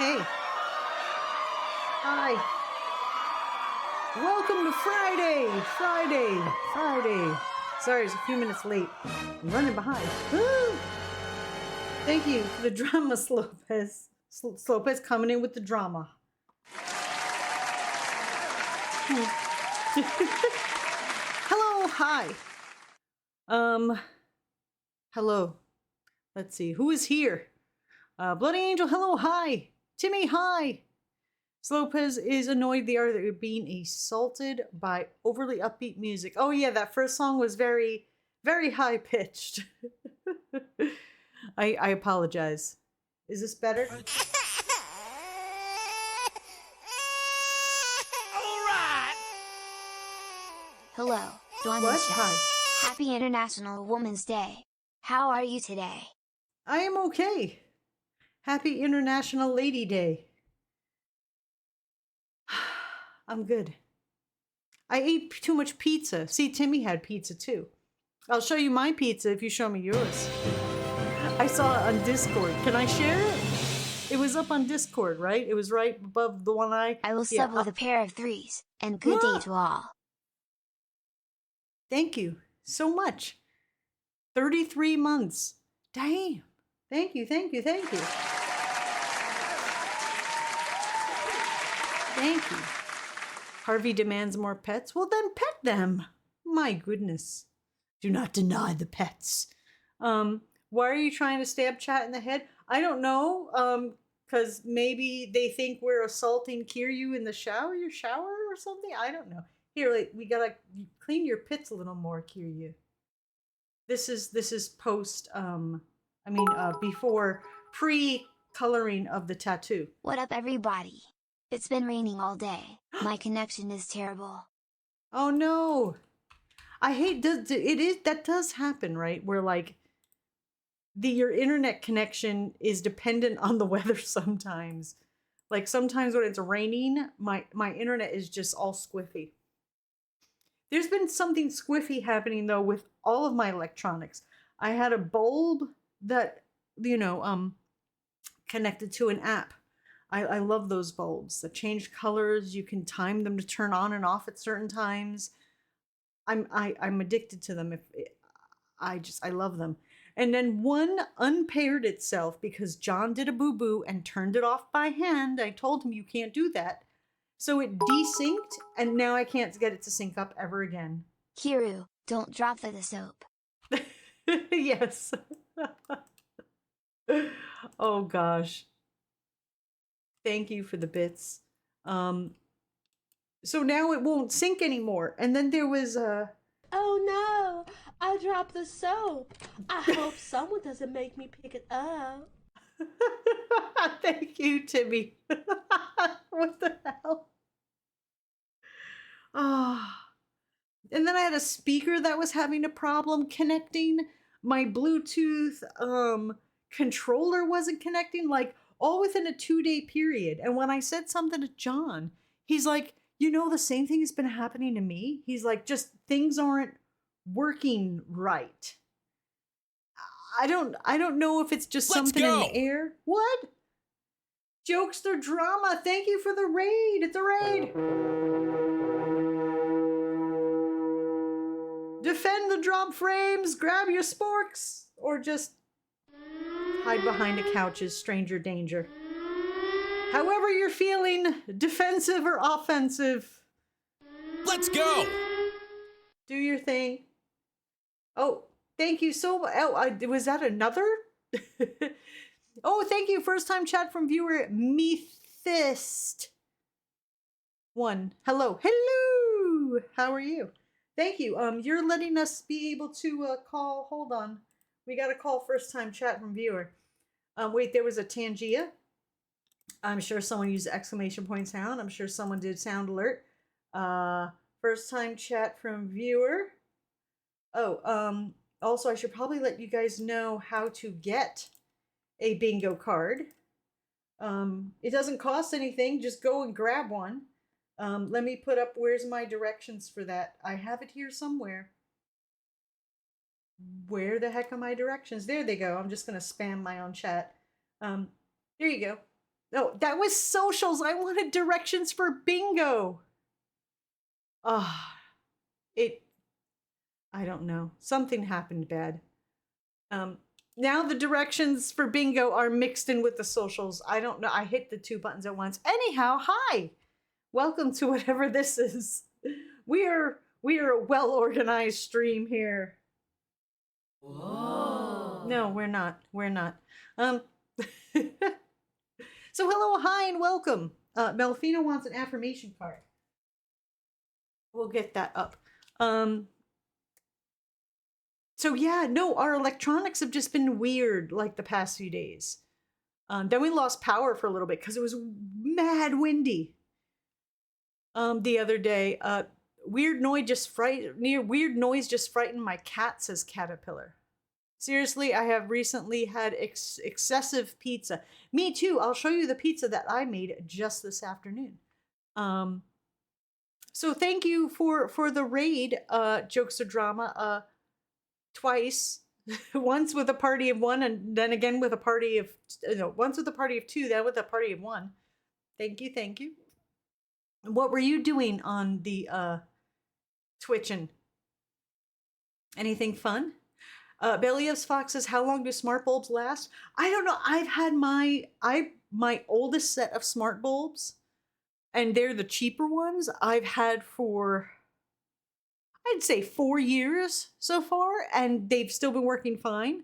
Hey, hi. Welcome to Friday. Sorry, it's a few minutes late. I'm running behind. Woo! Thank you for the drama, Slopez. Slopez coming in with the drama. Hello, hi. Hello. Let's see, who is here? Bloody Angel, hello, hi. Timmy, hi. Slopez is annoyed the art of being assaulted by overly upbeat music. Oh yeah, that first song was very, very high pitched. I apologize. Is this better? All right. Hello, Dawn What? and Chad. Hi. Happy International Women's Day. How are you today? I am okay. Happy International Lady Day. I'm good. I ate too much pizza. See, Timmy had pizza too. I'll show you my pizza if you show me yours. I saw it on Discord. Can I share it? It was up on Discord, right? It was right above the one I... I will sub with a pair of threes, and good day to all. Thank you so much. 33 months. Damn. Thank you. Thank you. Harvey demands more pets. Well, then pet them. My goodness. Do not deny the pets. Why are you trying to stab chat in the head? I don't know. Because maybe they think we're assaulting Kiryu in the shower, or something. I don't know. Here, like, we gotta clean your pits a little more, Kiryu. This is post. Before pre-coloring of the tattoo. What up, everybody? It's been raining all day. My connection is terrible. Oh no! I hate that does happen, right? Where like your internet connection is dependent on the weather sometimes. Like sometimes when it's raining, my internet is just all squiffy. There's been something squiffy happening though with all of my electronics. I had a bulb that connected to an app. I love those bulbs that change colors. You can time them to turn on and off at certain times. I'm addicted to them. I love them. And then one unpaired itself because John did a boo-boo and turned it off by hand. I told him you can't do that. So it desynced and now I can't get it to sync up ever again. Kiryu, don't drop the soap. Yes. Oh gosh. Thank you for the bits. So now it won't sync anymore. And then there was Oh no, I dropped the soap. I hope someone doesn't make me pick it up. Thank you, Timmy. What the hell? Oh. And then I had a speaker that was having a problem connecting. My Bluetooth controller wasn't connecting, like all within a 2-day period. And when I said something to John, he's like, the same thing has been happening to me. He's like, just things aren't working right. I don't know if it's just something in the air. What? Jokester drama. Thank you for the raid. It's a raid. Defend the drop frames. Grab your sporks. Or just hide behind a couch's stranger danger. However you're feeling, defensive or offensive. Let's go. Do your thing. Oh, thank you so much. Oh, was that another? Oh, thank you. First time chat from viewer Methist. One. Hello. How are you? Thank you. You're letting us be able to call. Hold on. We got to call first time chat from viewer. Wait, there was a Tangia. I'm sure someone used exclamation point sound. I'm sure someone did sound alert. First time chat from viewer. Oh, also I should probably let you guys know how to get a bingo card. It doesn't cost anything. Just go and grab one. Let me put up, where's my directions for that? I have it here somewhere. Where the heck are my directions? There they go. I'm just going to spam my own chat. There you go. No, that was socials. I wanted directions for bingo. Ah, I don't know. Something happened bad. Now the directions for bingo are mixed in with the socials. I don't know. I hit the two buttons at once. Anyhow, hi. Welcome to whatever this is. We are a well-organized stream here. Whoa. No, we're not. We're not. So hello, hi, and welcome. Melfina wants an affirmation card. We'll get that up. So yeah, no, our electronics have just been weird like the past few days. Then we lost power for a little bit because it was mad windy. The other day, weird noise just frightened my cat, says Caterpillar. Seriously, I have recently had excessive pizza. Me too. I'll show you the pizza that I made just this afternoon. So thank you for the raid, Jokester Drama. Twice, once with a party of one, and then again with a party of once with a party of two, then with a party of one. Thank you, thank you. What were you doing on the Twitchin'? Anything fun? Belly's Fox says, how long do smart bulbs last? I don't know. I've had my oldest set of smart bulbs, and they're the cheaper ones, I've had for, I'd say 4 years so far, and they've still been working fine.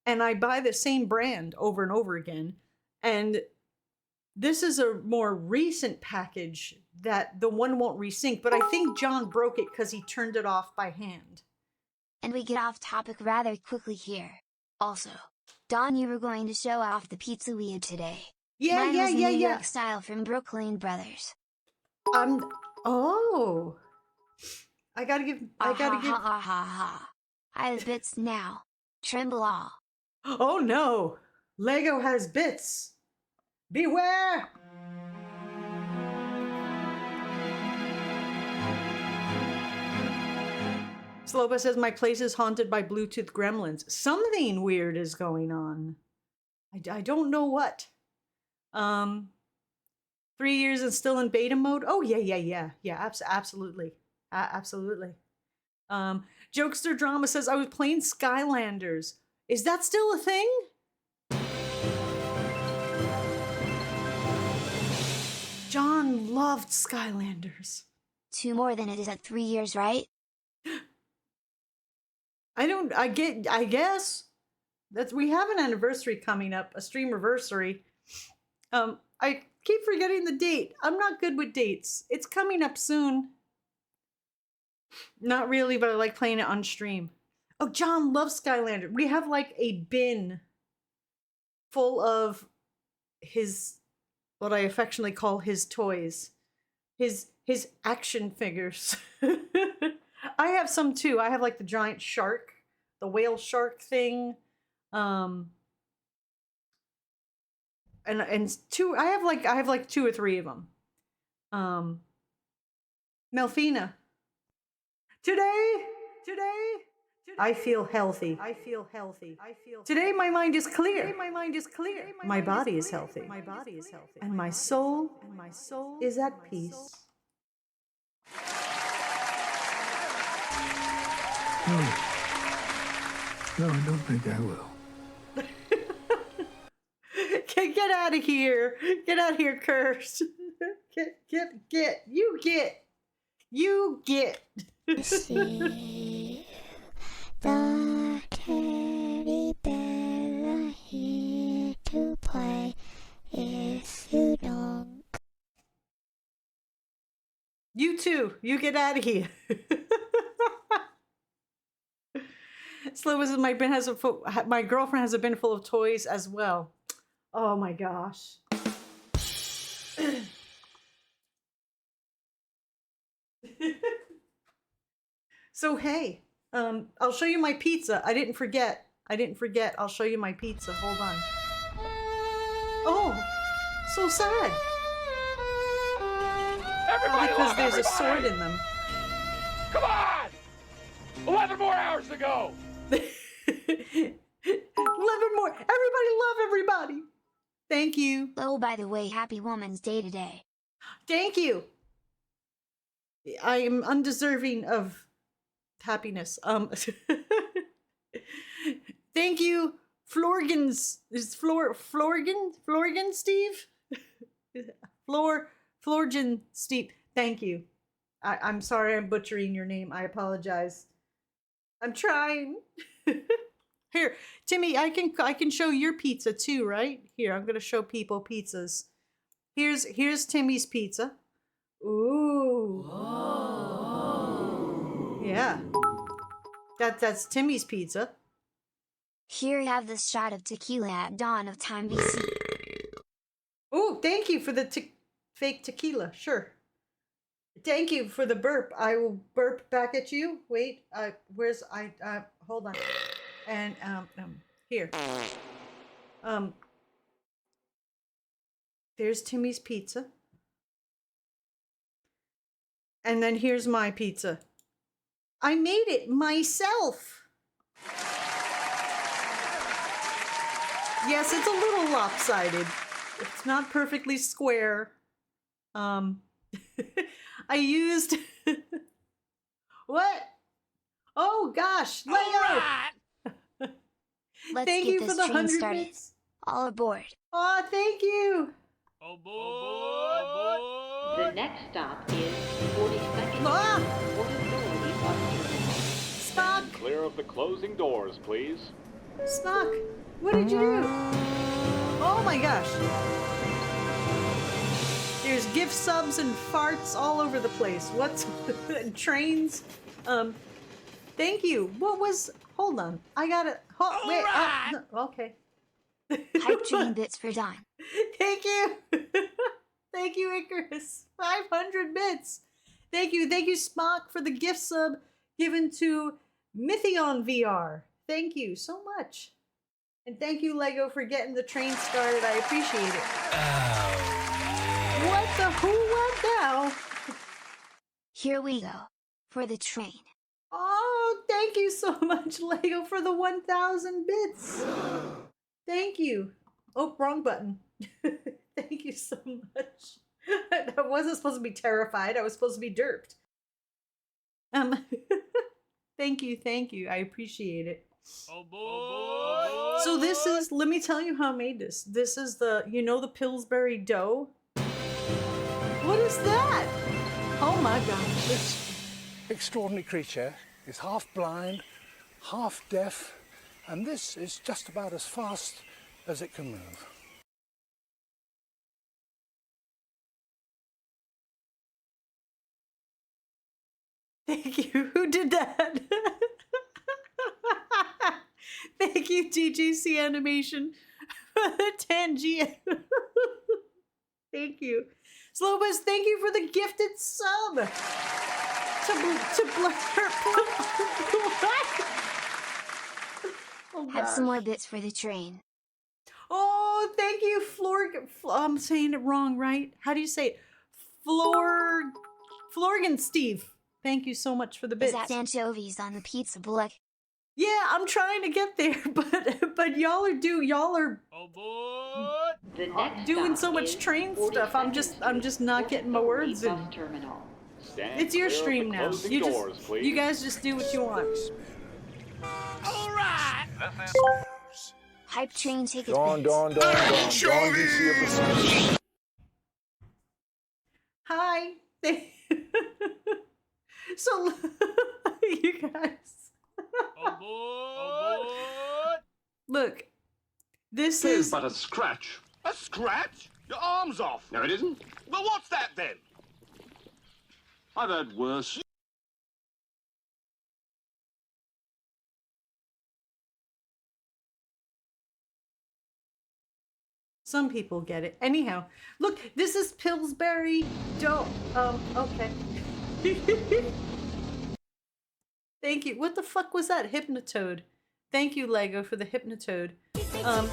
And I buy the same brand over and over again. And this is a more recent package that the one won't resync, but I think John broke it because he turned it off by hand. And we get off topic rather quickly here. Also, Don, you were going to show off the pizza we had today. Yeah, Mine was yeah. New York style from Brooklyn Brothers. Oh. I gotta give. I have bits now. Tremble all. Oh no! Lego has bits. Beware! Sloba says my place is haunted by Bluetooth gremlins. Something weird is going on. I don't know what. 3 years and still in beta mode. Oh yeah. Absolutely. Absolutely. Jokester Drama says I was playing Skylanders. Is that still a thing? John loved Skylanders. 2 more than it is at 3 years, right? I guess. We have an anniversary coming up, a streamiversary. I keep forgetting the date. I'm not good with dates. It's coming up soon. Not really, but I like playing it on stream. Oh, John loves Skylander. We have like a bin full of his, what I affectionately call his toys. His action figures. I have some too. I have like the giant shark, the whale shark thing. And two, I have like 2 or 3 of them. Melfina. Today, I feel healthy. Today my mind is clear. My body is healthy. And my soul is at peace. No, I don't think I will. Get out of here. Get out of here, Curse. Get. You get. See the teddy bear here to play. If you don't, You too. You get out of here. Slow as my girlfriend has a bin full of toys as well. Oh my gosh. So hey, I'll show you my pizza. I didn't forget. I'll show you my pizza. Hold on. Oh, so sad. Everybody Because look, there's a everybody! sword in them. Come on! 11 more hours to go! 11 more. Everybody love everybody. Thank you. Oh, by the way, happy Woman's Day today. Thank you. I am undeserving of happiness. Thank you, Florgans. Is Florgan Steve? Florgan Steve. Thank you. I'm sorry I'm butchering your name. I apologize. I'm trying. Here, Timmy, I can show your pizza too, right? Here, I'm gonna show people pizzas. Here's Timmy's pizza. Ooh. Oh. Yeah. That's Timmy's pizza. Here you have this shot of tequila at dawn of time BC. Oh, thank you for the fake tequila. Sure. Thank you for the burp. I will burp back at you. Wait, hold on. And here. There's Timmy's pizza. And then here's my pizza. I made it myself. Yes, it's a little lopsided. It's not perfectly square. I used what? Oh gosh, Lego! Let's Thank get you this for the train 100 started. bits. All aboard. Oh, thank you. The next stop is 42nd Ah! Street. Spock, Clear of the closing doors, please. Spock, what did you do? Oh my gosh. There's gift subs and farts all over the place. What's trains? Thank you. What was? Hold on. I gotta. Wait. No, okay. Hype train bits for Dawn. Thank you. Thank you, Icarus. 500 bits. Thank you, Spock, for the gift sub given to Mythion VR. Thank you so much. And thank you, Lego, for getting the train started. I appreciate it. What the who, what now? Here we go. For the train. Oh, thank you so much, Lego, for the 1,000 bits. Thank you. Oh, wrong button. Thank you so much. I wasn't supposed to be terrified. I was supposed to be derped. Thank you. I appreciate it. So this is, let me tell you how I made this. This is the, the Pillsbury dough? What is that? Oh my gosh. This extraordinary creature is half blind, half deaf, and this is just about as fast as it can move. Thank you. Who did that? Thank you, TGC Animation, for the Tangia. Thank you. Slowbus, thank you for the gifted sub. To blur. Oh, Have some gosh. more bits for the train. Oh, thank you, I'm saying it wrong, right? How do you say it? Florgan Steve. Thank you so much for the bits. Is that anchovies on the pizza block? Yeah, I'm trying to get there, but y'all are The next doing so stop much is train stuff. I'm 42nd just not getting my words in. Bus terminal. Stand It's your clear of stream the now. closing You doors, please. you guys just do what you want. Hype train ticket Dawn, bits. Dawn, Dawn, Dawn, Dawn, DC of the Hi. So you guys. Look. This Here's is but a scratch. A scratch? Your arm's off. No, it isn't. Well, what's that then? I've heard worse. some people get it. Anyhow, look, this is Pillsbury dough. Okay. Thank you. What the fuck was that? Hypnotoad. Thank you, Lego, for the Hypnotoad. Oh.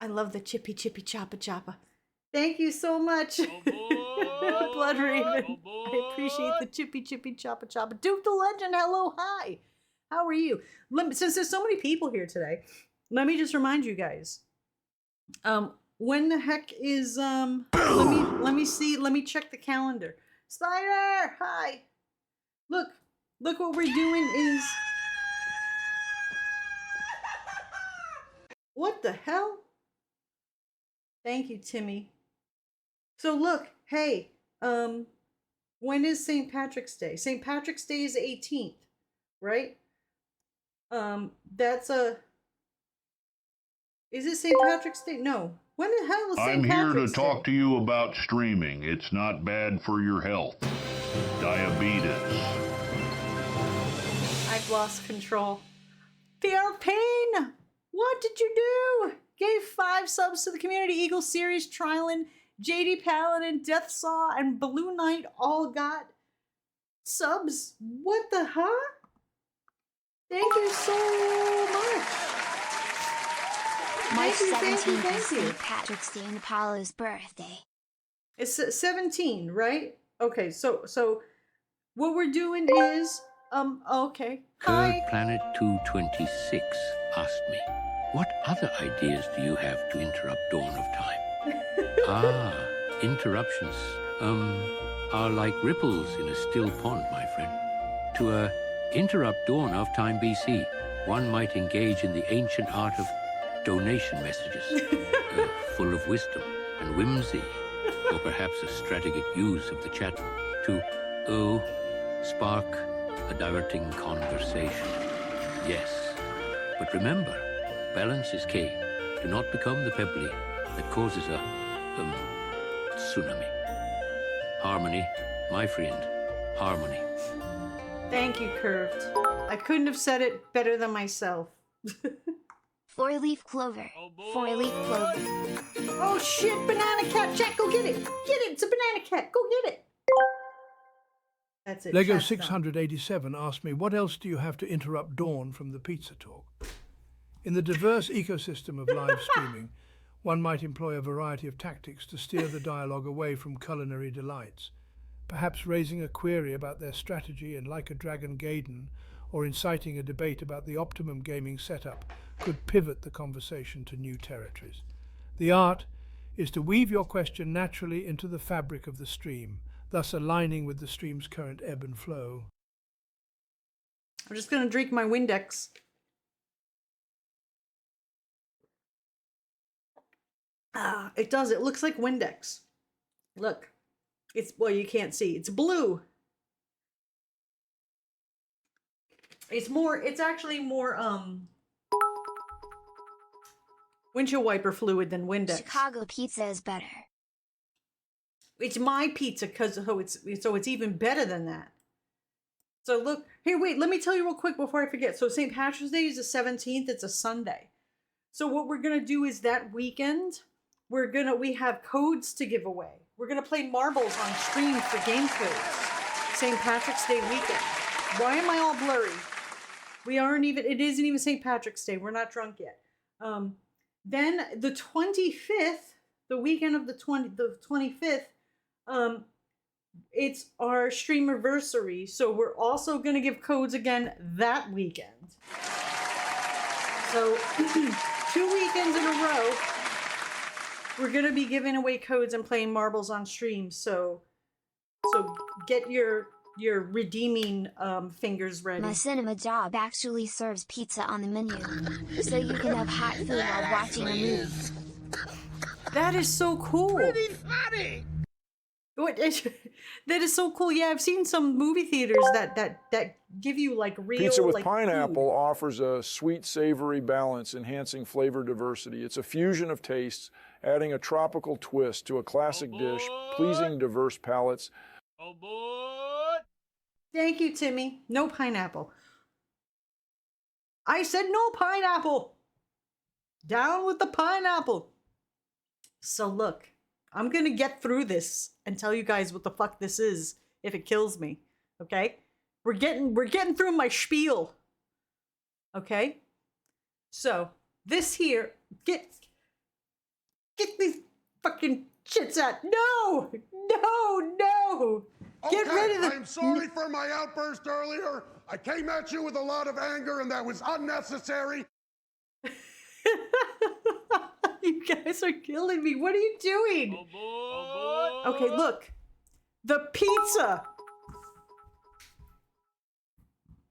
I love the chippy choppa choppa. Thank you so much. Blood Raven. I appreciate the chippy choppa choppa. Duke the Legend, hello, hi. How are you? Since there's so many people here today, let me just remind you guys. When the heck is let me see. Let me check the calendar. Spider, hi. Look what we're doing is. What the hell? Thank you, Timmy. So look, hey, when is St. Patrick's Day? St. Patrick's Day is the 18th, right? Is it St. Patrick's Day? No. When the hell is St. I'm here to Patrick's Day? talk to you about streaming. It's not bad for your health. Diabetes. I've lost control. Fear Pain! What did you do? Gave 5 subs to the Community Eagle Series, Trilin, JD Paladin, Death Saw, and Blue Knight all got subs. What the huh? Thank you so much. March Thank you. 17th is St. Patrick's Day and Apollo's birthday. It's 17, right? Okay, so what we're doing is okay. Hi. Planet 226 asked me, what other ideas do you have to interrupt dawn of time? Interruptions, are like ripples in a still pond, my friend. To interrupt dawn of time BC, one might engage in the ancient art of donation messages, full of wisdom and whimsy, or perhaps a strategic use of the chat to, spark a diverting conversation. Yes, but remember, balance is key. Do not become the pebbly that causes a tsunami. Harmony, my friend, harmony. Thank you, Curved. I couldn't have said it better than myself. 4-leaf clover. 4-leaf clover. Oh shit, banana cat, Jack, go get it. Get it, it's a banana cat, go get it. That's it. Lego chat's done. 687 asked me, what else do you have to interrupt dawn from the pizza talk? In the diverse ecosystem of live streaming, one might employ a variety of tactics to steer the dialogue away from culinary delights, perhaps raising a query about their strategy in like a Dragon Gaiden, or inciting a debate about the optimum gaming setup could pivot the conversation to new territories. The art is to weave your question naturally into the fabric of the stream, thus aligning with the stream's current ebb and flow. I'm just gonna drink my Windex. It does. It looks like Windex. Look. Well, you can't see. It's blue. It's actually more, windshield wiper fluid than Windex. Chicago pizza is better. It's my pizza so it's even better than that. So look, hey, wait, let me tell you real quick before I forget. So St. Patrick's Day is the 17th. It's a Sunday. So what we're going to do is that weekend, we have codes to give away. We're going to play marbles on stream for game codes. St. Patrick's Day weekend. Why am I all blurry? It isn't even St. Patrick's Day. We're not drunk yet. Then the 25th, the weekend of the 25th, it's our streamiversary. So we're also going to give codes again that weekend. So 2 weekends in a row, we're going to be giving away codes and playing marbles on stream. So get your redeeming fingers ready. My cinema job actually serves pizza on the menu, so you can have hot food while watching a movie. That is so cool. Pretty funny. That is so cool. Yeah, I've seen some movie theaters that give you like real Pizza with like, pineapple food. offers a sweet, savory balance, enhancing flavor diversity. It's a fusion of tastes, adding a tropical twist to a classic dish, pleasing diverse palates. Thank you, Timmy. No pineapple. I said no pineapple. Down with the pineapple. So look, I'm going to get through this and tell you guys what the fuck this is if it kills me. Okay? We're getting through my spiel. Okay? So, this here, get these fucking shits out. No! Get rid of the... I'm sorry for my outburst earlier. I came at you with a lot of anger, and that was unnecessary. You guys are killing me. What are you doing? Okay, look. The pizza.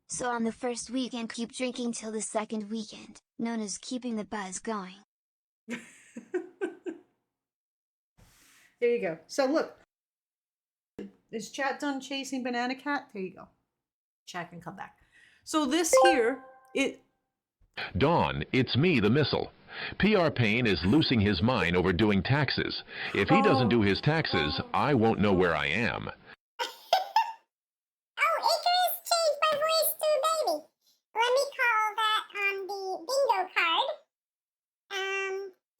So on the first weekend, keep drinking till the second weekend, known as keeping the buzz going. There you go. So look. Is chat done chasing Banana Cat? There you go. Chat can come back. So this here, Dawn, it's me, the missile. PR Payne is losing his mind over doing taxes. If he doesn't do his taxes, I won't know where I am. Oh, Icarus changed my voice to a baby. Let me call that on the bingo card.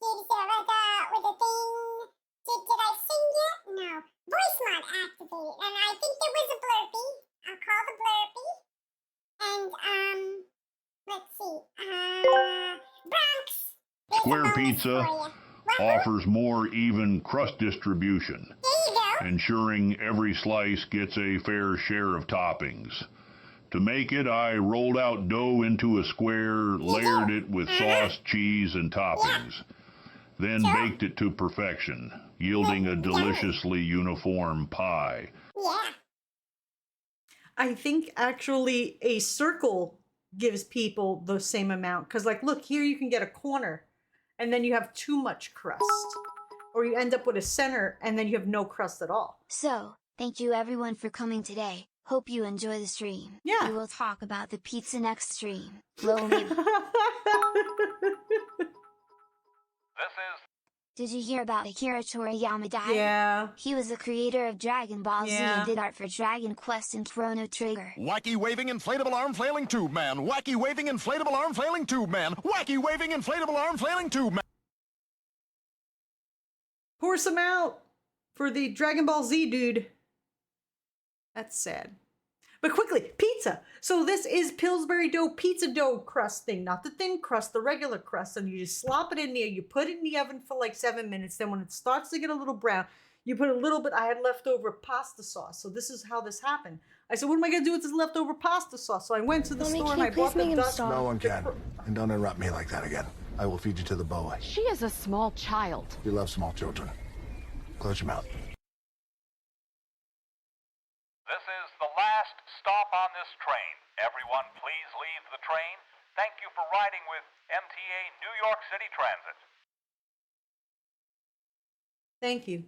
Did with the thing? Did I sing yet? No. Voice mod activated, and I think there was a blurpy. I'll call the blurpy. And let's see. Bronx. Square Pizza offers more even crust distribution, ensuring every slice gets a fair share of toppings. To make it, I rolled out dough into a square, layered it with sauce, cheese, and toppings, then baked it to perfection, yielding a deliciously uniform pie. I think actually a circle gives people the same amount. Because like, look, here you can get a corner and then you have too much crust. Or you end up with a center and then you have no crust at all. So, thank you everyone for coming today. Hope you enjoy the stream. Yeah. We will talk about the pizza next stream. Lol, maybe. Did you hear about Akira Toriyama died? Yeah. He was the creator of Dragon Ball Z Yeah. and did art for Dragon Quest and Chrono Trigger. Wacky waving inflatable arm flailing tube man. Wacky waving inflatable arm flailing tube man. Wacky waving inflatable arm flailing tube man. Pour some out for the Dragon Ball Z dude. That's sad. But quickly, pizza. So this is Pillsbury dough, pizza dough crust thing. Not the thin crust, the regular crust. And you just slop it in there. You put it in the oven for like 7 minutes. Then when it starts to get a little brown, you put a little bit, I had leftover pasta sauce. So this is how this happened. I said, what am I going to do with this leftover pasta sauce? So I went to the store and I bought the dust. No one can. And don't interrupt me like that again. I will feed you to the boa. She is a small child. We love small children. Close your mouth. This is the last stop on this train. Everyone, please leave the train. Thank you for riding with MTA New York City Transit. Thank you.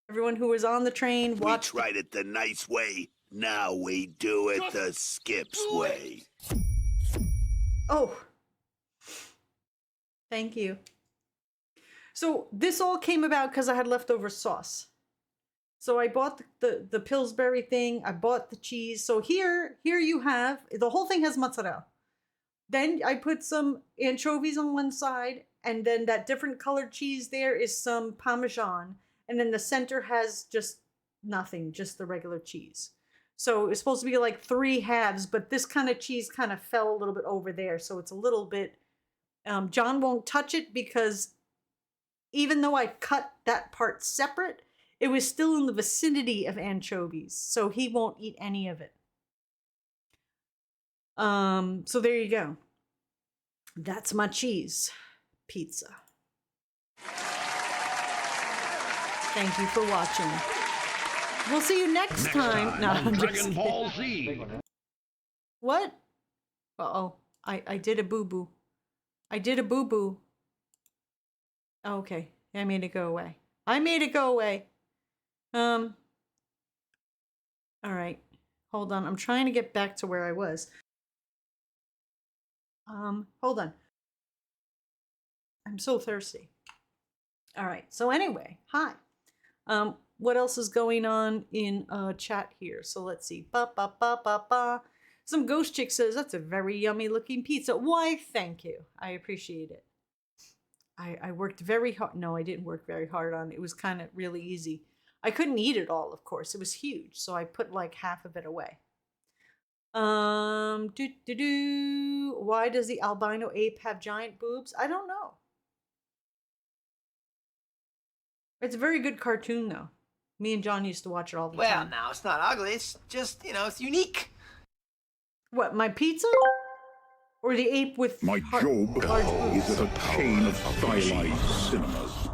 Everyone who was on the train, watched. We tried it the nice way. Now we do it the Skips way. Oh. Thank you. So this all came about because I had leftover sauce. So I bought the Pillsbury thing. I bought the cheese. So here you have, the whole thing has mozzarella. Then I put some anchovies on one side. And then that different colored cheese there is some Parmesan. And then the center has just nothing, just the regular cheese. So it's supposed to be like 3 halves, but this kind of cheese kind of fell a little bit over there. So it's a little bit, John won't touch it because even though I cut that part separate, it was still in the vicinity of anchovies. So he won't eat any of it. So there you go. That's my cheese pizza. Thank you for watching. We'll see you next time. No, I'm just Dragon Ball Z. What? Uh-oh. I did a boo-boo. I did a boo-boo. Okay. I made it go away. I made it go away. All right. Hold on. I'm trying to get back to where I was. Hold on. I'm so thirsty. All right. So anyway, hi. What else is going on in chat here? So let's see. Some ghost chick says that's a very yummy looking pizza. Why, thank you. I appreciate it. I worked very hard. No, I didn't work very hard on it. It was kind of really easy. I couldn't eat it all, of course. It was huge, so I put like half of it away. Why does the albino ape have giant boobs? I don't know. It's a very good cartoon, though. Me and John used to watch it all the time. Well, now, it's not ugly. It's just, it's unique. What, my pizza? Or the ape with My job is at a chain of stylized cinemas.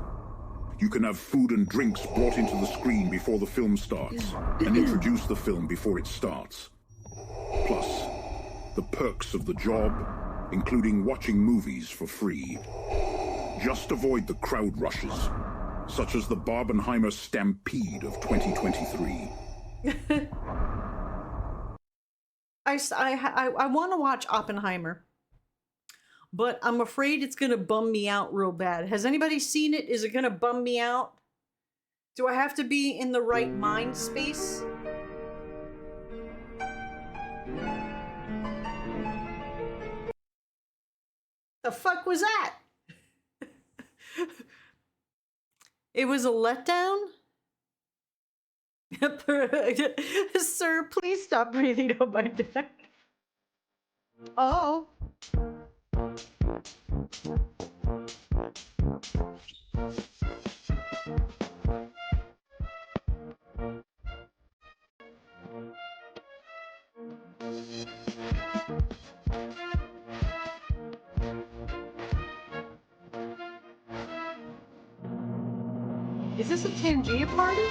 You can have food and drinks brought into the screen before the film starts, and introduce the film before it starts. Plus, the perks of the job, including watching movies for free. Just avoid the crowd rushes, such as the Barbenheimer Stampede of 2023. I want to watch Oppenheimer, but I'm afraid it's going to bum me out real bad. Has anybody seen it? Is it going to bum me out? Do I have to be in the right mind space? The fuck was that? It was a letdown? Sir, please stop breathing on my neck. Oh. Is this a Tangia party?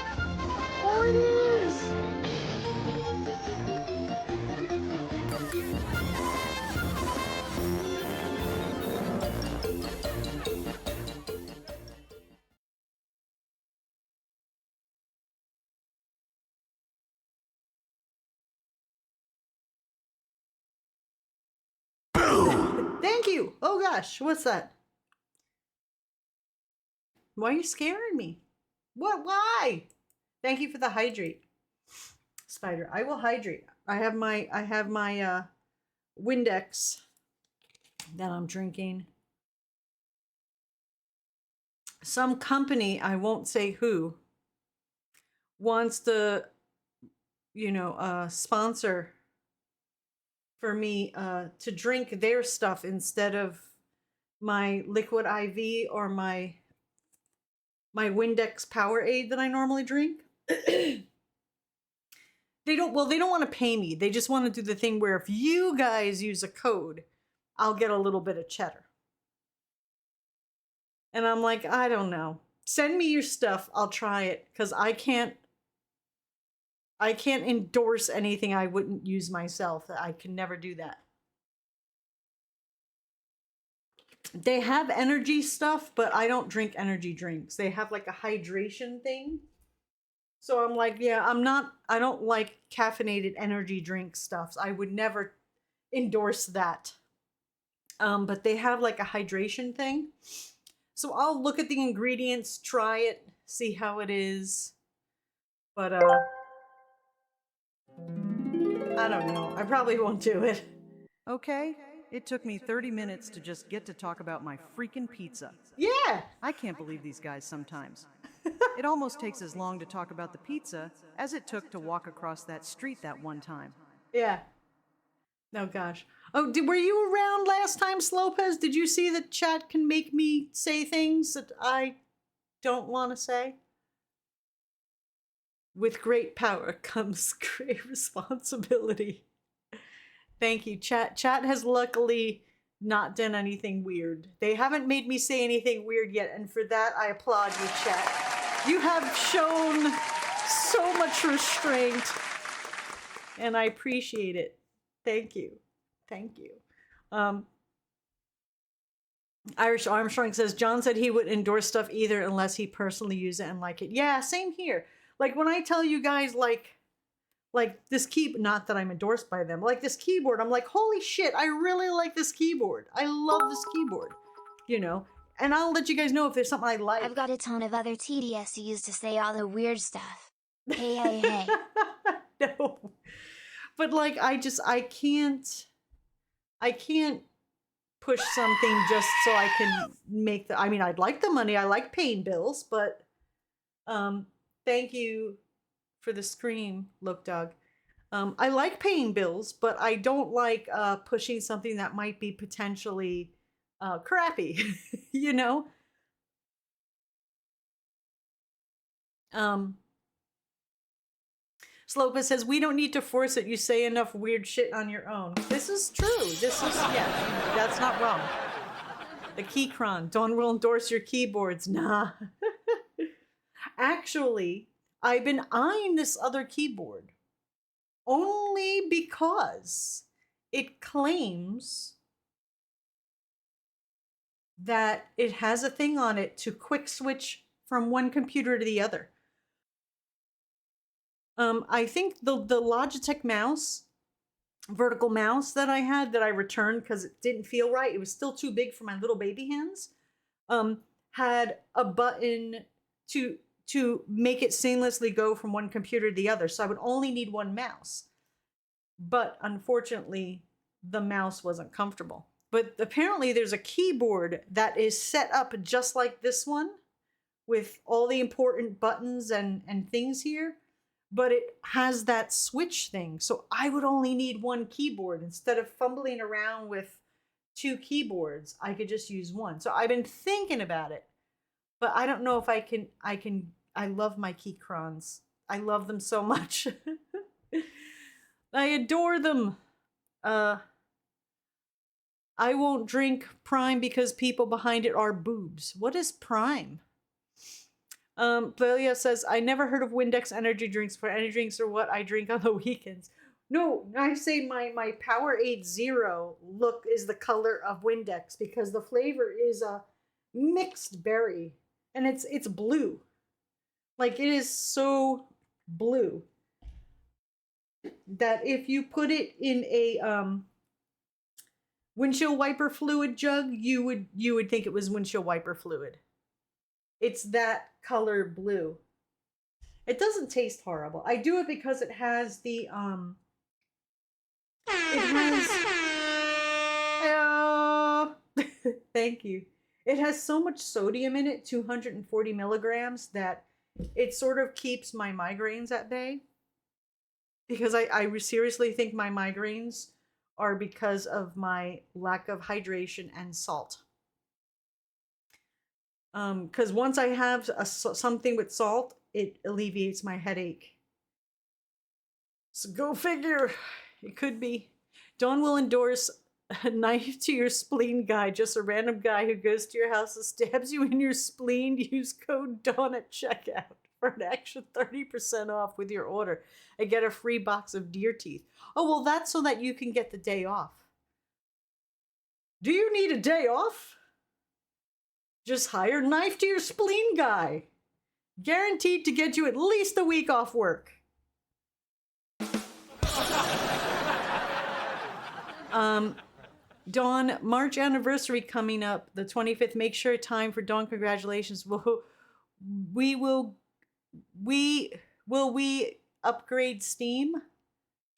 Oh, it is! Thank you! Oh gosh, what's that? Why are you scaring me? What? Why? Thank you for the hydrate, Spider. I will hydrate. I have my Windex that I'm drinking. Some company, I won't say who, wants to, sponsor for me to drink their stuff instead of my liquid IV or my Windex Powerade that I normally drink. They don't want to pay me. They just want to do the thing where if you guys use a code, I'll get a little bit of cheddar. And I'm like, I don't know. Send me your stuff. I'll try it because I can't endorse anything I wouldn't use myself. I can never do that. They have energy stuff, but I don't drink energy drinks. They have like a hydration thing. So I'm like, yeah, I don't like caffeinated energy drink stuffs. I would never endorse that. But they have like a hydration thing. So I'll look at the ingredients, try it, see how it is. But I don't know. I probably won't do it. Okay, it took me 30 minutes to just get to talk about my freaking pizza. Yeah! I can't believe these guys sometimes. It almost takes as long to talk about the pizza as it took to walk across that street that one time. Yeah. Oh gosh. Oh, were you around last time, Slopez? Did you see that chat can make me say things that I don't want to say? With great power comes great responsibility. Thank you, chat. Chat has luckily not done anything weird. They haven't made me say anything weird yet, and for that, I applaud you, chat. You have shown so much restraint, and I appreciate it. Thank you. Thank you. Irish Armstrong says, John said he wouldn't endorse stuff either unless he personally used it and like it. Yeah, same here. Like when I tell you guys like this not that I'm endorsed by them, like this keyboard, I'm like, holy shit, I really like this keyboard. I love this keyboard, and I'll let you guys know if there's something I like. I've got a ton of other TDSUs to say all the weird stuff. Hey. No. But like, I can't push something just so I can make I'd like the money. I like paying bills, but thank you for the scream, Look Dog. I like paying bills, but I don't like pushing something that might be potentially crappy, Slopa says, we don't need to force it. You say enough weird shit on your own. This is true. This is, yeah, that's not wrong. The Keychron. Dawn will endorse your keyboards. Nah. Actually, I've been eyeing this other keyboard only because it claims that it has a thing on it to quick switch from one computer to the other. I think the Logitech mouse, vertical mouse that I had that I returned because it didn't feel right, it was still too big for my little baby hands, had a button to make it seamlessly go from one computer to the other. So I would only need one mouse. But unfortunately, the mouse wasn't comfortable. But apparently there's a keyboard that is set up just like this one with all the important buttons and things here. But it has that switch thing. So I would only need one keyboard. Instead of fumbling around with two keyboards, I could just use one. So I've been thinking about it, but I don't know if I can, I love my Keychrons. I love them so much. I adore them. I won't drink Prime because people behind it are boobs. What is Prime? Lelia says, I never heard of Windex energy drinks, for energy drinks are what I drink on the weekends. No, I say my Powerade Zero look is the color of Windex because the flavor is a mixed berry and it's blue. Like, it is so blue that if you put it in a windshield wiper fluid jug, you would think it was windshield wiper fluid. It's that color blue. It doesn't taste horrible. I do it because it has the thank you. It has so much sodium in it, 240 milligrams, that it sort of keeps my migraines at bay. Because I seriously think my migraines are because of my lack of hydration and salt. Because once I have something with salt, it alleviates my headache. So go figure. It could be. Dawn will endorse a knife to your spleen guy. Just a random guy who goes to your house and stabs you in your spleen. Use code Dawn at checkout for an extra 30% off with your order. I get a free box of deer teeth. Oh, well, that's so that you can get the day off. Do you need a day off? Just hire knife to your spleen guy. Guaranteed to get you at least a week off work. Dawn, March anniversary coming up, the 25th. Make sure time for Dawn congratulations. Will we upgrade Steam?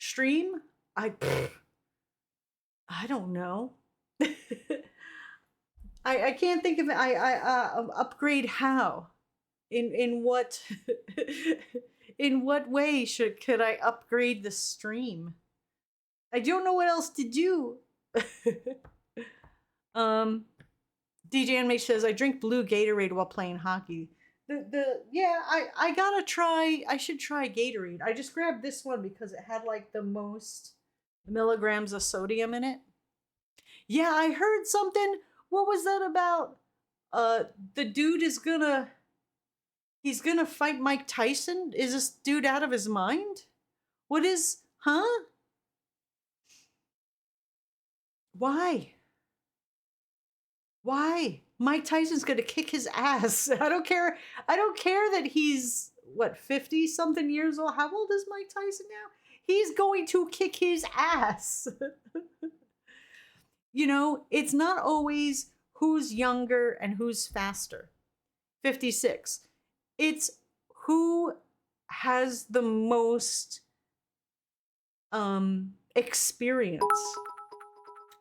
Stream? I don't know. I can't think of it. Upgrade how? In what in what way could I upgrade the stream? I don't know what else to do. DJ Anime says, I drink blue Gatorade while playing hockey. I gotta try. I should try Gatorade. I just grabbed this one because it had like the most milligrams of sodium in it. Yeah, I heard something. What was that about? The dude is he's gonna fight Mike Tyson? Is this dude out of his mind? What is, huh? Why? Mike Tyson's gonna kick his ass. I don't care that he's, what, 50 something years old? How old is Mike Tyson now? He's going to kick his ass. You know, it's not always who's younger and who's faster. 56. It's who has the most experience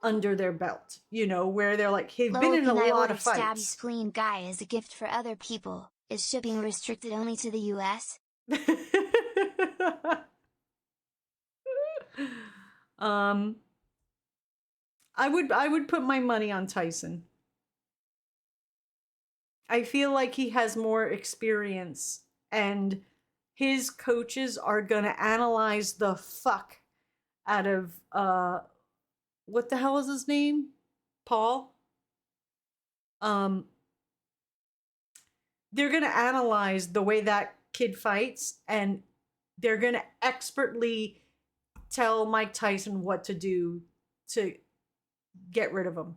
under their belt, you know, where they're like, they've been in a lot of fights. Stabby spleen guy as a gift for other people. Is shipping restricted only to the US? I would put my money on Tyson. I feel like he has more experience and his coaches are gonna analyze the fuck out of what the hell is his name? Paul? They're gonna analyze the way that kid fights, and they're gonna expertly tell Mike Tyson what to do to get rid of him.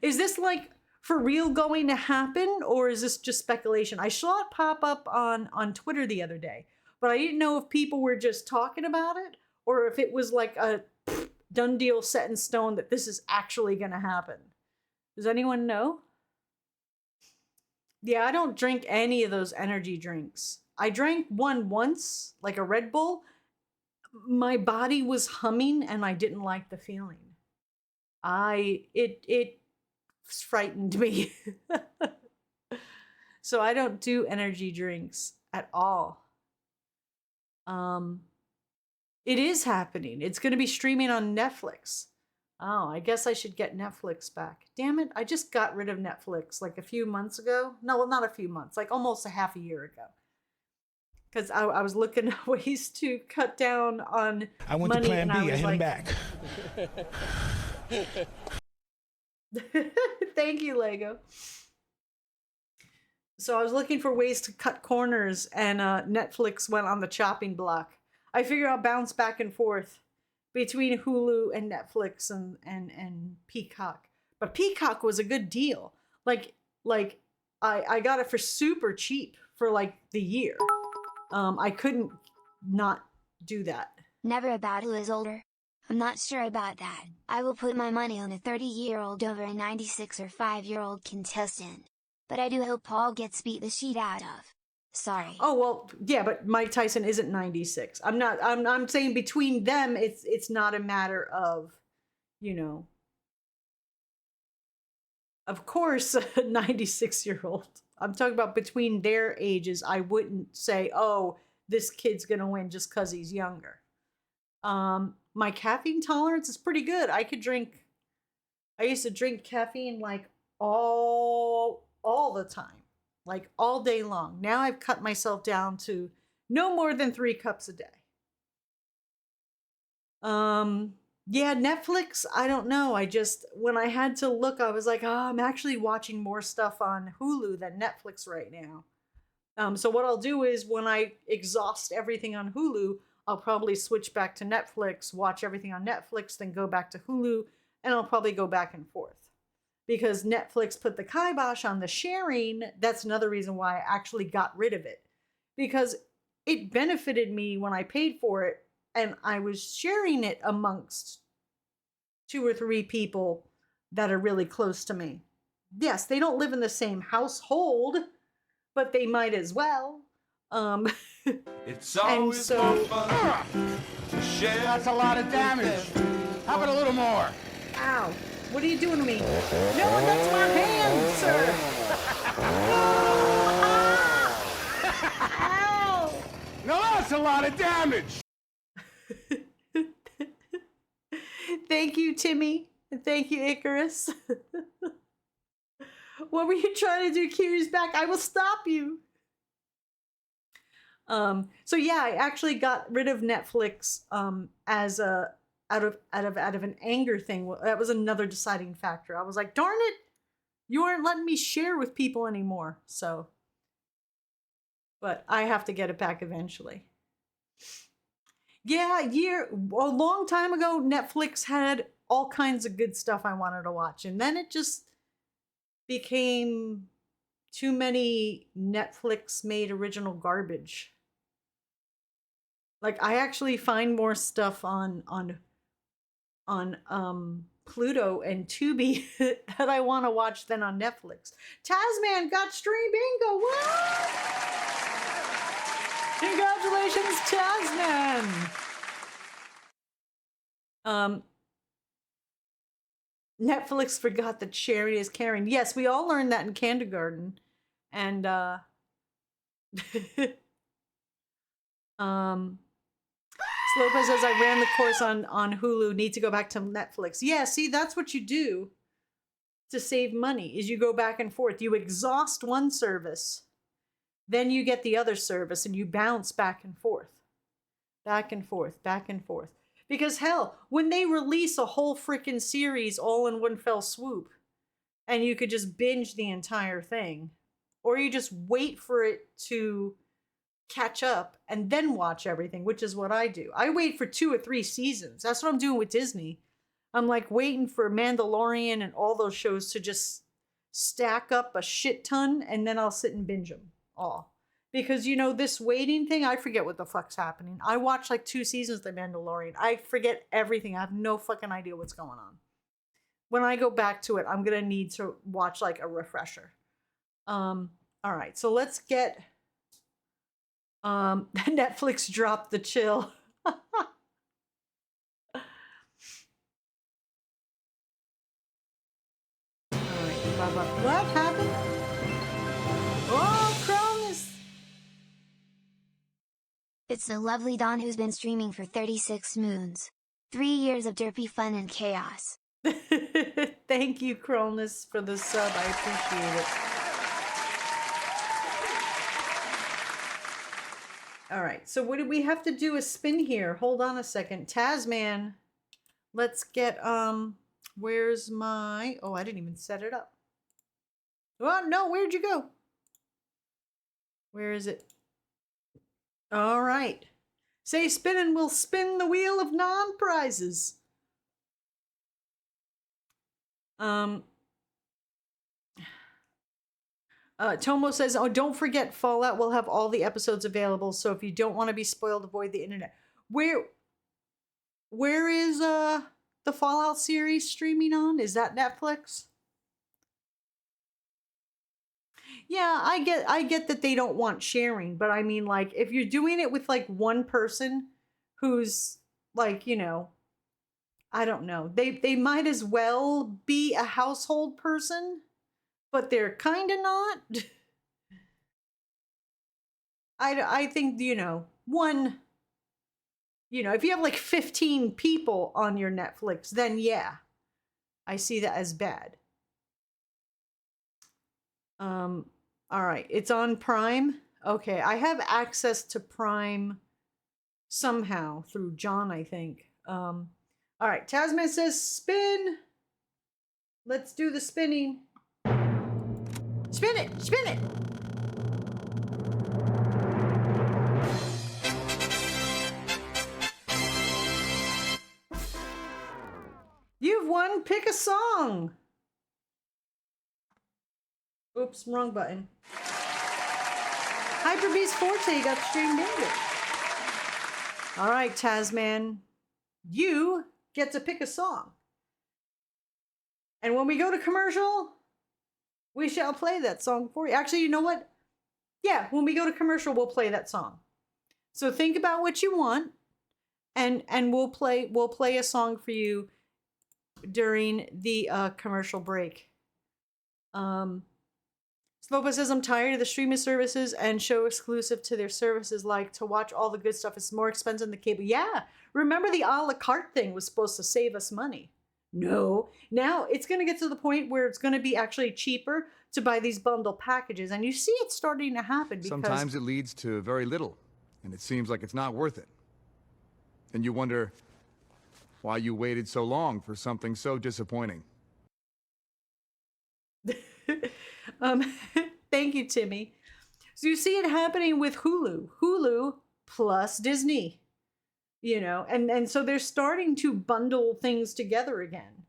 Is this like for real going to happen, or is this just speculation? I saw it pop up on Twitter the other day, but I didn't know if people were just talking about it or if it was like a done deal set in stone that this is actually going to happen. Does anyone know? Yeah, I don't drink any of those energy drinks. I drank one once, like a Red Bull. My body was humming and I didn't like the feeling. It frightened me. So I don't do energy drinks at all. It is happening. It's going to be streaming on Netflix. Oh, I guess I should get Netflix back. Damn it, I just got rid of Netflix like a few months ago. No, well, not a few months, like almost a half a year ago. Because I was looking at ways to cut down on I went money, to Plan and B. I hit him back. Thank you, Lego. So I was looking for ways to cut corners, and Netflix went on the chopping block. I figure I'll bounce back and forth between Hulu and Netflix and Peacock. But Peacock was a good deal. Like I got it for super cheap for like the year. I couldn't not do that. Never about who is older. I'm not sure about that. I will put my money on a 30-year-old over a 96 or 5-year-old contestant. But I do hope Paul gets beat the shit out of. Sorry. Oh, well, yeah, but Mike Tyson isn't 96. I'm saying between them, it's not a matter of, you know, of course, a 96-year-old. I'm talking about between their ages. I wouldn't say, oh, this kid's going to win just because he's younger. My caffeine tolerance is pretty good. I used to drink caffeine like all the time, like all day long. Now I've cut myself down to no more than 3 cups a day. Yeah, Netflix, I don't know. When I had to look, I was like, oh, I'm actually watching more stuff on Hulu than Netflix right now. So what I'll do is when I exhaust everything on Hulu, I'll probably switch back to Netflix, watch everything on Netflix, then go back to Hulu, and I'll probably go back and forth. Because Netflix put the kibosh on the sharing, that's another reason why I actually got rid of it. Because it benefited me when I paid for it, and I was sharing it amongst 2 or 3 people that are really close to me. Yes, they don't live in the same household, but they might as well. It's always more fun to share. That's a lot of damage. How about a little more? Ow. What are you doing to me? No, that's my hand, sir. Ow. No, that's a lot of damage. Thank you, Timmy. And thank you, Icarus. What were you trying to do? Kiryu's back. I will stop you. So yeah, I actually got rid of Netflix as a out of an anger thing. That was another deciding factor. I was like, darn it, you aren't letting me share with people anymore. So, but I have to get it back eventually. Yeah, a long time ago, Netflix had all kinds of good stuff I wanted to watch, and then it just became too many Netflix-made original garbage. Like, I actually find more stuff on Pluto and Tubi that I want to watch than on Netflix. Tasman got stream bingo. What? Congratulations, Tasman. Netflix forgot that sharing is caring. Yes, we all learned that in kindergarten. And Lopez says, I ran the course on Hulu, need to go back to Netflix. Yeah, see, that's what you do to save money, is you go back and forth. You exhaust one service, Then you get the other service and you bounce back and forth. Back and forth, back and forth. Because hell, when they release a whole freaking series all in one fell swoop, and you could just binge the entire thing, or you just wait for it to catch up and then watch everything, which is what I do. I wait for 2 or 3 seasons. That's what I'm doing with Disney. I'm like waiting for Mandalorian and all those shows to just stack up a shit ton, and then I'll sit and binge them all. Because, you know, this waiting thing, I forget what the fuck's happening. I watched like 2 seasons of The Mandalorian. I forget everything. I have no fucking idea what's going on. When I go back to it, I'm going to need to watch like a refresher. All right, so let's get Netflix dropped the chill. All right, what happened? Oh, Cronus! It's the lovely Dawn who's been streaming for 36 moons. 3 years of derpy fun and chaos. Thank you, Cronus, for the sub. I appreciate it. All right, so what do we have to do a spin here? Hold on a second. Tasman, let's get, where's my, oh, I didn't even set it up. Oh, no, where'd you go? Where is it? All right. Say spin and we'll spin the wheel of non-prizes. Tomo says, oh, don't forget Fallout will have all the episodes available, so if you don't want to be spoiled, avoid the internet. Where is the Fallout series streaming on? Is that Netflix? Yeah, I get that they don't want sharing, but I mean, like, if you're doing it with like one person who's like, you know, I don't know, they might as well be a household person, but they're kind of not. I think, you know, one, you know, if you have like 15 people on your Netflix, then yeah, I see that as bad. All right, it's on Prime. Okay, I have access to Prime somehow through John, I think. All right, Tasman says spin. Let's do the spinning. Spin it, spin it. You've won. Pick a song. Oops, wrong button. Hyper Beast Forte got streamed into. All right, Tasman, you get to pick a song. And when we go to commercial, we shall play that song for you. Actually, you know what? Yeah, when we go to commercial, we'll play that song. So think about what you want, and we'll play a song for you during the commercial break. Slopa says, I'm tired of the streaming services and show exclusive to their services, like to watch all the good stuff. It's more expensive than the cable. Yeah, remember the a la carte thing was supposed to save us money. No, now it's going to get to the point where it's going to be actually cheaper to buy these bundle packages. And you see it starting to happen. Because Sometimes it leads to very little, and it seems like it's not worth it. And you wonder why you waited so long for something so disappointing. Thank you, Timmy. So you see it happening with Hulu plus Disney, you know, and so they're starting to bundle things together again.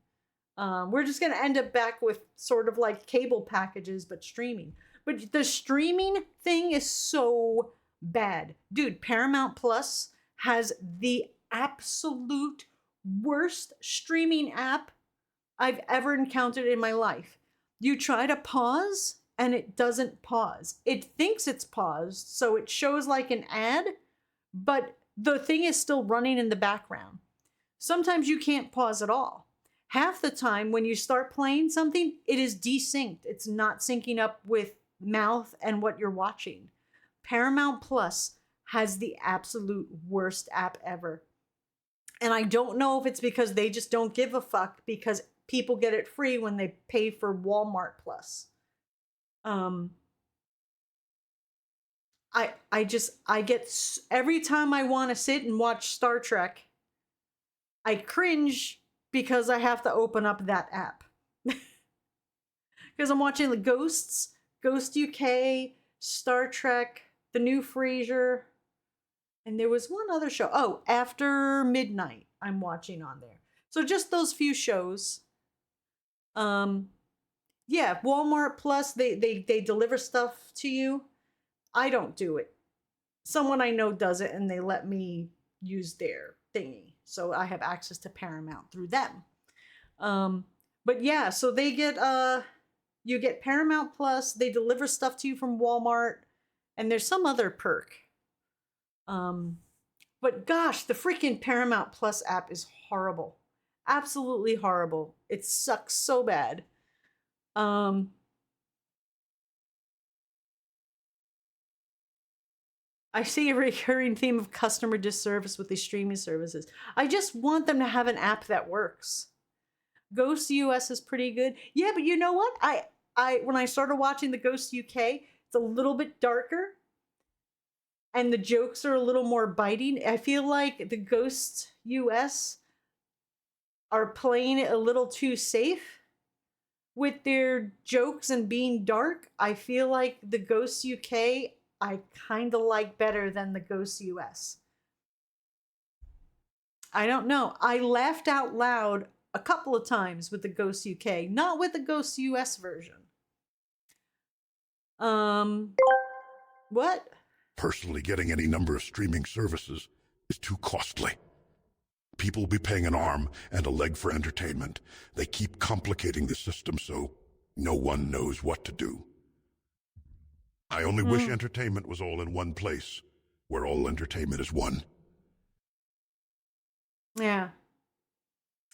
We're just going to end up back with sort of like cable packages, but streaming. But the streaming thing is so bad. Dude, Paramount Plus has the absolute worst streaming app I've ever encountered in my life. You try to pause and it doesn't pause. It thinks it's paused, so it shows like an ad, but the thing is still running in the background. Sometimes you can't pause at all. Half the time when you start playing something, it is desynced. It's not syncing up with mouth and what you're watching. Paramount Plus has the absolute worst app ever. And I don't know if it's because they just don't give a fuck because people get it free when they pay for Walmart Plus. I get every time I want to sit and watch Star Trek, I cringe because I have to open up that app. Because I'm watching the Ghosts, Ghost UK, Star Trek, the new Frasier, and there was one other show. Oh, After Midnight I'm watching on there. So just those few shows. Yeah, Walmart Plus, they deliver stuff to you. I don't do it. Someone I know does it, and they let me use their thingy. So I have access to Paramount through them. But yeah, so they get you get Paramount Plus, they deliver stuff to you from Walmart, and there's some other perk. But gosh, the freaking Paramount Plus app is horrible. Absolutely horrible. It sucks so bad. I see a recurring theme of customer disservice with these streaming services. I just want them to have an app that works. Ghost US is pretty good. Yeah, but you know what? I when I started watching the Ghost UK, it's a little bit darker. And the jokes are a little more biting. I feel like the Ghost US are playing it a little too safe with their jokes and being dark. I feel like the Ghost UK I kind of like better than the Ghost US. I don't know. I laughed out loud a couple of times with the Ghost UK, not with the Ghost US version. What? Personally, getting any number of streaming services is too costly. People will be paying an arm and a leg for entertainment. They keep complicating the system so no one knows what to do. I only wish entertainment was all in one place, where all entertainment is one. Yeah.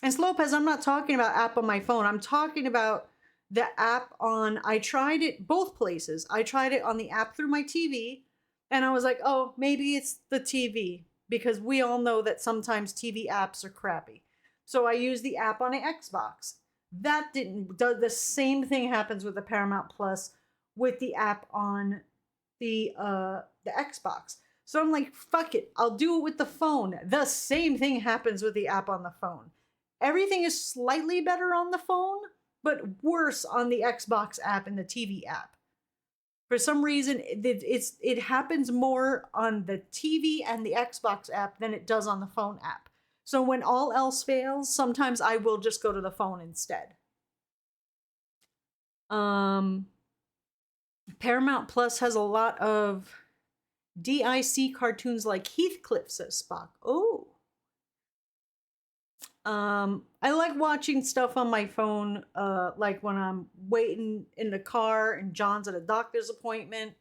And Lopez, I'm not talking about app on my phone. I'm talking about the app on, I tried it both places. I tried it on the app through my TV, and I was like, oh, maybe it's the TV, because we all know that sometimes TV apps are crappy. So I used the app on an Xbox. That didn't, the same thing happens with the Paramount Plus with the app on the Xbox. So I'm like, fuck it, I'll do it with the phone. The same thing happens with the app on the phone. Everything is slightly better on the phone, but worse on the Xbox app and the TV app. For some reason, it happens more on the TV and the Xbox app than it does on the phone app. So when all else fails, sometimes I will just go to the phone instead. Paramount Plus has a lot of DIC cartoons like Heathcliff, says Spock. Oh. I like watching stuff on my phone, like when I'm waiting in the car and John's at a doctor's appointment,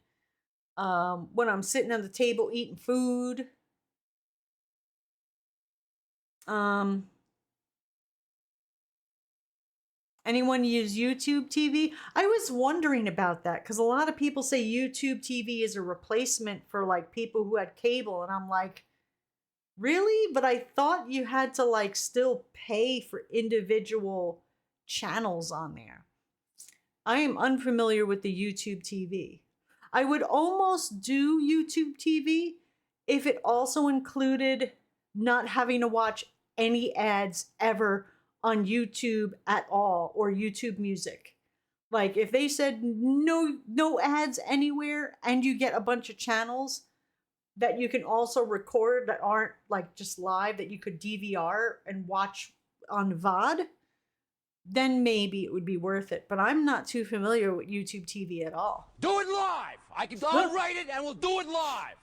when I'm sitting at the table eating food. Anyone use YouTube TV? I was wondering about that because a lot of people say YouTube TV is a replacement for like people who had cable, and I'm like, really? But I thought you had to like still pay for individual channels on there. I am unfamiliar with the YouTube TV. I would almost do YouTube TV if it also included not having to watch any ads ever on YouTube at all, or YouTube Music. Like if they said no ads anywhere, and you get a bunch of channels that you can also record that aren't like just live, that you could DVR and watch on VOD, then maybe it would be worth it. But I'm not too familiar with YouTube TV at all. Do it live! I'll write it and we'll do it live!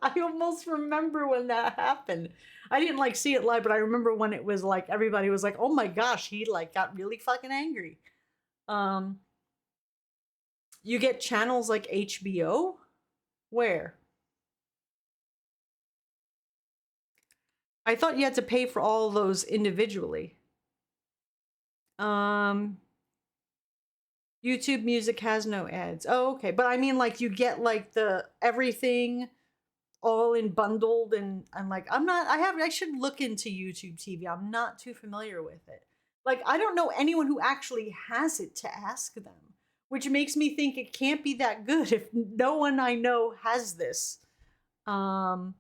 I almost remember when that happened. I didn't like see it live, but I remember when it was like everybody was like, "Oh my gosh," he like got really fucking angry. You get channels like HBO? Where? I thought you had to pay for all those individually. YouTube Music has no ads. Oh, okay. But I mean, like, you get like the everything all in bundled, and I'm like, I should look into YouTube TV. I'm not too familiar with it. Like, I don't know anyone who actually has it to ask them. which makes me think it can't be that good if no one I know has this. Thank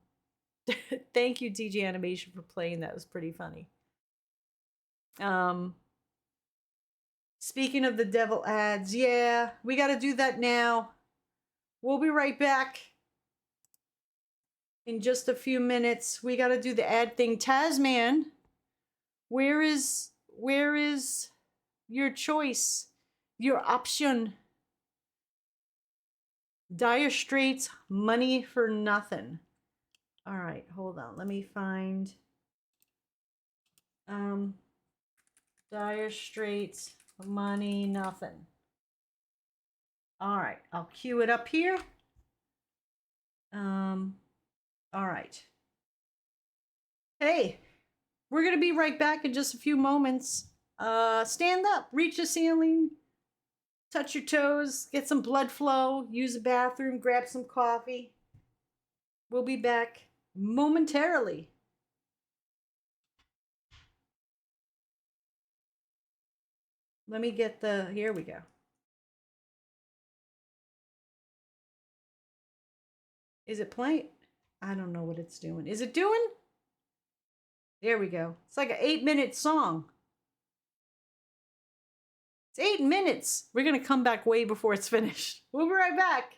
you, TG Animation, for playing that. It was pretty funny. Speaking of the devil ads, yeah, we got to do that now. We'll be right back in just a few minutes. We got to do the ad thing. Tasman, where is your choice, your option? Dire Straits, Money for Nothing. All right, hold on. Let me find Dire Straits, Money Nothing. All right, I'll cue it up here. All right. Hey, we're gonna be right back in just a few moments. Stand up, reach the ceiling, touch your toes, get some blood flow, use a bathroom, grab some coffee. We'll be back momentarily. Let me get here we go. Is it playing? I don't know what it's doing. Is it doing? There we go. It's like an 8-minute song. It's 8 minutes. We're going to come back way before it's finished. We'll be right back.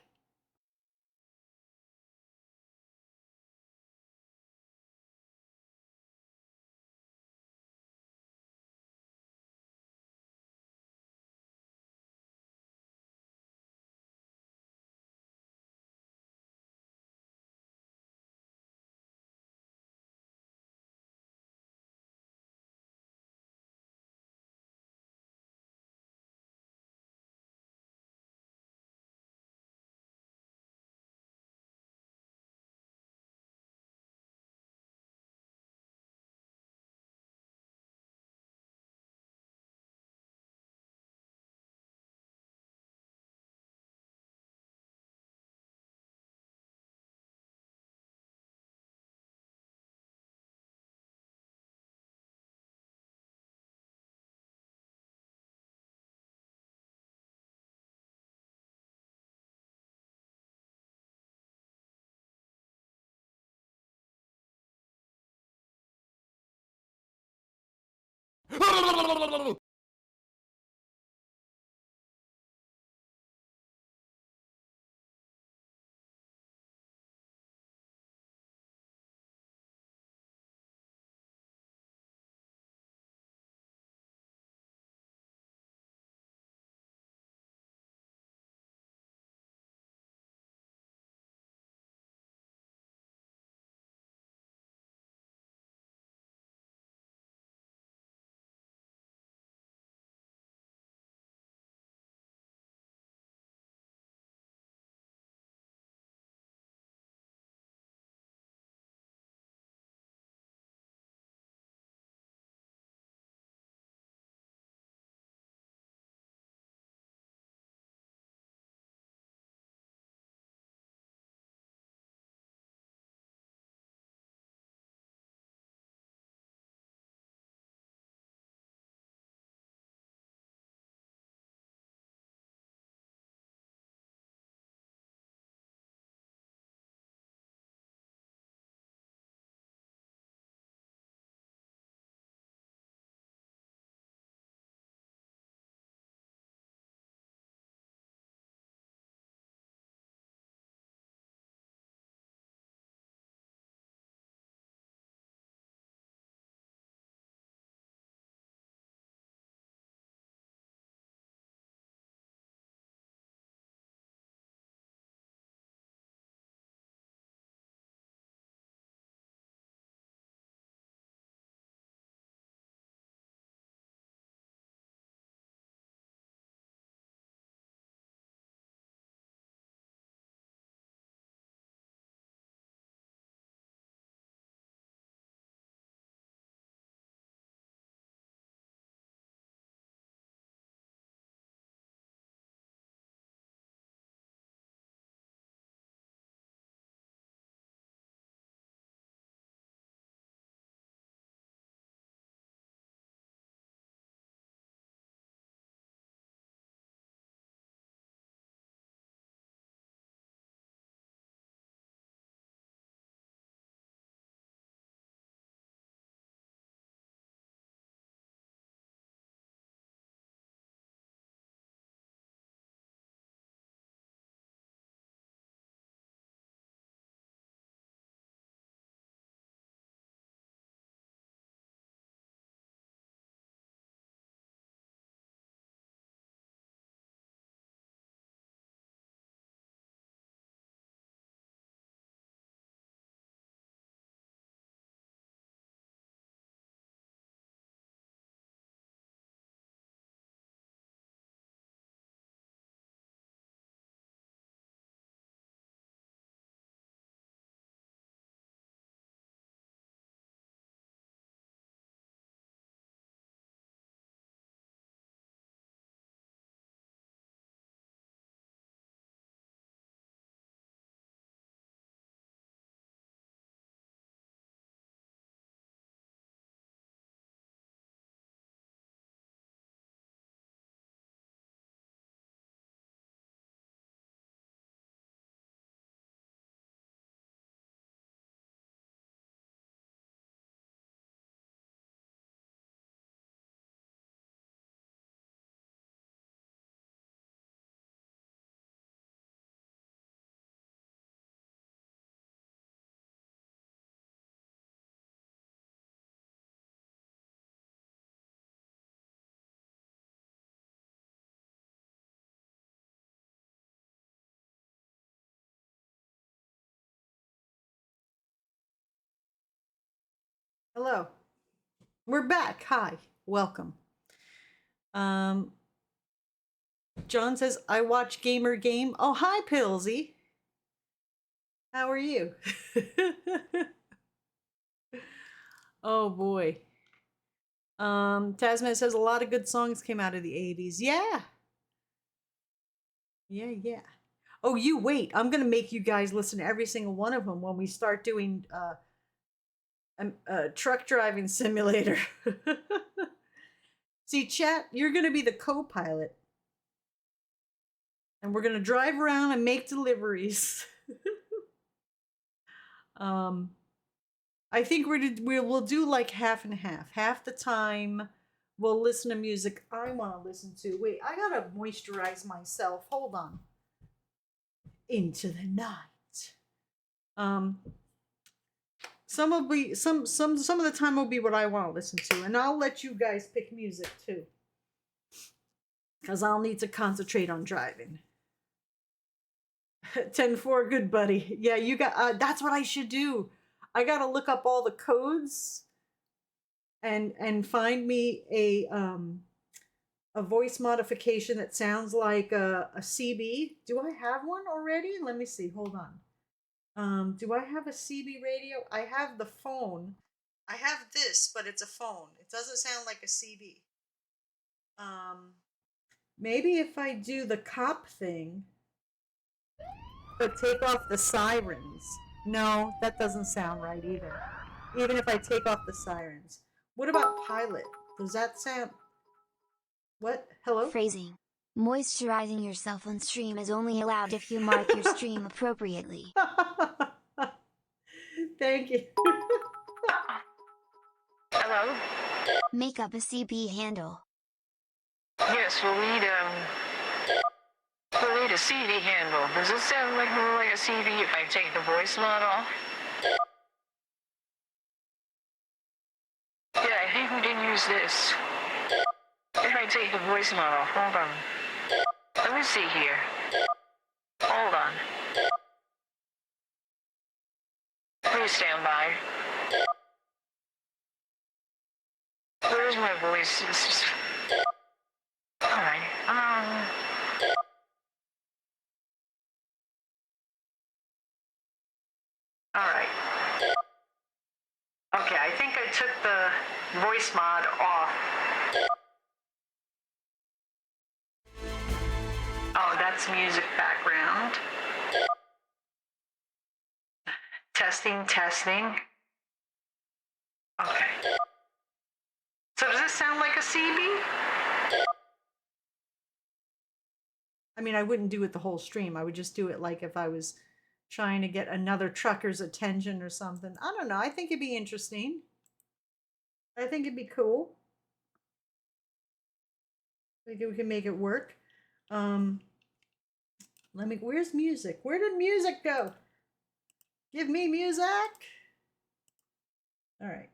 Hello. We're back. Hi. Welcome. John says, I watch Gamer Game. Oh, hi, Pillsy. How are you? Oh, boy. Tasman says a lot of good songs came out of the 80s. Yeah. Yeah. Oh, you wait. I'm going to make you guys listen to every single one of them when we start doing truck driving simulator. See, chat, you're going to be the co-pilot. And we're going to drive around and make deliveries. I think we'll do like half and half. Half the time we'll listen to music I want to listen to. Wait, I got to moisturize myself. Hold on. Into the night. Some of the time will be what I want to listen to, and I'll let you guys pick music too, because I'll need to concentrate on driving. 10-4, good buddy. Yeah, you got. That's what I should do. I gotta look up all the codes, and find me a voice modification that sounds like a CB. Do I have one already? Let me see. Hold on. Do I have a CB radio? I have the phone. I have this, but it's a phone. It doesn't sound like a CB. Maybe if I do the cop thing, but take off the sirens. No, that doesn't sound right either. Even if I take off the sirens. What about pilot? Does that sound... What? Hello? Phrasing. Moisturizing yourself on stream is only allowed if you mark your stream appropriately. Thank you. Hello? Make up a CB handle. Yes, we'll need a CD handle. Does this sound like more like a CD if I take the voice mod off? Yeah, I think we can use this. If I take the voice mod off, hold on. Let me see here. Hold on. Please stand by. Where's my voice? Alright, Alright. Okay, I think I took the voice mod off. Oh, that's music background. Testing. Okay. So does this sound like a CB? I mean, I wouldn't do it the whole stream. I would just do it like if I was trying to get another trucker's attention or something. I don't know. I think it'd be interesting. I think it'd be cool. I think we can make it work. Where's music? Where did music go? Give me music. All right.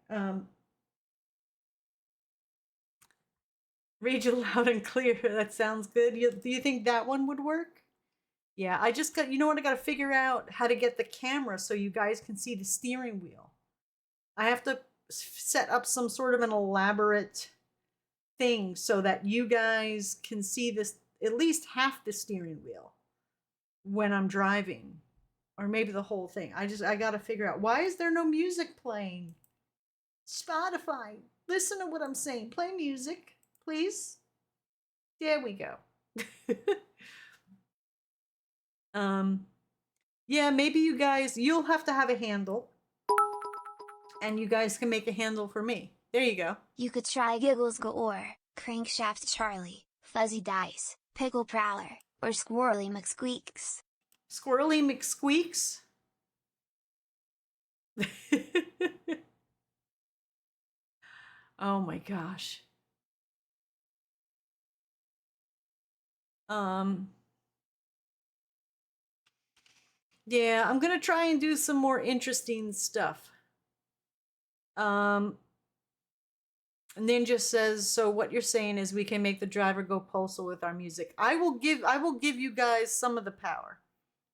Read you loud and clear. That sounds good. Do you think that one would work? Yeah, I just got, you know what? I got to figure out how to get the camera so you guys can see the steering wheel. I have to set up some sort of an elaborate thing so that you guys can see this, at least half the steering wheel when I'm driving, or maybe the whole thing. I got to figure out, why is there no music playing? Spotify, listen to what I'm saying. Play music, please. There we go. Yeah, maybe you guys, you'll have to have a handle, and you guys can make a handle for me. There you go. You could try Giggles Galore, Crankshaft Charlie, Fuzzy Dice, Pickle Prowler, or Squirrely McSqueaks. Squirrely McSqueaks? Oh my gosh. Yeah, I'm gonna try and do some more interesting stuff. And then just says, so what you're saying is we can make the driver go postal with our music. I will give you guys some of the power.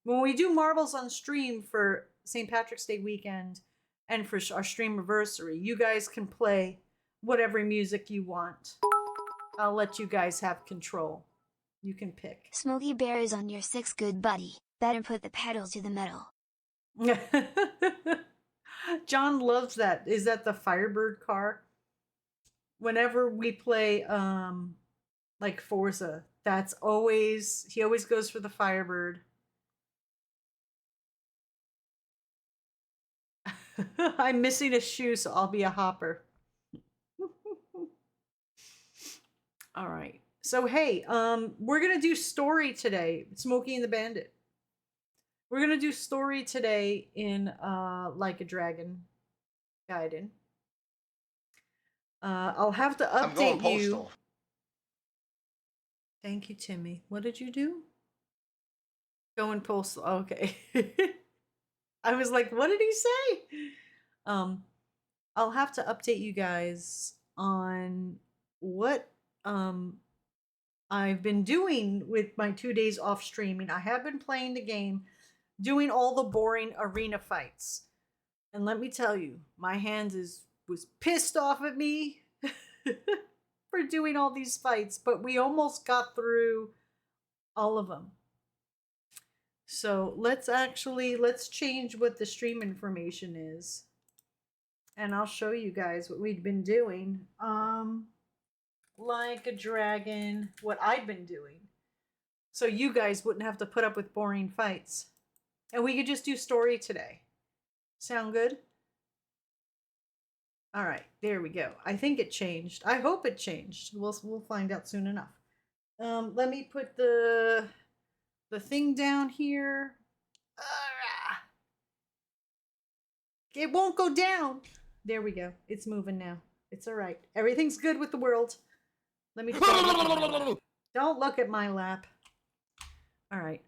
When we do marbles on stream for St. Patrick's Day weekend And for our streamiversary, you guys can play whatever music you want. I'll let you guys have control. You can pick. Smokey Bear is on your 6 good buddy. Better put the pedal to the metal. John loves that. Is that the Firebird car? Whenever we play like Forza, that's always, he always goes for the Firebird. I'm missing a shoe, so I'll be a hopper. All right. So hey, we're gonna do story today. Smokey and the Bandit. We're gonna do story today in Like a Dragon Gaiden. I'll have to I'm going update you. postal. Thank you, Timmy. What did you do? Going postal. Okay. I was like, what did he say? I'll have to update you guys on what I've been doing with my 2 days off streaming. I have been playing the game, doing all the boring arena fights. And let me tell you, my hand was pissed off at me for doing all these fights, but we almost got through all of them. So let's change what the stream information is. And I'll show you guys what we've been doing. Like a Dragon, what I've been doing. So you guys wouldn't have to put up with boring fights. And we could just do story today. Sound good? All right, there we go. I think it changed. I hope it changed. We'll find out soon enough. Let me put the thing down here. It won't go down. There we go. It's moving now. It's all right. Everything's good with the world. Let me don't look at my lap. All right.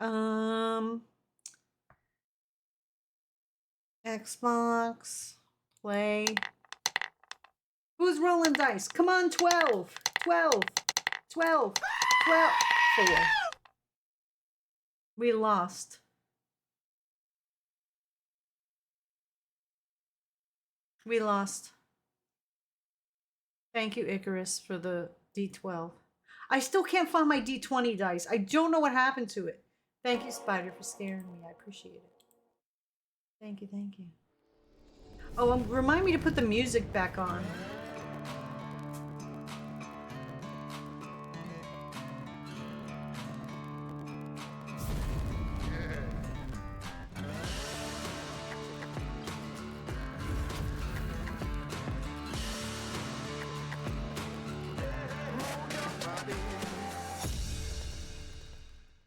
Xbox play. Who's rolling dice? Come on, 12. 12. 12. 12. 4. We lost. We lost. Thank you, Icarus, for the D12. I still can't find my D20 dice. I don't know what happened to it. Thank you, Spider, for scaring me. I appreciate it. Thank you, thank you. Oh, remind me to put the music back on.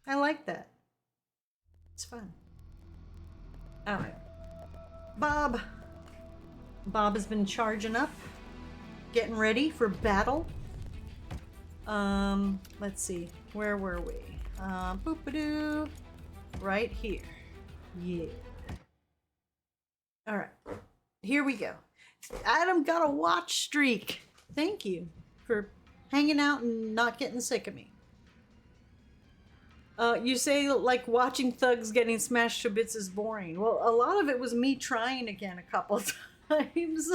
I like that. It's fun. All right. Bob. Bob has been charging up, getting ready for battle. Let's see. Where were we? Boop-a-doo. Right here. Yeah. All right. Here we go. Adam got a watch streak. Thank you for hanging out and not getting sick of me. You say, like, watching thugs getting smashed to bits is boring. Well, a lot of it was me trying again a couple times.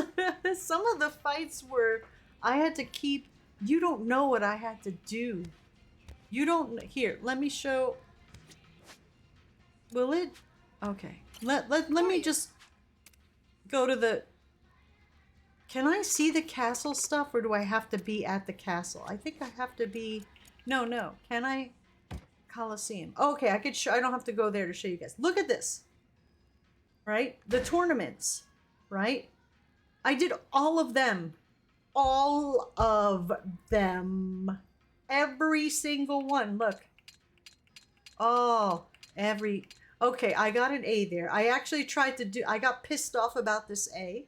Some of the fights were, I had to keep, you don't know what I had to do. You don't, here, let me show, will it? Okay, let me just go to the, can I see the castle stuff, or do I have to be at the castle? I think I have to be, no, can I? Coliseum. Okay, I could show, I don't have to go there to show you guys. Look at this. Right? The tournaments, right? I did all of them. All of them. Every single one. Look. Oh, okay, I got an A there. I actually tried to do, I got pissed off about this A.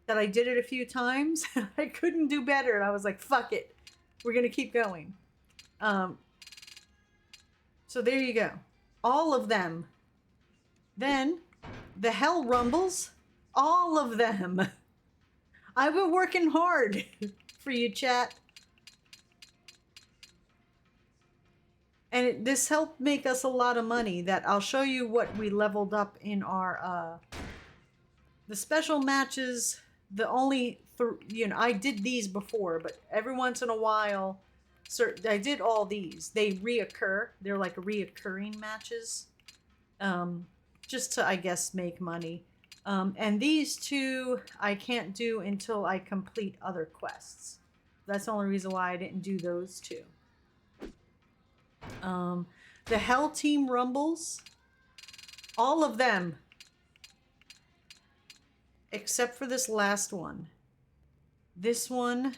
That I did it a few times. I couldn't do better. And I was like, fuck it. We're going to keep going. So there you go. All of them. Then, the Hell Rumbles. All of them. I've been working hard for you, chat. And this helped make us a lot of money. That I'll show you what we leveled up in our The special matches, the only, I did these before, but every once in a while, I did all these. They reoccur. They're like reoccurring matches. Just to, I guess, make money. And these two I can't do until I complete other quests. That's the only reason why I didn't do those two. The Hell Team Rumbles, all of them, except for this last one. This one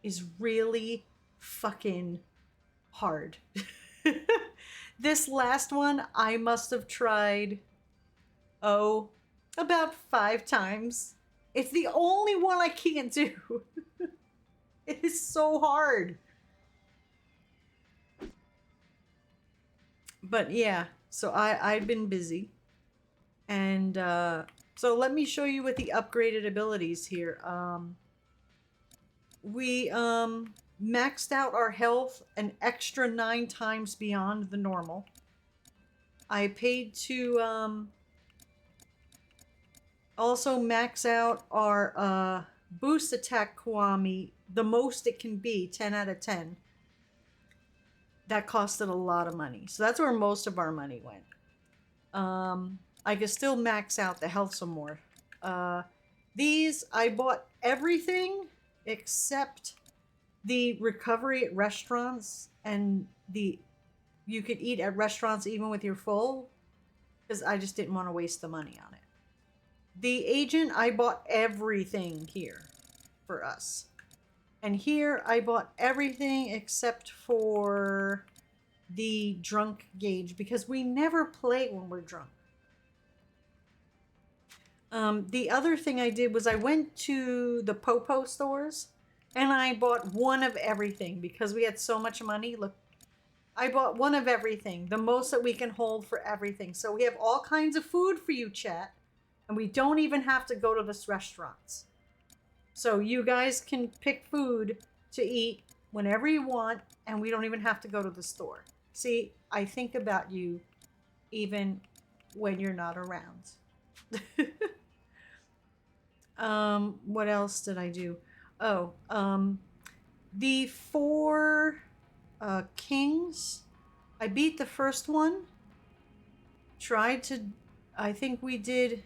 is really fucking hard. This last one, I must have tried, about 5 times. It's the only one I can't do. It is so hard. But yeah, so I've been busy. And so let me show you with the upgraded abilities here. We maxed out our health an extra 9 times beyond the normal. I paid to also max out our boost attack Kiwami the most it can be, 10 out of 10. That costed a lot of money. So that's where most of our money went. I could still max out the health some more. These, I bought everything except the recovery at restaurants and you could eat at restaurants even with your full, because I just didn't want to waste the money on it. The agent, I bought everything here for us. And here I bought everything except for the drunk gauge, because we never play when we're drunk. The other thing I did was I went to the Popo stores and I bought one of everything because we had so much money. Look, I bought one of everything, the most that we can hold for everything. So we have all kinds of food for you, chat, and we don't even have to go to this restaurants. So you guys can pick food to eat whenever you want, and we don't even have to go to the store. See, I think about you even when you're not around. What else did I do? Oh, the 4 kings. I beat the first one. Tried to, I think we did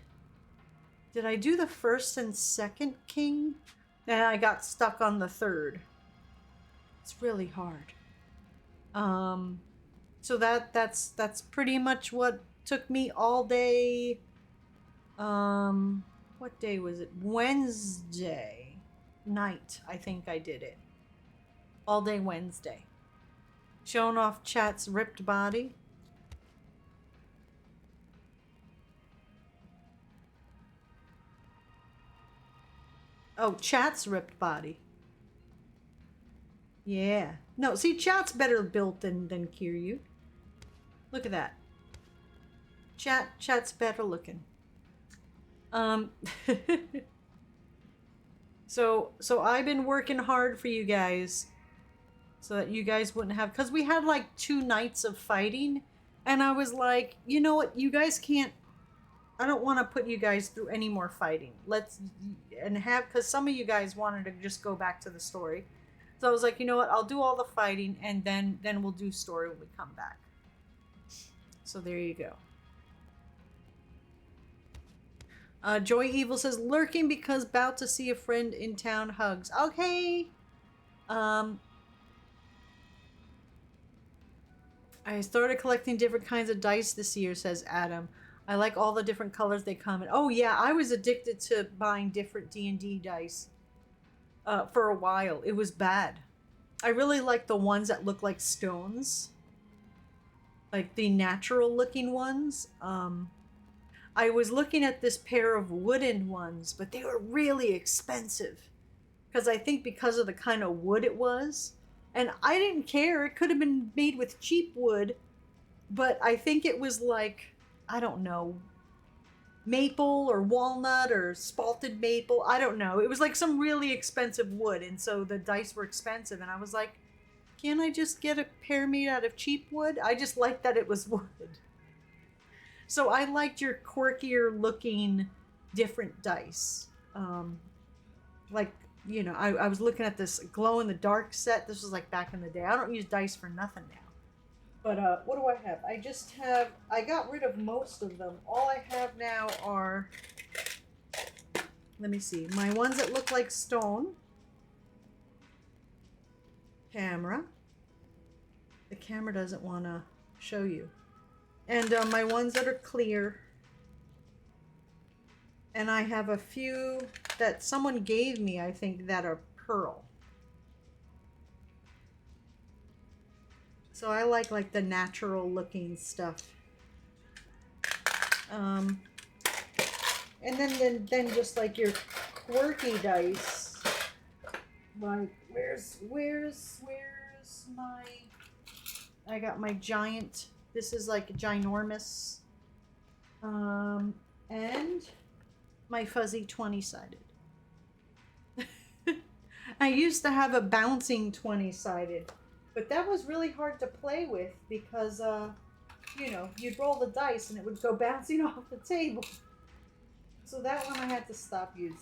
I do the first and second king? And I got stuck on the third. It's really hard. So that's pretty much what took me all day. What day was it? Wednesday night, I think I did it. All day Wednesday. Showing off chat's ripped body. Oh, chat's ripped body. Yeah. No, see, chat's better built than Kiryu. Look at that. Chat's better looking. So I've been working hard for you guys so that you guys wouldn't have, because we had like 2 nights of fighting, and I was like, you know what, you guys can't, I don't want to put you guys through any more fighting. Because some of you guys wanted to just go back to the story. So I was like, you know what, I'll do all the fighting, and then we'll do story when we come back. So there you go. Joy Evil says, lurking because about to see a friend in town, hugs. Okay. I started collecting different kinds of dice this year, says Adam. I like all the different colors they come in. Oh yeah, I was addicted to buying different D&D dice for a while. It was bad. I really like the ones that look like stones. Like the natural looking ones. I was looking at this pair of wooden ones, but they were really expensive. Because I think because of the kind of wood it was. And I didn't care. It could have been made with cheap wood. But I think it was like, I don't know, maple or walnut or spalted maple. I don't know. It was like some really expensive wood. And so the dice were expensive. And I was like, can't I just get a pair made out of cheap wood? I just liked that it was wood. So I liked your quirkier looking different dice. Like, you know, I was looking at this glow in the dark set. This was like back in the day. I don't use dice for nothing now. But what do I have? I got rid of most of them. All I have now are, let me see, my ones that look like stone. Camera. The camera doesn't want to show you. And my ones that are clear. And I have a few that someone gave me, I think, that are pearl. So I like the natural looking stuff. And then just like your quirky dice. Like where's my, I got my giant, this is like ginormous, and my fuzzy 20-sided. I used to have a bouncing 20-sided, but that was really hard to play with because, you know, you'd roll the dice and it would go bouncing off the table. So that one I had to stop using.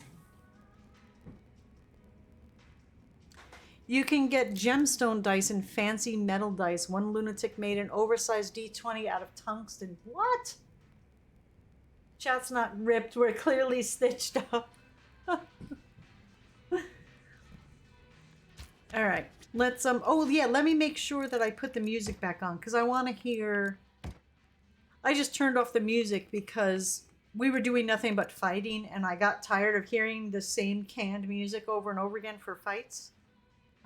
You can get gemstone dice and fancy metal dice. One lunatic made an oversized D20 out of tungsten. What? Chat's not ripped. We're clearly stitched up. All right. Let's, oh yeah, let me make sure that I put the music back on because I want to hear, I just turned off the music because we were doing nothing but fighting and I got tired of hearing the same canned music over and over again for fights.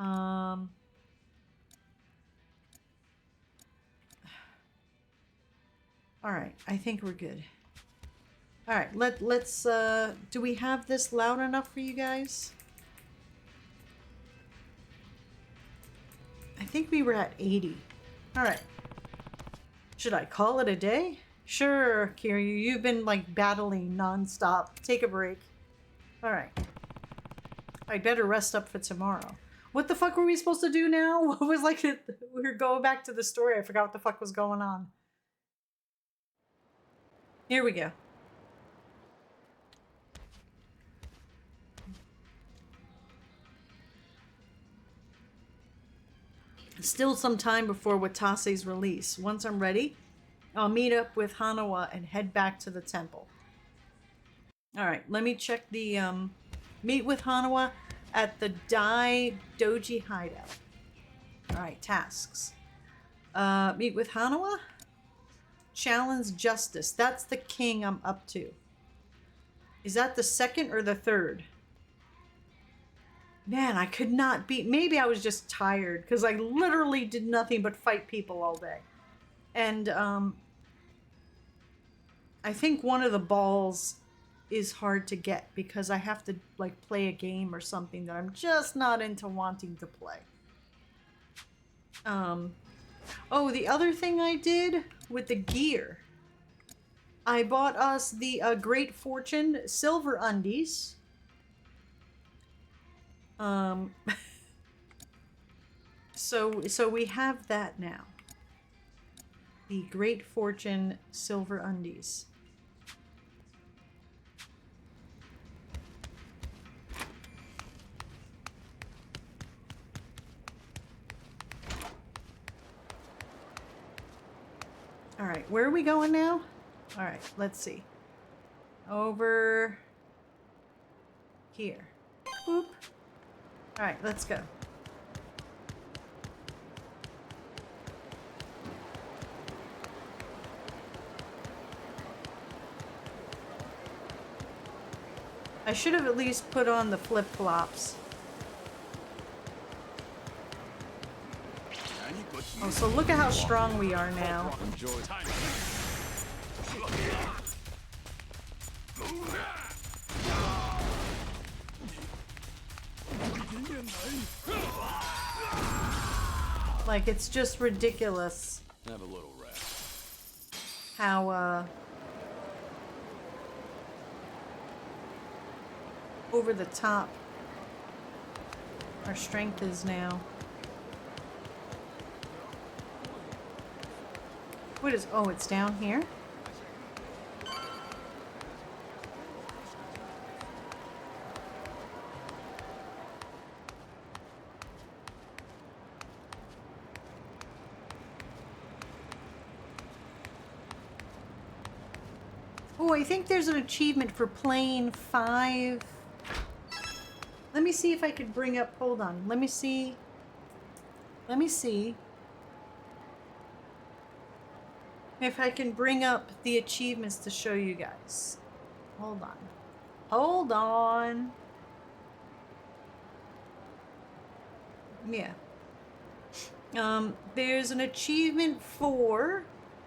All right, I think we're good. All right, let's do we have this loud enough for you guys? I think we were at 80. All right. Should I call it a day? Sure, Kiryu, you've been like battling nonstop. Take a break. All right. I'd better rest up for tomorrow. What the fuck were we supposed to do now? What was like, we were going back to the story. I forgot what the fuck was going on. Here we go. Still some time before Watase's release. Once I'm ready, I'll meet up with Hanawa and head back to the temple. Alright, let me check the, meet with Hanawa at the Dai Doji hideout. Alright, tasks. Meet with Hanawa. Challenge justice. That's the king I'm up to. Is that the second or the third? Man, I could not beat. Maybe I was just tired because I literally did nothing but fight people all day. And I think one of the balls is hard to get because I have to like play a game or something that I'm just not into wanting to play. Oh, the other thing I did with the gear, I bought us the Great Fortune silver undies. So we have that now. The Great Fortune silver undies. All right, where are we going now? All right, let's see. Over here. Boop. All right, let's go. I should have at least put on the flip-flops. Oh, so look at how strong we are now. Like, it's just ridiculous. Have a little rest. How, over the top our strength is now. What is, oh, it's down here? Oh, I think there's an achievement for playing 5. Let me see if I could bring up, hold on. Let me see. Let me see if I can bring up the achievements to show you guys. Hold on. Hold on. Yeah. There's an achievement for,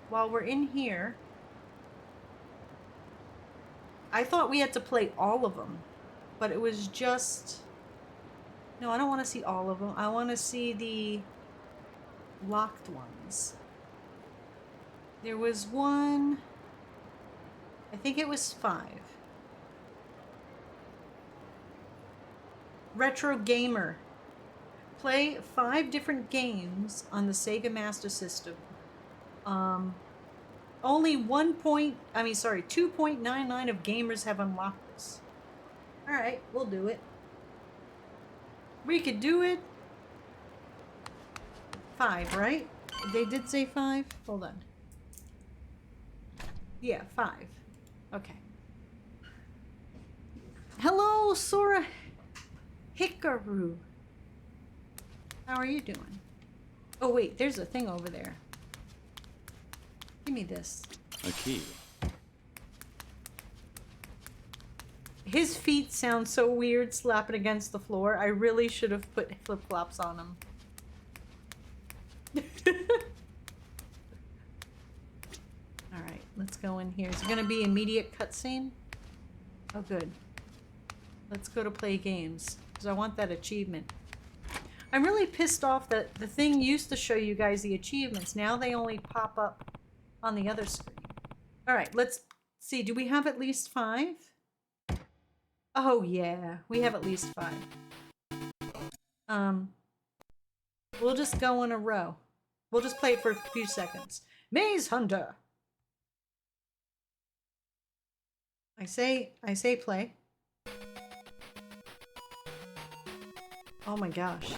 while we're in here, I thought we had to play all of them, but it was just, no, I don't want to see all of them. I want to see the locked ones. There was one, I think it was 5. Retro Gamer. Play 5 different games on the Sega Master System. Only 2.99 of gamers have unlocked this. Alright, we'll do it. We could do it. 5, right? They did say 5? Hold on. Yeah, 5. Okay. Hello, Sora Hikaru. How are you doing? Oh wait, there's a thing over there. Give me this. A key. His feet sound so weird slapping against the floor. I really should have put flip-flops on him. Alright, let's go in here. Is it gonna be immediate cutscene? Oh good. Let's go to play games, because I want that achievement. I'm really pissed off that the thing used to show you guys the achievements. Now they only pop up on the other screen. Alright, let's see. Do we have at least 5? Oh yeah, we have at least 5. We'll just go in a row. We'll just play it for a few seconds. Maze Hunter! I say play. Oh my gosh.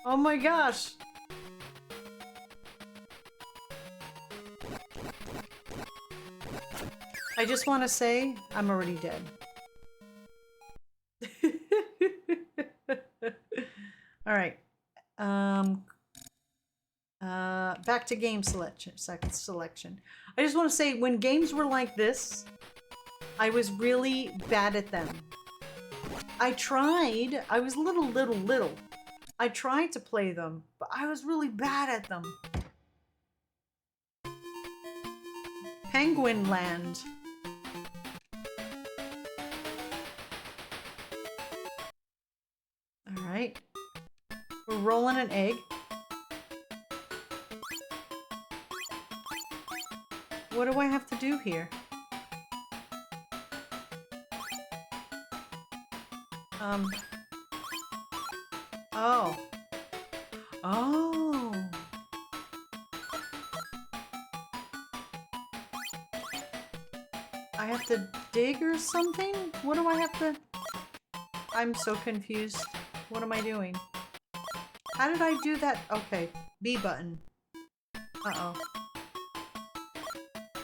Oh my gosh! I just want to say, I'm already dead. Alright. Back to game selection. I just want to say, when games were like this, I was really bad at them. I tried. I was little. I tried to play them, but I was really bad at them. Penguin Land. Alright. We're rolling an egg. What do I have to do here? Oh. Oh. I have to dig or something? What do I have to... I'm so confused. What am I doing? How did I do that? Okay. B button. Uh-oh.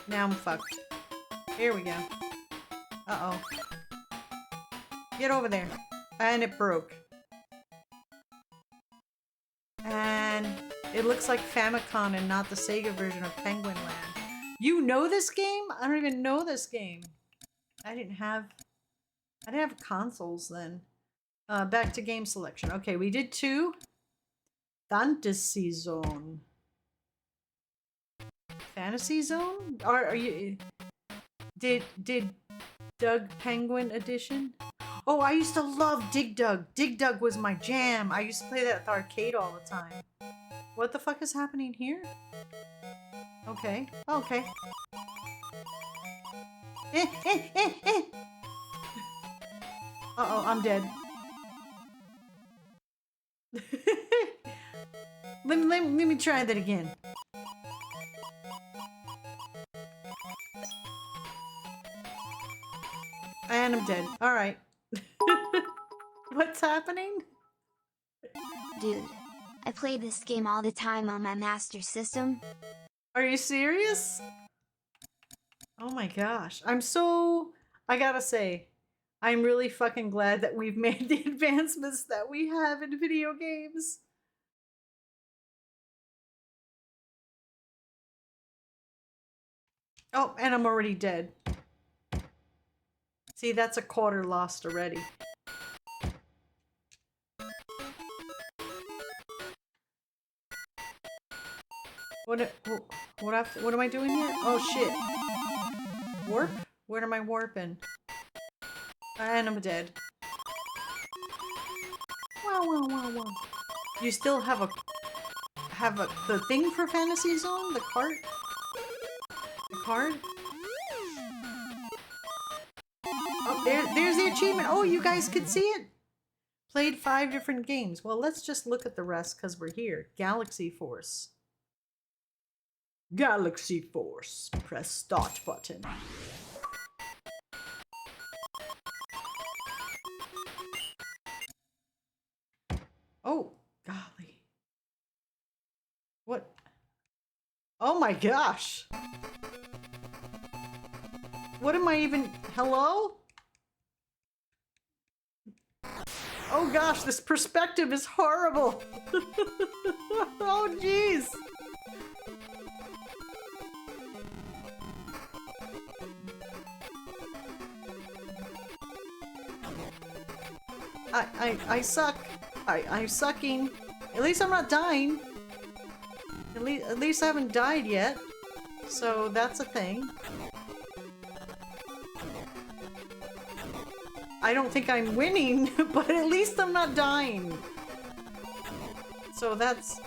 Now I'm fucked. Here we go. Uh-oh. Get over there. And it broke. And it looks like Famicom and not the Sega version of Penguin Land. You know this game? I don't even know this game. I didn't have consoles then. Back to game selection. Okay, we did 2. Fantasy Zone. Fantasy Zone? Are you... Did Doug Penguin Edition? Oh, I used to love Dig Dug. Dig Dug was my jam. I used to play that at the arcade all the time. What the fuck is happening here? Okay. Okay. Uh-oh, I'm dead. let me try that again. And I'm dead. Alright. What's happening? Dude, I play this game all the time on my Master System. Are you serious? Oh my gosh. I gotta say, I'm really fucking glad that we've made the advancements that we have in video games. Oh, and I'm already dead. See, that's a quarter lost already. What am I doing here? Oh shit. Warp? Where am I warping? And I'm dead. Wow, wow, wow, wow. You still have the thing for Fantasy Zone? The cart? The card? Oh, there's the achievement. Oh, you guys could see it? Played 5 different games. Well, let's just look at the rest because we're here. Galaxy Force. Galaxy Force. Press start button. Oh, golly. What? Oh my gosh. What am I even... Hello? Oh gosh, this perspective is horrible. Oh jeez. I suck. I'm sucking. At least I'm not dying. At least I haven't died yet. So that's a thing. I don't think I'm winning, but at least I'm not dying. So that's...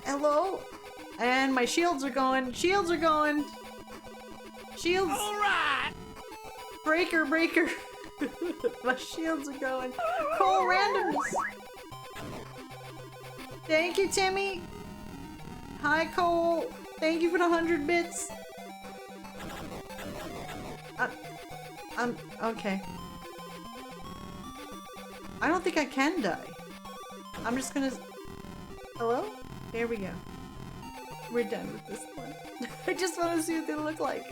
Hello? And my shields are going. Shields are going. Shields. All right. Breaker, breaker. My shields are going. Cole randomness. Thank you, Timmy. Hi, Cole. Thank you for the 100 bits. Okay. I don't think I can die. I'm just gonna... Hello? There we go. We're done with this one. I just want to see what they look like.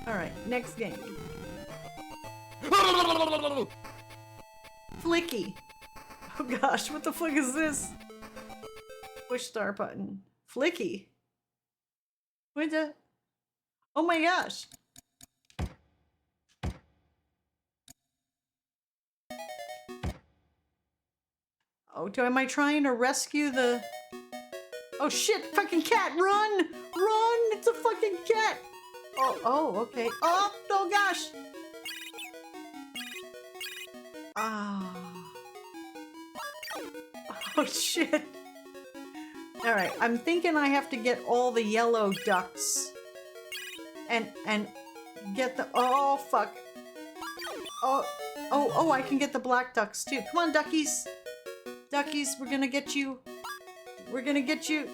Alright, next game. Flicky. Oh gosh, what the fuck is this? Push start button. Flicky. What the... Oh my gosh. Oh, am I trying to rescue the... Oh shit, fucking cat, run! Run! It's a fucking cat! Oh, okay. Oh gosh! Ah. Oh shit. Alright, I'm thinking I have to get all the yellow ducks. And get the... Oh, fuck. Oh, I can get the black ducks too. Come on, duckies. Duckies, we're gonna get you. We're gonna get you.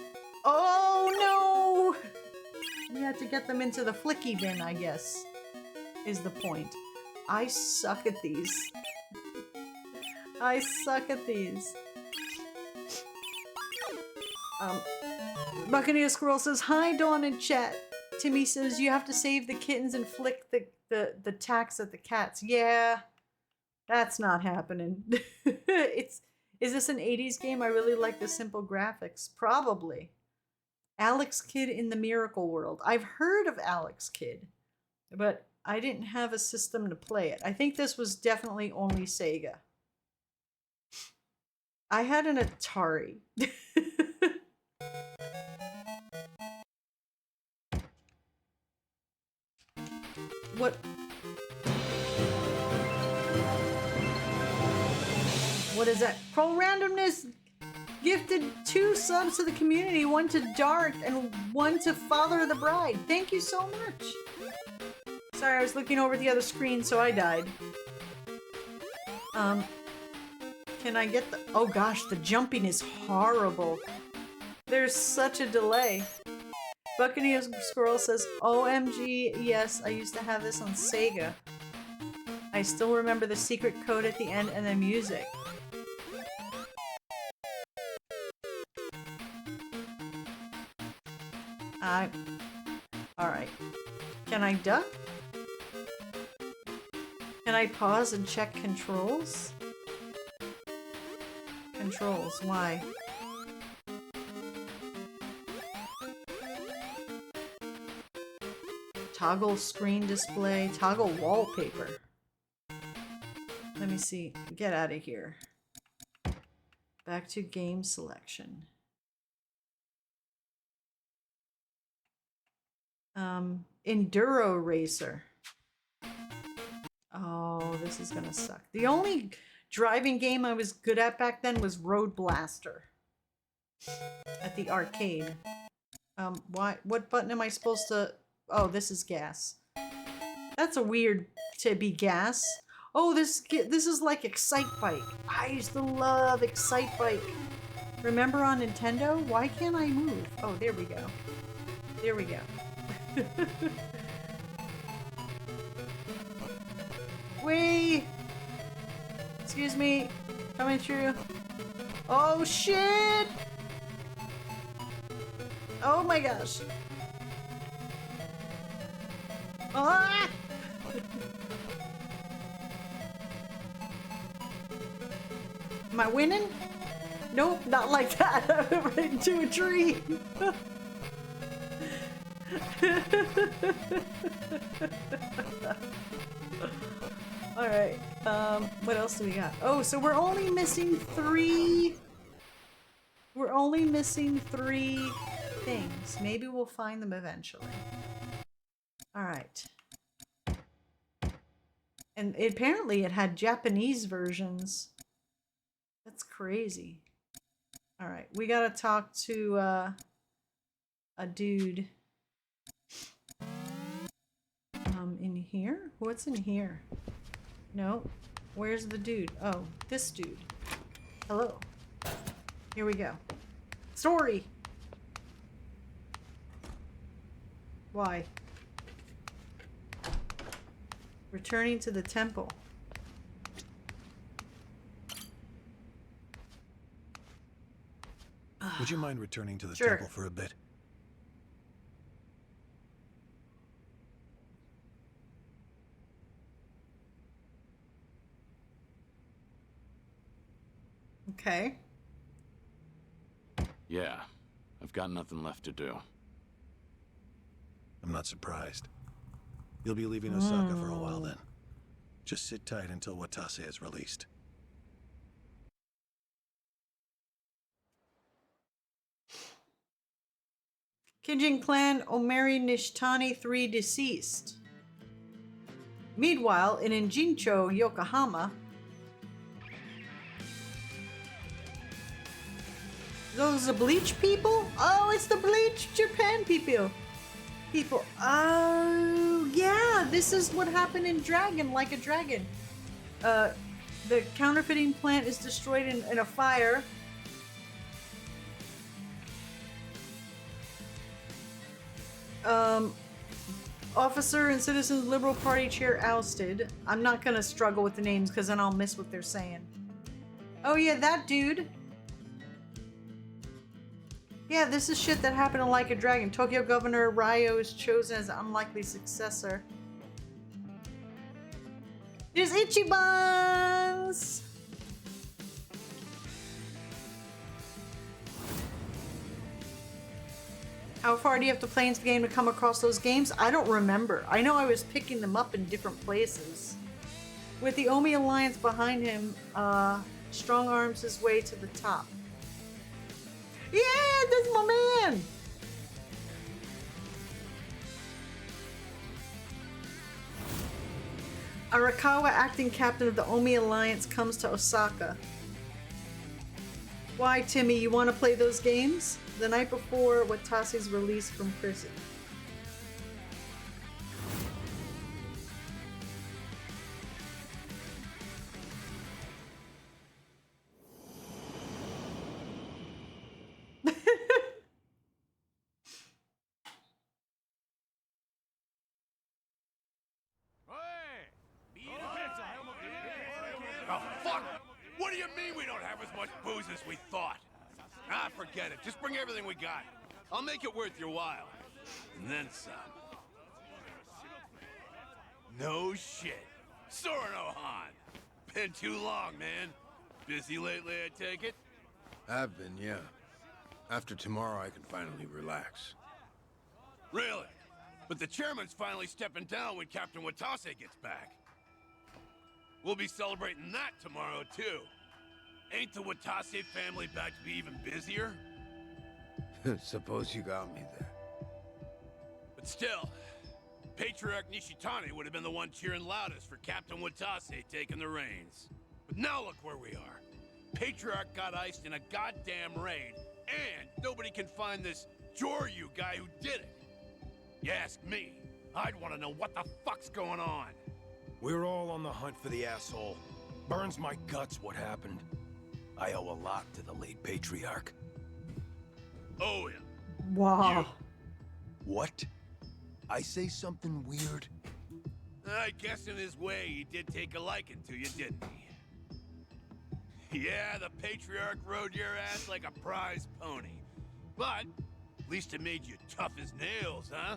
Oh, no! We had to get them into the flicky bin, I guess. Is the point. I suck at these. I suck at these. Buccaneer Squirrel says, hi, Dawn in chat. Timmy says, you have to save the kittens and flick the tacks at the cats. Yeah, that's not happening. Is this an 80s game? I really like the simple graphics. Probably. Alex Kidd in the Miracle World. I've heard of Alex Kidd, but I didn't have a system to play it. I think this was definitely only Sega. I had an Atari. What is that? Pro Randomness gifted 2 subs to the community, 1 to Dark and 1 to Father of the Bride. Thank you so much. Sorry, I was looking over the other screen, so I died. Can I get the... Oh gosh, the jumping is horrible. There's such a delay. Buccaneer Squirrel says, OMG, yes, I used to have this on Sega. I still remember the secret code at the end and the music. Alright. Can I duck? Can I pause and check controls? Controls, why? Toggle screen display, toggle wallpaper. Let me see. Get out of here. Back to game selection. Enduro Racer. Oh, this is gonna suck. The only driving game I was good at back then was Road Blaster at the arcade. Why? What button am I supposed to? Oh, this is gas. That's a weird to be gas. Oh, this is like Excite Bike. I used to love Excite Bike. Remember on Nintendo? Why can't I move? Oh, there we go. There we go. Wait! Excuse me. Coming through. Oh, shit! Oh my gosh. Ah! Am I winning? Nope, not like that. I went right into a tree. Alright, what else do we got? Oh, so we're only missing 3... We're only missing 3 things. Maybe we'll find them eventually. Alright. And apparently it had Japanese versions. That's crazy. Alright, we gotta talk to a dude. In here? What's in here? No. Where's the dude? Oh, this dude. Hello. Here we go. Story! Why? Returning to the temple. Would you mind returning to the Sure. temple for a bit? Okay. Yeah, I've got nothing left to do. I'm not surprised. You'll be leaving Osaka for a while then. Just sit tight until Watase is released. Kijin clan Omeri Nishtani 3 deceased. Meanwhile, in Injincho, Yokohama, those are Bleach people? Oh, it's the Bleach Japan people. Oh, yeah, this is what happened in Dragon, Like a Dragon. The counterfeiting plant is destroyed in a fire. Officer and Citizens Liberal Party chair ousted. I'm not gonna struggle with the names because then I'll miss what they're saying. Oh yeah, that dude. Yeah, this is shit that happened in Like a Dragon. Tokyo Governor Ryo is chosen as an unlikely successor. There's Ichibans! How far do you have to play into the game to come across those games? I don't remember. I know I was picking them up in different places. With the Omi Alliance behind him, strong arms his way to the top. Yeah, that's my man! Arakawa, acting captain of the Omi Alliance, comes to Osaka. Why, Timmy, you want to play those games? The night before Watase's release from prison. Oh, fuck! What do you mean we don't have as much booze as we thought? Ah, forget it. Just bring everything we got. I'll make it worth your while. And then some. No shit. Soranohan. Been too long, man. Busy lately, I take it? I've been, yeah. After tomorrow, I can finally relax. Really? But the chairman's finally stepping down when Captain Watase gets back. We'll be celebrating that tomorrow, too. Ain't the Watase family back to be even busier? Suppose you got me there. But still, Patriarch Nishitani would have been the one cheering loudest for Captain Watase taking the reins. But now look where we are. Patriarch got iced in a goddamn raid, and nobody can find this Joryu guy who did it. You ask me, I'd want to know what the fuck's going on. We're all on the hunt for the asshole. Burns my guts what happened. I owe a lot to the late Patriarch. Oh, yeah. Wow. What? I say something weird? I guess in his way, he did take a liking to you, didn't he? Yeah, the Patriarch rode your ass like a prize pony. But, at least it made you tough as nails, huh?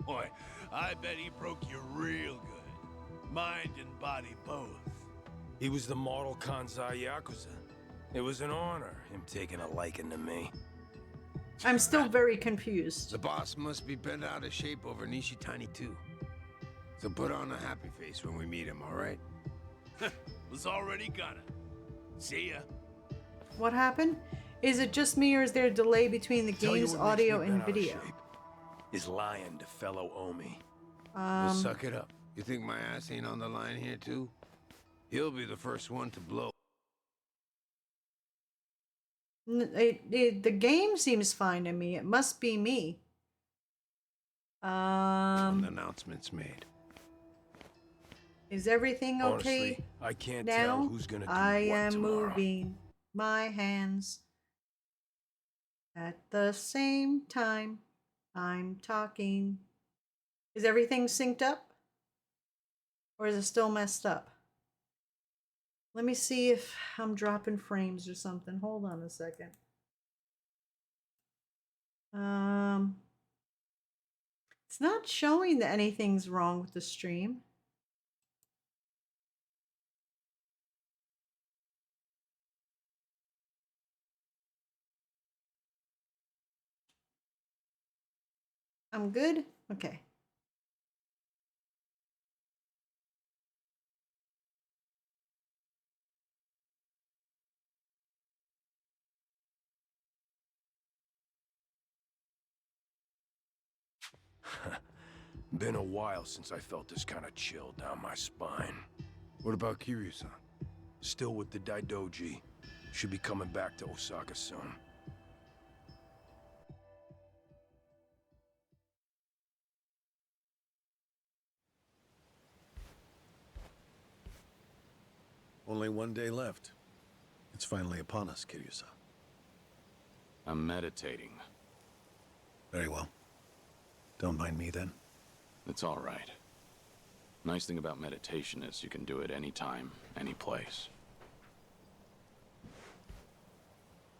Boy, I bet he broke you real good. Mind and body both. He was the model Kanzai Yakuza. It was an honor, him taking a liking to me. I'm still very confused. The boss must be bent out of shape over Nishitani too. So put on a happy face when we meet him, all right? Was already gonna. See ya. What happened? Is it just me or is there a delay between the Tell you game's what makes audio me bent and out of video? shape is lying to fellow Omi. Well, suck it up. You think my ass ain't on the line here too? He'll be the first one to blow. The game seems fine to me. It must be me. When the announcement's made. Is everything okay? Honestly, I can't now? tell who's gonna do I what am tomorrow. moving my hands at the same time I'm talking. Is everything synced up? Or is it still messed up? Let me see if I'm dropping frames or something. Hold on a second. It's not showing that anything's wrong with the stream. I'm good? Okay. Been a while since I felt this kind of chill down my spine. What about Kiryu-san? Still with the Daidoji. Should be coming back to Osaka soon. Only one day left. It's finally upon us, Kiryu-san. I'm meditating. Very well. Don't mind me then. It's all right. Nice thing about meditation is you can do it anytime, any place.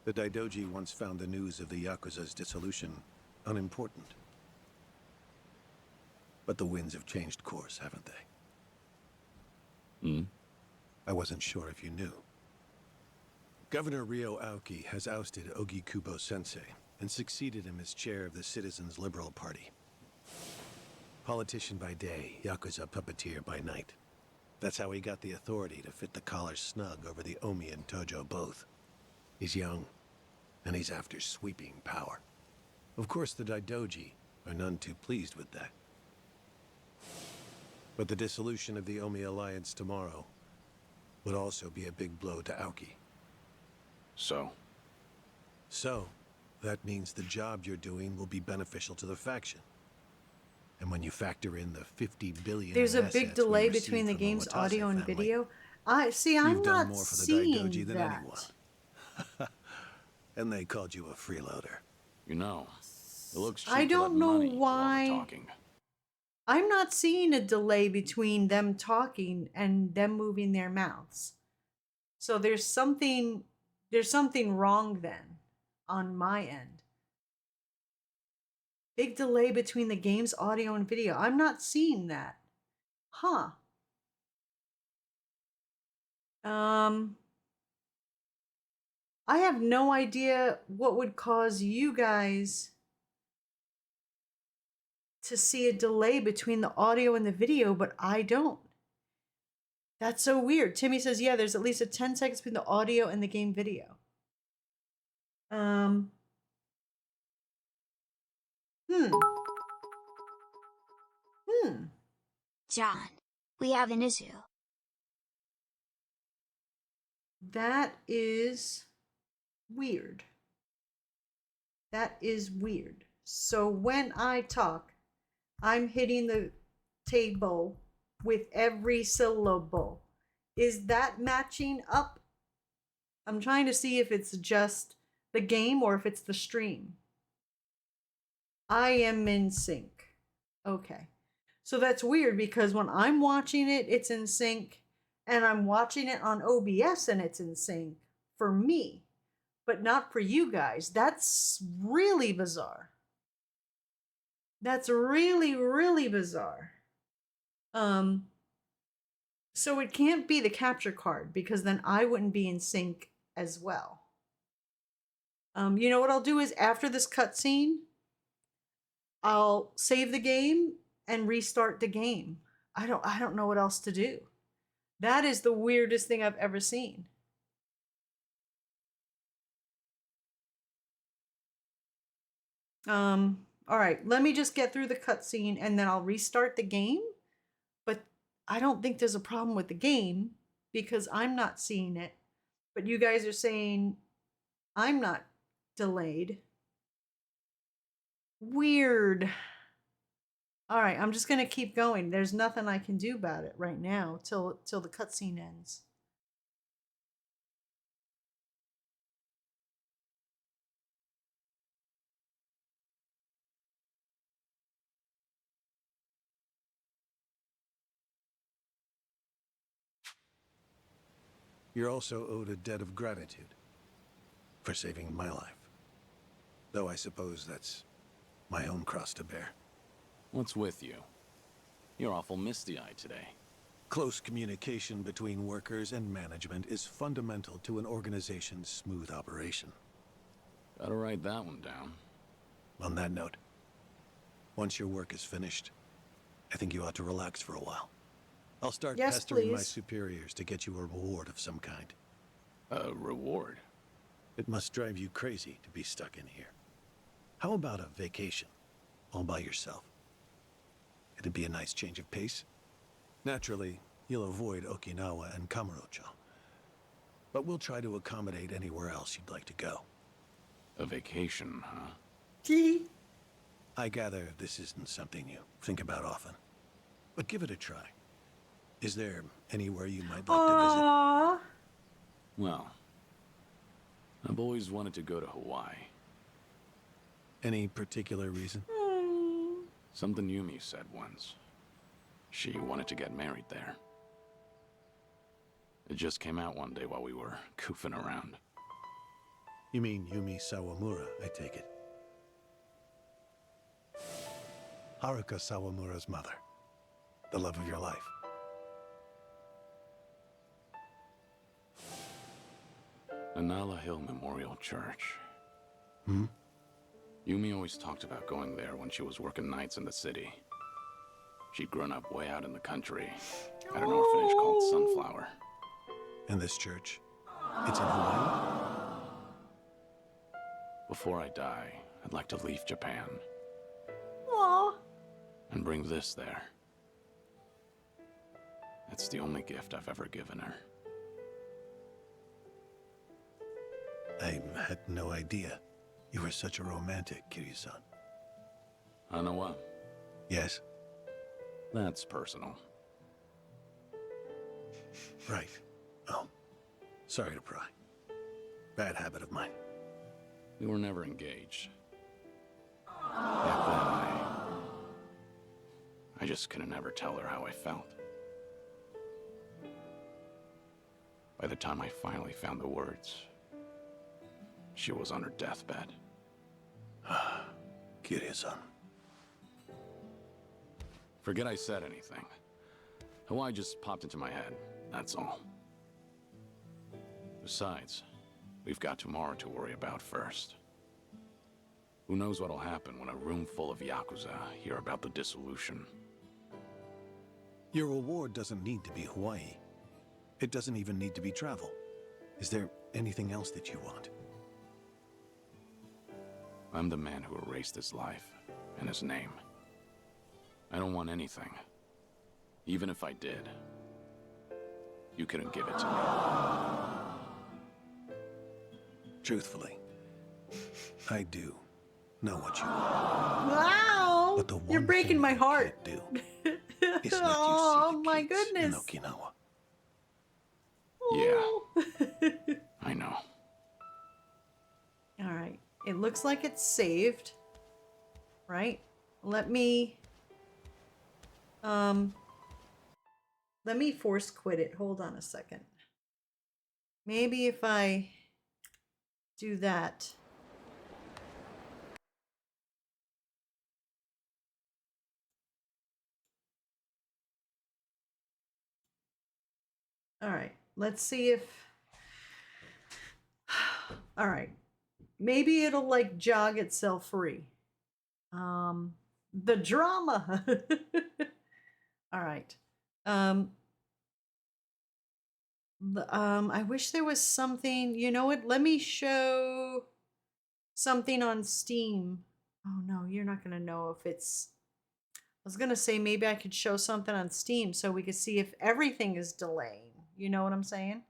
The Daidoji once found the news of the Yakuza's dissolution unimportant. But the winds have changed course, haven't they? Hmm? I wasn't sure if you knew. Governor Ryo Aoki has ousted Ogi Kubo-sensei and succeeded him as chair of the Citizens' Liberal Party. Politician by day, Yakuza puppeteer by night. That's how he got the authority to fit the collar snug over the Omi and Tojo both. He's young, and he's after sweeping power. Of course, the Daidoji are none too pleased with that. But the dissolution of the Omi alliance tomorrow would also be a big blow to Aoki. So, that means the job you're doing will be beneficial to the faction. And when you factor in the 50 billion There's a big assets we delay received between the from game's Watase audio and family, video. I'm you've done not more for the seeing Daidoji than that. anyone. And they called you a freeloader. you know, it looks cheap I to don't let know money do all the why. talking. I'm not seeing a delay between them talking and them moving their mouths. So there's something wrong then on my end. Big delay between the game's audio and video. I'm not seeing that. Huh. I have no idea what would cause you guys to see a delay between the audio and the video, but I don't. That's so weird. Timmy says, yeah, there's at least a 10 seconds between the audio and the game video. Hmm. John, we have an issue. That is weird. That is weird. So when I talk, I'm hitting the table with every syllable. Is that matching up? I'm trying to see if it's just the game or if it's the stream. I am in sync. Okay. So that's weird because when I'm watching it, it's in sync, and I'm watching it on OBS and it's in sync for me, but not for you guys. That's really bizarre. That's really, really bizarre. So it can't be the capture card because then I wouldn't be in sync as well. You know what I'll do is after this cutscene, I'll save the game and restart the game. I don't know what else to do. That is the weirdest thing I've ever seen. All right, let me just get through the cutscene and then I'll restart the game. But I don't think there's a problem with the game because I'm not seeing it. But you guys are saying I'm not delayed. Weird. All right, I'm just gonna keep going. There's nothing I can do about it right now till the cutscene ends. You're also owed a debt of gratitude for saving my life. Though I suppose that's my own cross to bear. What's with you? You're awful misty-eyed today. Close communication between workers and management is fundamental to an organization's smooth operation. Gotta write that one down. On that note, once your work is finished, I think you ought to relax for a while. I'll start pestering my superiors to get you a reward of some kind. A reward? It must drive you crazy to be stuck in here. How about a vacation, all by yourself? It'd be a nice change of pace. Naturally, you'll avoid Okinawa and Kamurocho, but we'll try to accommodate anywhere else you'd like to go. A vacation, huh? Gee. I gather this isn't something you think about often, but give it a try. Is there anywhere you might like to visit? Well, I've always wanted to go to Hawaii. Any particular reason? Something Yumi said once. She wanted to get married there. It just came out one day while we were goofing around. You mean Yumi Sawamura, I take it. Haruka Sawamura's mother. The love of your life. Anala Hill Memorial Church. Hmm? Yumi always talked about going there when she was working nights in the city. She'd grown up way out in the country, at an orphanage called Sunflower. And this church? It's in Hawaii? Before I die, I'd like to leave Japan. Aww. And bring this there. It's the only gift I've ever given her. I had no idea you were such a romantic, Kiryu-san. Hanawa? Yes? That's personal. Right. Oh, sorry to pry. Bad habit of mine. We were never engaged. Back then, I just couldn't ever tell her how I felt. By the time I finally found the words, she was on her deathbed. Kiryu-san. Forget I said anything. Hawaii just popped into my head, that's all. Besides, we've got tomorrow to worry about first. Who knows what'll happen when a room full of Yakuza hear about the dissolution. Your reward doesn't need to be Hawaii. It doesn't even need to be travel. Is there anything else that you want? I'm the man who erased his life and his name. I don't want anything. Even if I did, you couldn't give it to me. Truthfully, I do know what you want. Wow! But the one You're breaking my heart. do is let you see Oh the my kids in goodness. Okinawa. Yeah, I know. All right. It looks like it's saved. Right? Let me force quit it. Hold on a second. Maybe if I do that. All right. Let's see if all right. Maybe it'll like jog itself free. The drama. All right. I wish there was something, you know what? Let me show something on Steam. Oh no, you're not gonna know if it's, I was gonna say maybe I could show something on Steam so we could see if everything is delaying. You know what I'm saying?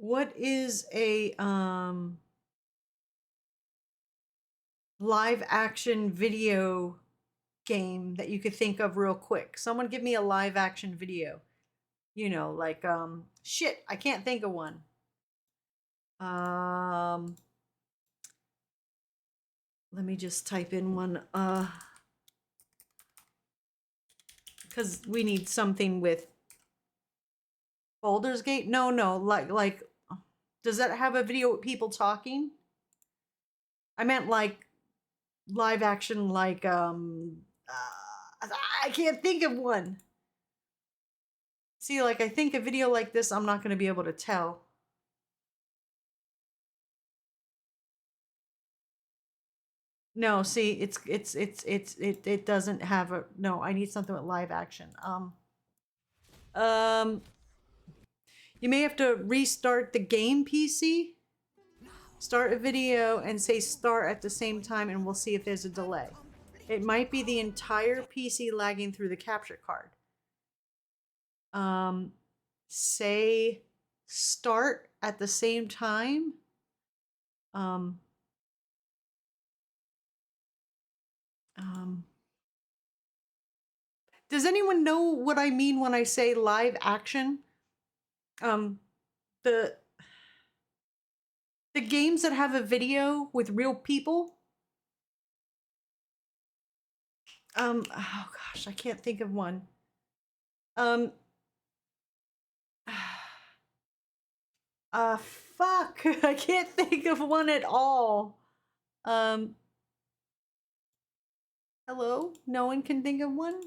What is a live action video game that you could think of real quick? Someone give me a live action video. You know, like shit, I can't think of one. Let me just type in one because we need something with Baldur's Gate. No, like does that have a video with people talking? I meant like live action, like I can't think of one. See, like I think a video like this, I'm not going to be able to tell. No, see, it doesn't have a, no, I need something with live action. You may have to restart the game PC. Start a video and say start at the same time and we'll see if there's a delay. It might be the entire PC lagging through the capture card. Say start at the same time. Does anyone know what I mean when I say live action? The games that have a video with real people. Oh gosh, I can't think of one. Fuck, I can't think of one at all. Hello? No one can think of one?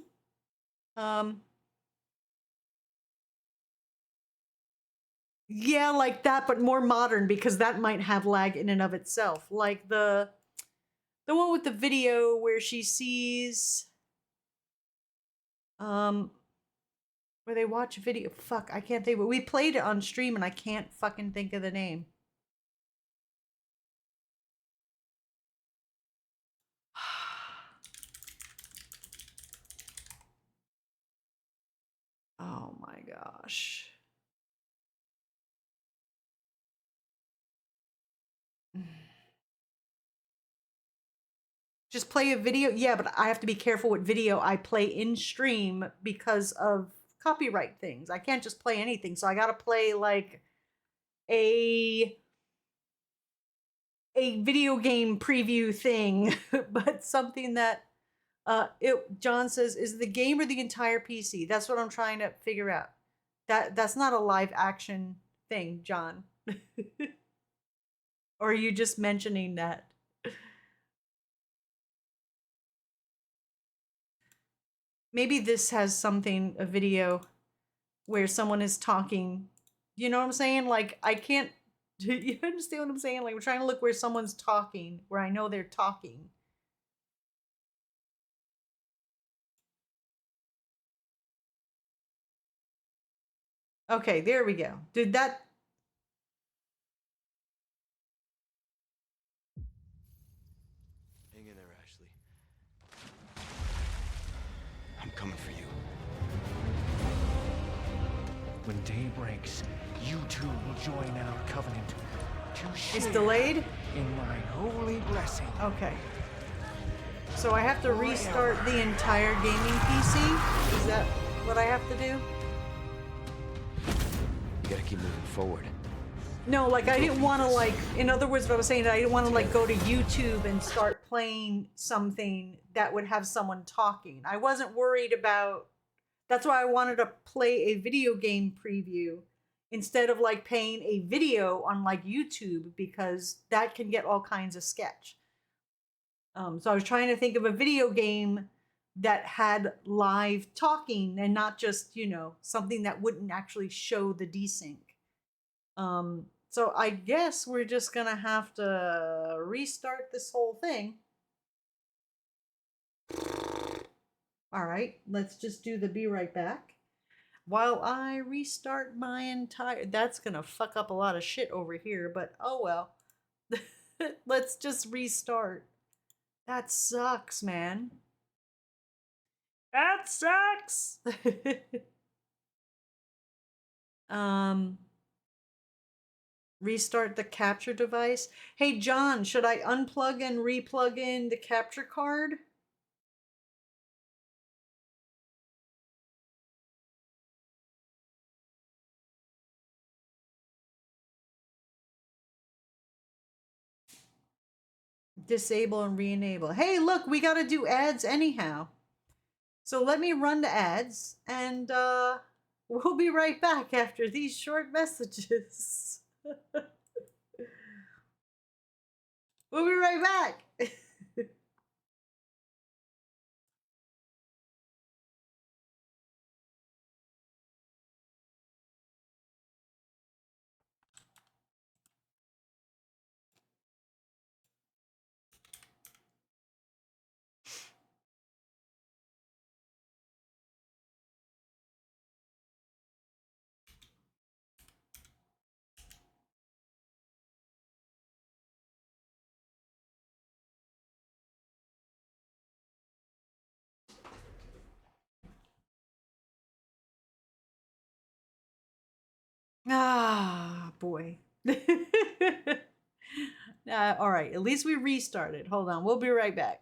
Yeah, like that, but more modern because that might have lag in and of itself. Like the one with the video where she sees where they watch a video. Fuck, I can't think, but we played it on stream and I can't fucking think of the name. Oh my gosh. Just play a video? Yeah, but I have to be careful what video I play in stream because of copyright things. I can't just play anything, so I gotta play like a video game preview thing, but something that John says is the game or the entire PC. That's what I'm trying to figure out. That's not a live action thing, John. Or are you just mentioning that? Maybe this has something, a video where someone is talking. You know what I'm saying? Like, I can't, you understand what I'm saying? Like, we're trying to look where someone's talking, where I know they're talking. Okay, there we go. Did that? Hang in there, Ashley. I'm coming for you. When day breaks, you two will join our covenant to It's share delayed? in my holy blessing. Okay. So I have to restart the entire gaming PC? Is that what I have to do? You gotta keep moving forward. No, like I didn't want to like, in other words, what I was saying, I didn't want to like go to YouTube and start playing something that would have someone talking. I wasn't worried about, that's why I wanted to play a video game preview instead of like playing a video on like YouTube, because that can get all kinds of sketch. So I was trying to think of a video game that had live talking and not just, you know, something that wouldn't actually show the desync. So I guess we're just gonna have to restart this whole thing. All right, let's just do the be right back. While I restart my entire, that's gonna fuck up a lot of shit over here, but oh well. Let's just restart. That sucks, man. That sucks. Restart the capture device. Hey John, should I unplug and replug in the capture card? Disable and re-enable. Hey, look, we gotta do ads anyhow. So let me run the ads and we'll be right back after these short messages. We'll be right back. Ah, boy. All right, at least we restarted. Hold on, we'll be right back.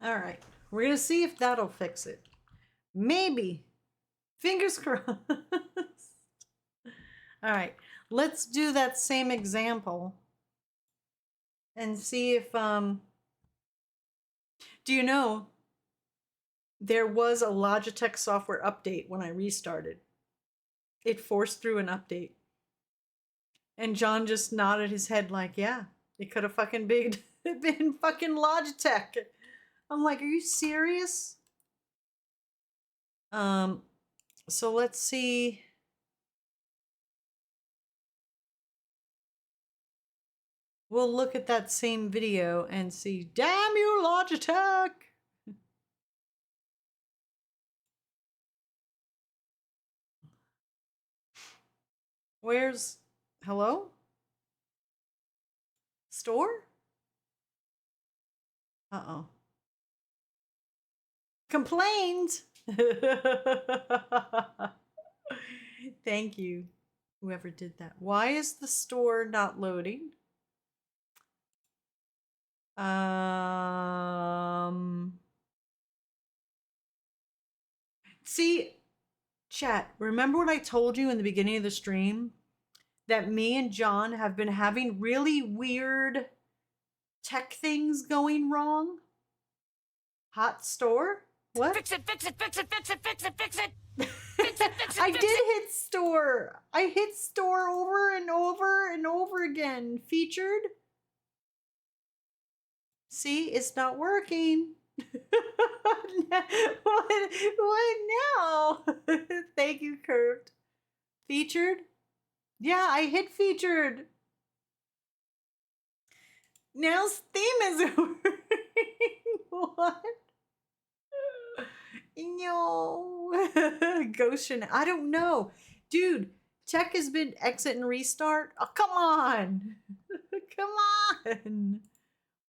All right. We're going to see if that'll fix it. Maybe. Fingers crossed. All right. Let's do that same example and see if, do you know, there was a Logitech software update when I restarted. It forced through an update. And John just nodded his head like, yeah, it could have fucking been fucking Logitech. I'm like, are you serious? So let's see. We'll look at that same video and see, damn you, Logitech! Where's, hello? Store? Uh-oh. Complained! Thank you, whoever did that. Why is the store not loading? See, chat, remember what I told you in the beginning of the stream? That me and John have been having really weird tech things going wrong? Hot store? What? Fix it, fix it, fix it, fix it, fix it, fix it! I did hit store. I hit store over and over and over again. Featured. See, it's not working. What now? Thank you, Curved. Featured? Yeah, I hit featured. Now Steam is working. What? No. Goshen. I don't know. Dude, tech has been exit and restart. Oh, come on. Come on.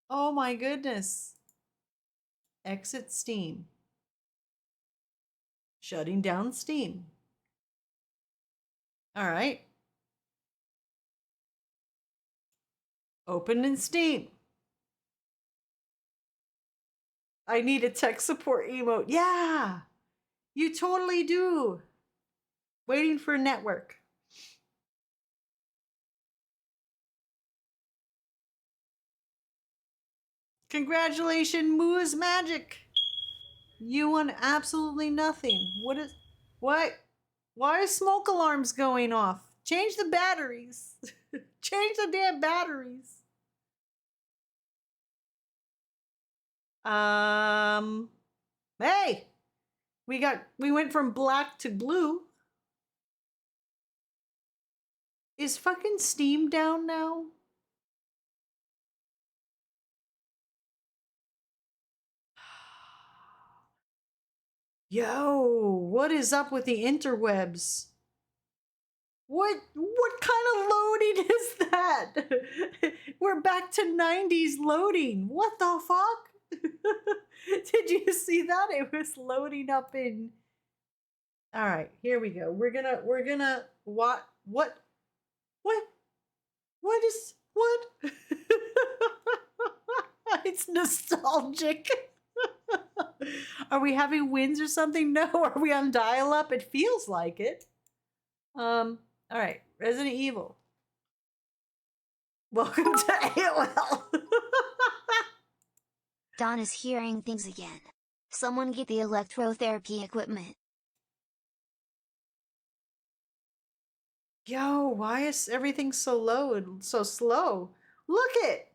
Oh my goodness. Exit Steam. Shutting down Steam. All right. Open in Steam. I need a tech support emote. Yeah, you totally do. Waiting for a network. Congratulations, Moo's Magic. You won absolutely nothing. Why are smoke alarms going off? Change the batteries. Change the damn batteries. Hey, we went from black to blue. Is fucking Steam down now? Yo, what is up with the interwebs? What kind of loading is that? We're back to 90s loading. What the fuck? Did you see that? It was loading up in. All right, here we go. We're gonna what is what? It's nostalgic. Are we having wins or something? No. Are we on dial-up? It feels like it. All right, Resident Evil. Welcome to AOL. Dawn is hearing things again. Someone get the electrotherapy equipment. Yo, why is everything so low and so slow? Look it.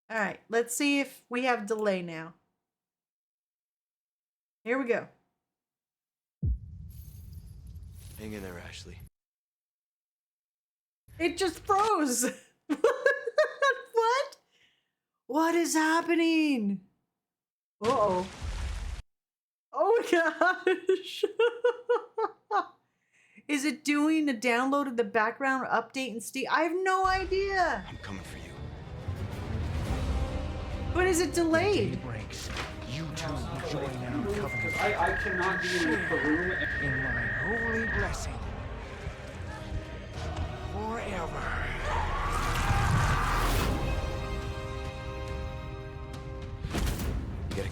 All right, let's see if we have delay now. Here we go. Hang in there, Ashley. It just froze. What? What is happening? Uh-oh. Oh gosh. Is it doing a download of the background update in Steam? I have no idea. I'm coming for you. But is it delayed? Breaks. You two will join our covenant. I cannot be in the room. In my holy blessing. Forever.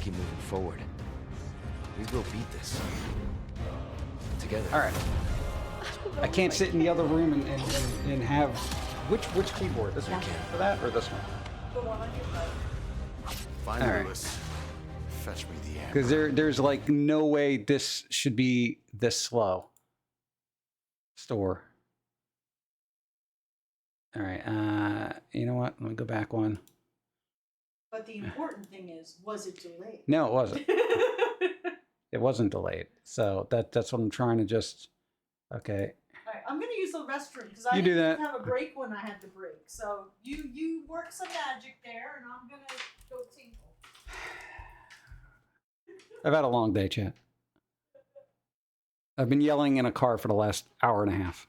keep moving forward. We will beat this. Together. All right. I can't sit in the other room and have which keyboard? This one for that or this one? The one on your right. Finally, All right. Lewis. Fetch me the ammo. Because there's like no way this should be this slow. Store. All right. You know what? Let me go back one. But the important thing is, was it delayed? No, it wasn't. It wasn't delayed. So that's what I'm trying to just. Okay. All right, I'm gonna use the restroom because I You do didn't that. have a break when I had to break. So you work some magic there, and I'm gonna go tinkle. I've had a long day, chat. I've been yelling in a car for the last hour and a half.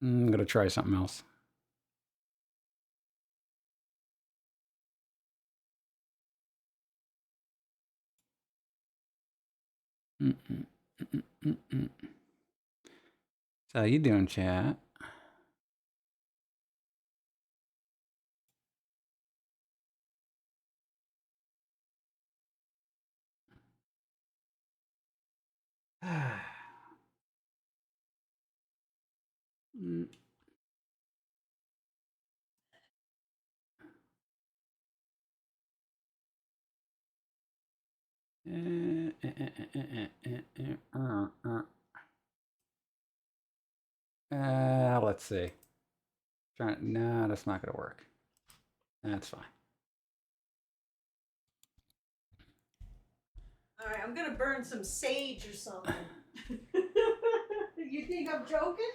I'm gonna try something else. So how you doing, chat? Let's see. No, that's not gonna work. That's fine. All right, I'm gonna burn some sage or something. You think I'm joking?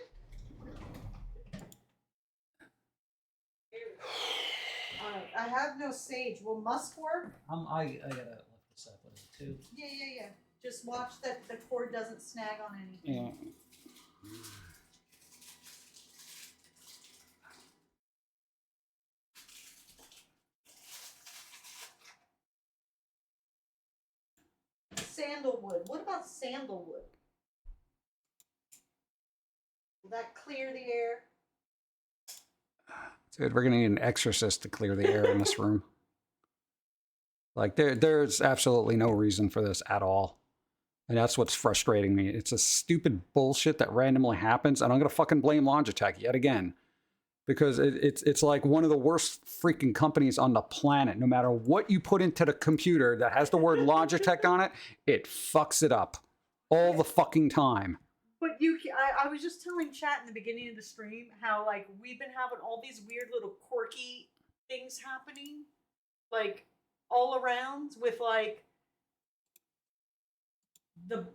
All right, I have no sage. Will musk work? I gotta look this up. What is it, 2? Yeah. Just watch that the cord doesn't snag on anything. Yeah. Sandalwood. What about sandalwood? Will that clear the air? Dude, we're gonna need an exorcist to clear the air in this room. Like there's absolutely no reason for this at all. And that's what's frustrating me. It's a stupid bullshit that randomly happens, and I'm gonna fucking blame Logitech yet again. Because it's like one of the worst freaking companies on the planet. No matter what you put into the computer that has the word Logitech on it, it fucks it up all the fucking time. But I was just telling chat in the beginning of the stream how like we've been having all these weird little quirky things happening, like all around with like the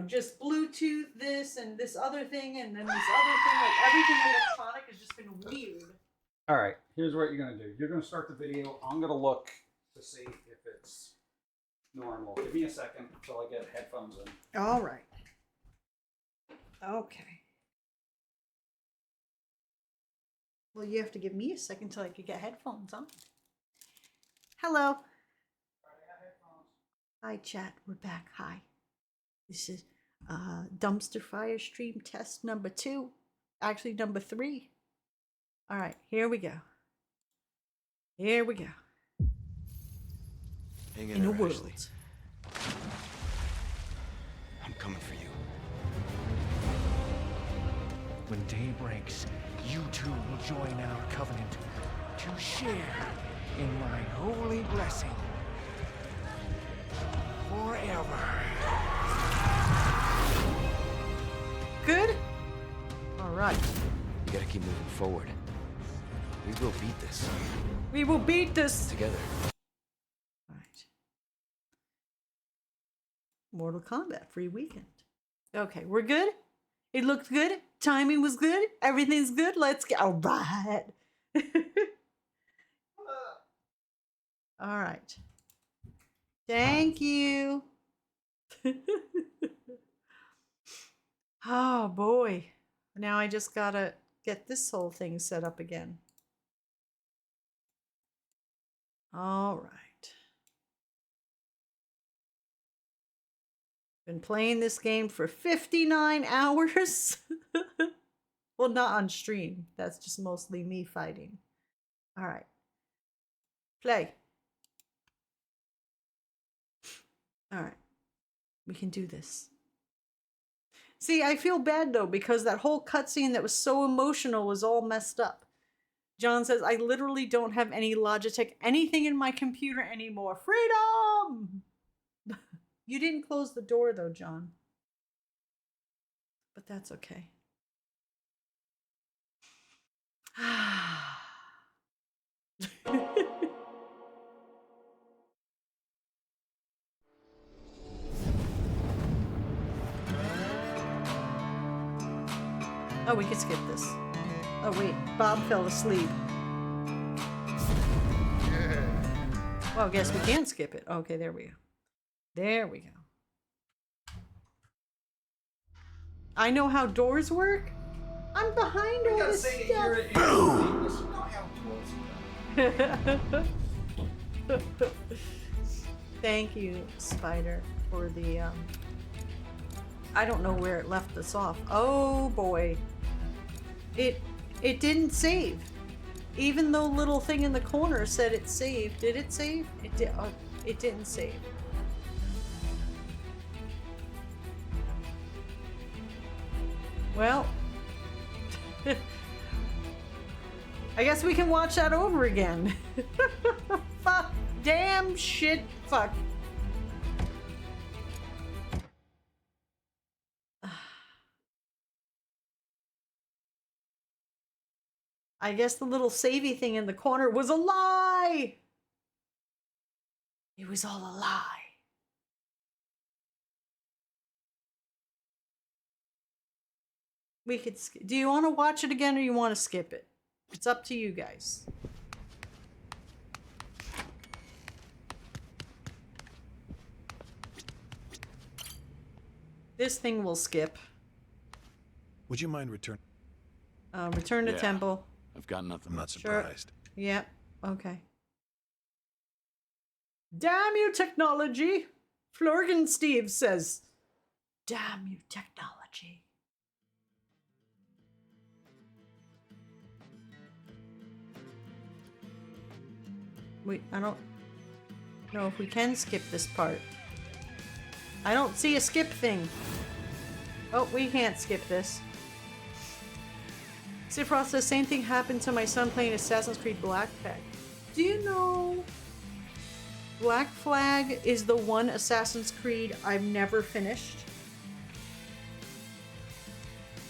just Bluetooth this and this other thing and then this other thing, like everything electronic has just been weird. All right, here's what you're gonna do. You're gonna start the video. I'm gonna look to see if it's normal. Give me a second until I get headphones in. All right. Okay. Well, you have to give me a second till I could get headphones on. Hello. Hi, chat. We're back. Hi. This is Dumpster Fire stream test number 2. Actually, number 3. All right, here we go. Here we go. Hang In a there, world. Ashley. I'm coming for you. When day breaks, you two will join our covenant to share in my holy blessing forever. Good? All right. We gotta keep moving forward. We will beat this. We will beat this. Together. All right. Mortal Kombat free weekend. Okay, we're good? It looked good? Timing was good? Everything's good? Let's go. All right. All right. Thank you. Oh boy. Now I just gotta get this whole thing set up again. All right. Been playing this game for 59 hours. Well, not on stream. That's just mostly me fighting. All right. Play. All right. We can do this. See, I feel bad though, because that whole cutscene that was so emotional was all messed up. John says, I literally don't have any Logitech anything in my computer anymore. Freedom! You didn't close the door though, John. But that's okay. Oh, we could skip this. Oh wait, Bob fell asleep. Well, I guess we can skip it. Okay, there we go. There we go. I know how doors work. I'm behind all this stuff. Thank you, Spider, for the I don't know where it left us off. Oh boy. It didn't save. Even though little thing in the corner said it saved. Did it save? It did. It didn't save. Well, I guess we can watch that over again. Fuck. Damn shit. Fuck. I guess the little savey thing in the corner was a lie. It was all a lie. We could do you want to watch it again or you want to skip it? It's up to you guys. This thing will skip. Would you mind return to temple. I've got nothing. I'm not surprised. Sure. Yeah, okay. Damn you, technology! Florgan Steve says, damn you, technology. Wait, I don't know if we can skip this part. I don't see a skip thing. Oh, we can't skip this. Sifrost says, same thing happened to my son playing Assassin's Creed Black Flag. Do you know Black Flag is the one Assassin's Creed I've never finished?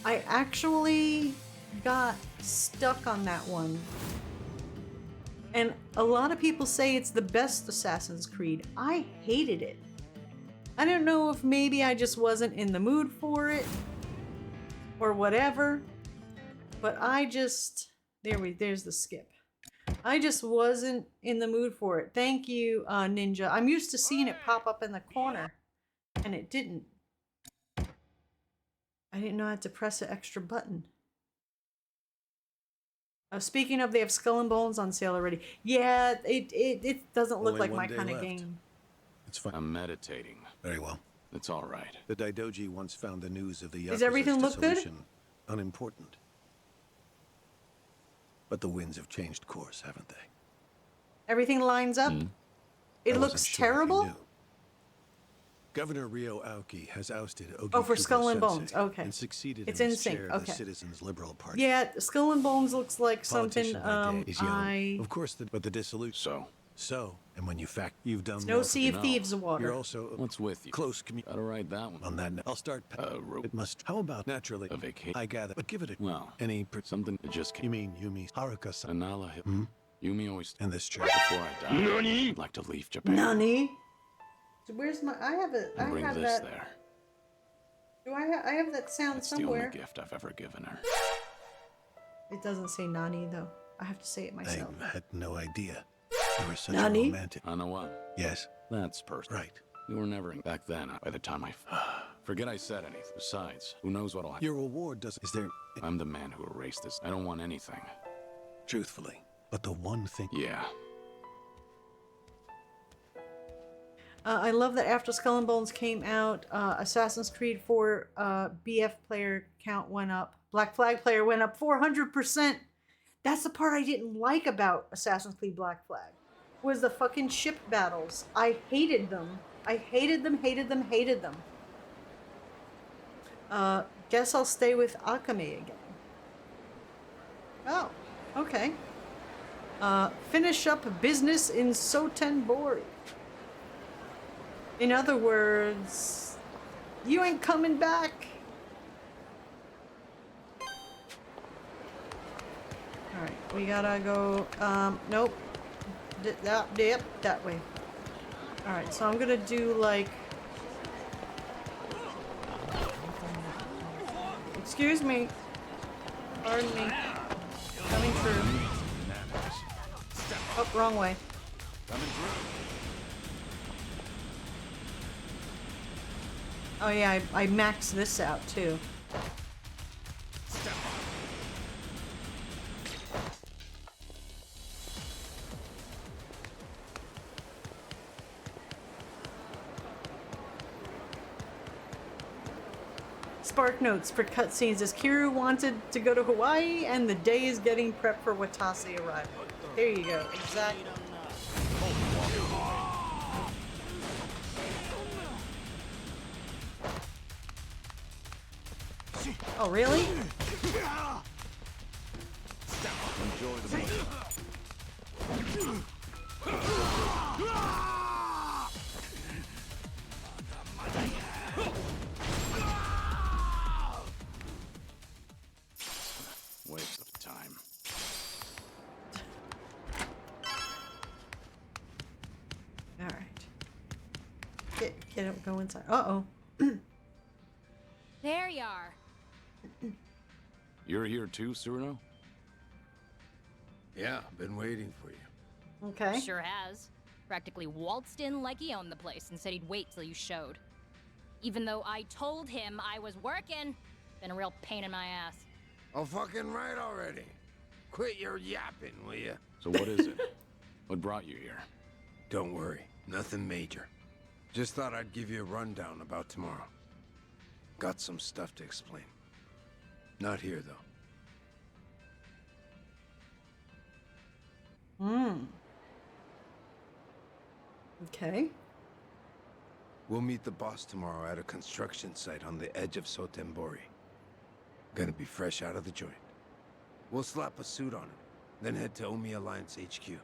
I actually got stuck on that one. And a lot of people say it's the best Assassin's Creed. I hated it. I don't know if maybe I just wasn't in the mood for it or whatever. But I just, there's the skip. I just wasn't in the mood for it. Thank you, Ninja. I'm used to seeing it pop up in the corner, and it didn't. I didn't know I had to press an extra button. Speaking of, they have Skull and Bones on sale already. Yeah, it doesn't look like my kind of game. It's fine. I'm meditating. Very well. It's all right. The Daidoji once found the news of the Does everything look good? Unimportant. But the winds have changed course, haven't they? Everything lines up? It looks terrible? Governor Ryo Aoki has ousted Ogi Oh, for Kubo Skull and Sensei Bones. Okay. And succeeded It's in in his sync. chair of Okay. the Citizens Liberal Party. Yeah, Skull and Bones looks like something Politician by day is young. I... Of course, but the dissolution. So, and when you've done It's no more Sea for of me. Thieves water. You're also What's with you? close Gotta ride that one. On that note, I'll start. It must. How about naturally? A vacation. I gather, but give it a. Well, something that just came. You mean Yumi Haruka-san? Anala. Yumi always. And this church. Before I die, I'd like to leave Japan. Nani? So where's my... I have a... And I bring have this that... there. Do I have that sound That's the somewhere? only gift I've ever given her. It doesn't say Nani though. I have to say it myself. I had no idea. You were such Nani? a romantic. I know what? Yes. That's personal. Right. You were never back then. By the time I Forget I said anything. Besides, who knows what'll happen? Your reward doesn't... Is there... I'm the man who erased this. I don't want anything. Truthfully. But the one thing... Yeah. I love that after Skull and Bones came out, Assassin's Creed 4 BF player count went up. Black Flag player went up 400%. That's the part I didn't like about Assassin's Creed Black Flag. Was the fucking ship battles. I hated them. I hated them, hated them, hated them. Guess I'll stay with Akame again. Oh, okay. Finish up business in Sotenbori. In other words, you ain't coming back. Alright, we gotta go, nope. Yep, that way. Alright, so I'm gonna do like... Excuse me. Pardon me. Coming through. Oh, wrong way. Coming through. Oh yeah, I maxed this out too. Spark notes for cutscenes as Kiryu wanted to go to Hawaii and the day is getting prepped for Watase arrival. There you go, exactly. Oh, really? Enjoy the motion. Waste of time. All right. Go inside. Uh-oh. There you are. You're here too, Cyrano? Yeah, been waiting for you. Okay. Sure has. Practically waltzed in like he owned the place and said he'd wait till you showed. Even though I told him I was working. Been a real pain in my ass. Oh, fucking right already. Quit your yapping, will you? So what is it? What brought you here? Don't worry, nothing major. Just thought I'd give you a rundown about tomorrow. Got some stuff to explain. Not here, though. Okay. We'll meet the boss tomorrow at a construction site on the edge of Sotenbori. Gonna be fresh out of the joint. We'll slap a suit on him, then head to Omi Alliance HQ.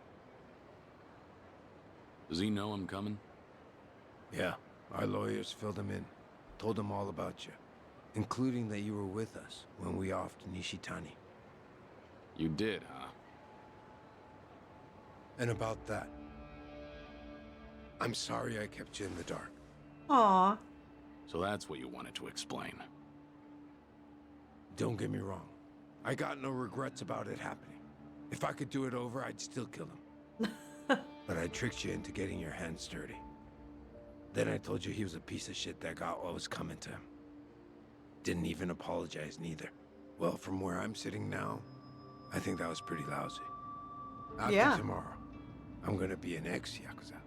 Does he know I'm coming? Yeah, our lawyers filled him in. Told him all about you, including that you were with us when we offed Nishitani. You did, huh? And about that, I'm sorry I kept you in the dark. Aw. So that's what you wanted to explain. Don't get me wrong. I got no regrets about it happening. If I could do it over, I'd still kill him. But I tricked you into getting your hands dirty. Then I told you he was a piece of shit that got what was coming to him. Didn't even apologize neither. Well, from where I'm sitting now, I think that was pretty lousy. After tomorrow, I'm gonna be an ex-Yakuza.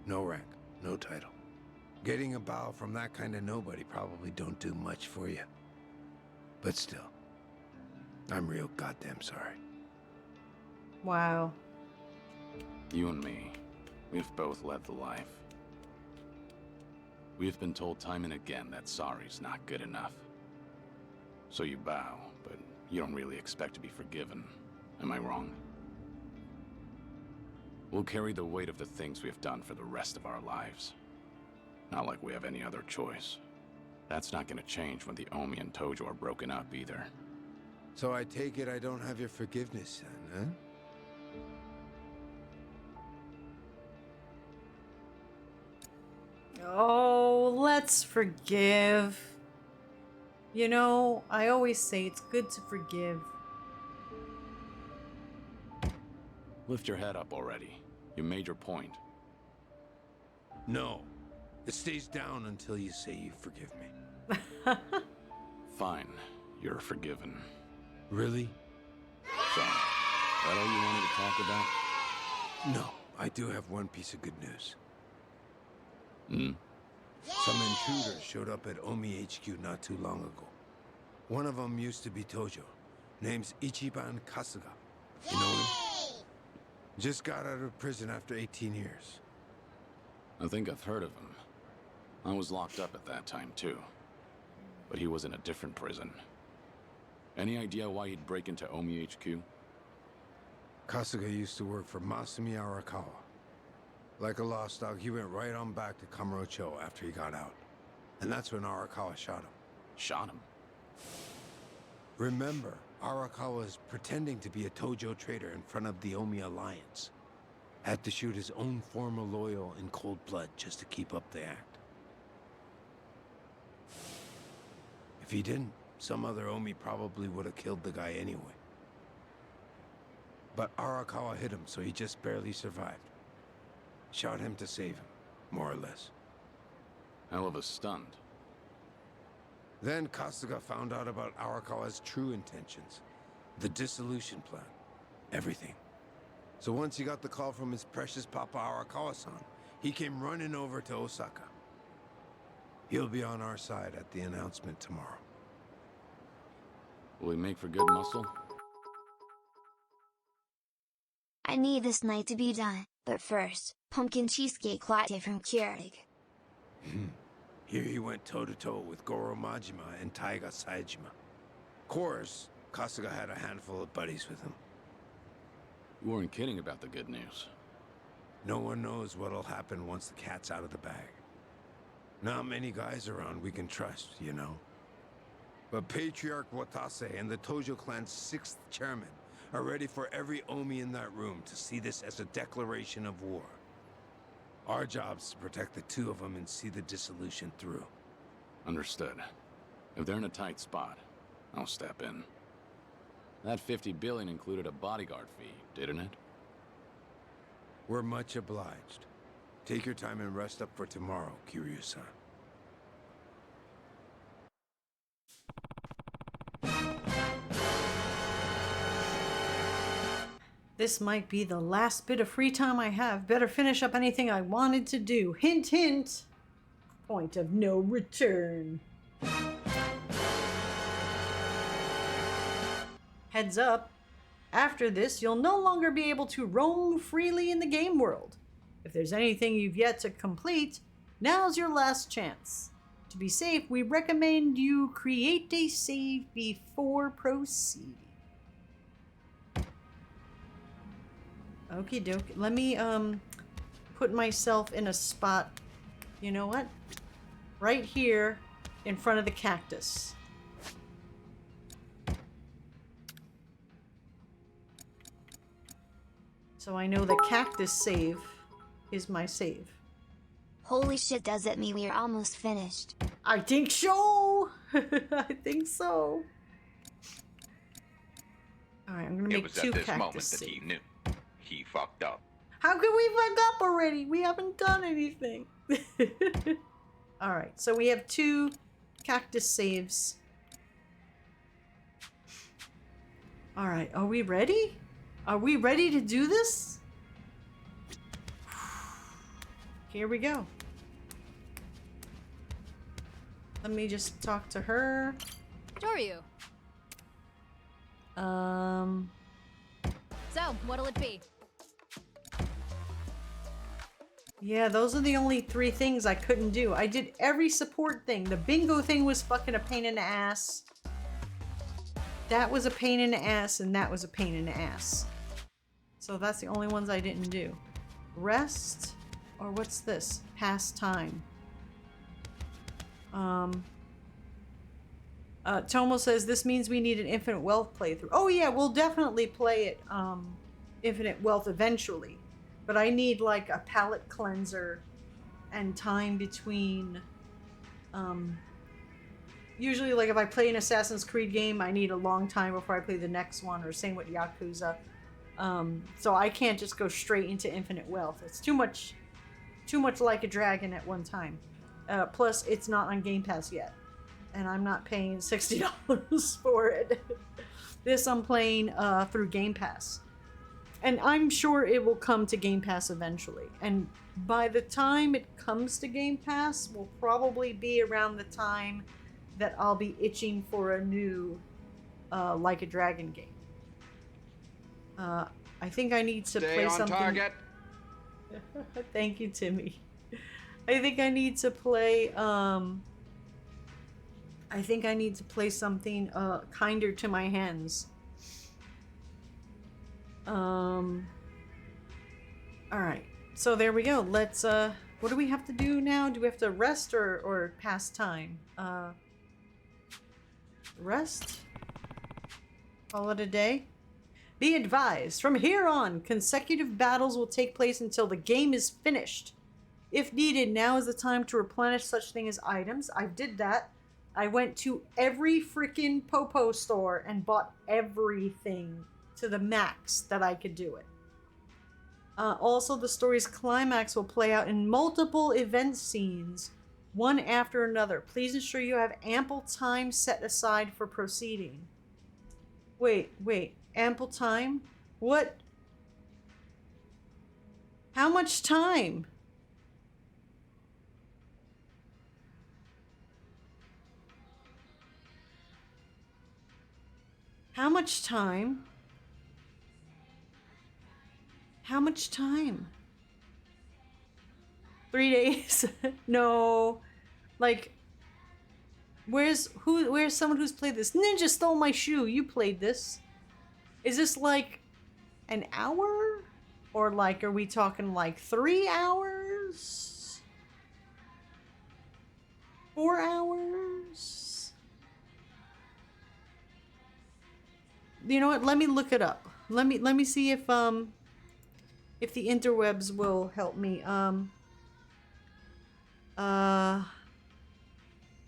No rank, no title. Getting a bow from that kind of nobody probably don't do much for you. But still, I'm real goddamn sorry. Wow. You and me, we've both led the life. We've been told time and again that sorry's not good enough. So you bow, but you don't really expect to be forgiven. Am I wrong? We'll carry the weight of the things we've done for the rest of our lives. Not like we have any other choice. That's not gonna change when the Omi and Tojo are broken up either. So I take it I don't have your forgiveness then, huh? Oh, let's forgive. You know, I always say it's good to forgive. Lift your head up already. You made your point. No. It stays down until you say you forgive me. Fine, you're forgiven. Really? So, that all you wanted to talk about? No, I do have one piece of good news. Hmm? Some intruders showed up at Omi HQ not too long ago. One of them used to be Tojo. Name's Ichiban Kasuga. You know him? Just got out of prison after 18 years. I think I've heard of him. I was locked up at that time, too. But he was in a different prison. Any idea why he'd break into Omi HQ? Kasuga used to work for Masumi Arakawa. Like a lost dog, he went right on back to Kamurocho after he got out. And that's when Arakawa shot him. Shot him? Remember, Arakawa was pretending to be a Tojo trader in front of the Omi Alliance. Had to shoot his own former loyal in cold blood just to keep up the act. If he didn't, some other Omi probably would have killed the guy anyway. But Arakawa hit him, so he just barely survived. Shot him to save him, more or less. Hell of a stunt. Then Kasuga found out about Arakawa's true intentions. The dissolution plan. Everything. So once he got the call from his precious Papa Arakawa-san, he came running over to Osaka. He'll be on our side at the announcement tomorrow. Will he make for good muscle? I need this night to be done, but first, pumpkin cheesecake latte from Keurig. Here he went toe-to-toe with Goro Majima and Taiga Saejima. Of course, Kasuga had a handful of buddies with him. You weren't kidding about the good news. No one knows what'll happen once the cat's out of the bag. Not many guys around we can trust, you know. But Patriarch Watase and the Tojo clan's 6th chairman are ready for every Omi in that room to see this as a declaration of war. Our job's to protect the two of them and see the dissolution through. Understood. If they're in a tight spot, I'll step in. That 50 billion included a bodyguard fee, didn't it? We're much obliged. Take your time and rest up for tomorrow, Kiryu-san. This might be the last bit of free time I have. Better finish up anything I wanted to do. Hint, hint. Point of no return. Heads up. After this, you'll no longer be able to roam freely in the game world. If there's anything you've yet to complete, now's your last chance. To be safe, we recommend you create a save before proceeding. Okie dokie. Let me put myself in a spot. You know what? Right here in front of the cactus. So I know the cactus save is my save. Holy shit, does it mean we're almost finished? I think so. I think so. All right, I'm gonna make two cactus. It was at this moment that save. he knew. He fucked up. How could we fuck up already? We haven't done anything. All right, so we have 2 cactus saves. All right, are we ready? Are we ready to do this? Here we go. Let me just talk to her. Kiryu. So, what'll it be? Yeah, those are the only 3 things I couldn't do. I did every support thing. The bingo thing was fucking a pain in the ass. That was a pain in the ass, and that was a pain in the ass. So that's the only ones I didn't do. Rest, or what's this? Pass time. Tomo says this means we need an Infinite Wealth playthrough. Oh yeah, we'll definitely play it Infinite Wealth eventually. But I need like a palate cleanser and time between usually like if I play an Assassin's Creed game, I need a long time before I play the next one, or same with Yakuza. So I can't just go straight into Infinite Wealth. It's too much like a dragon at one time. Plus it's not on Game Pass yet. and I'm not paying $60 for it. This I'm playing through Game Pass. And I'm sure it will come to Game Pass eventually. And by the time it comes to Game Pass, will probably be around the time that I'll be itching for a new Like a Dragon game. I think I need to Stay play on something. target. Thank you, Timmy. I think I need to play something kinder to my hands. Alright. So there we go. Let's what do we have to do now? Do we have to rest or pass time? Rest? Call it a day? Be advised, from here on, consecutive battles will take place until the game is finished. If needed, now is the time to replenish such thing as items. I did that. I went to every freaking Popo store and bought everything to the max that I could do it. Also, the story's climax will play out in multiple event scenes, one after another. Please ensure you have ample time set aside for proceeding. Wait. Ample time? What? How much time? How much time? How much time? 3 days? No. Like, where's someone who's played this? Ninja stole my shoe. You played this. Is this like an hour? Or like, are we talking like 3 hours? 4 hours? You know what? Let me look it up. Let me see if the interwebs will help me.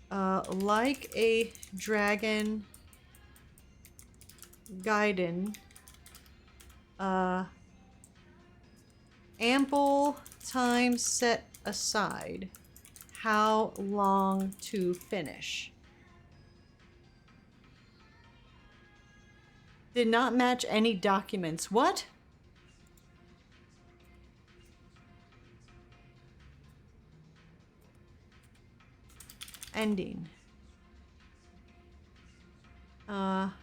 Like a Dragon Gaiden, ample time set aside. How long to finish? Did not match any documents. What? Ending. How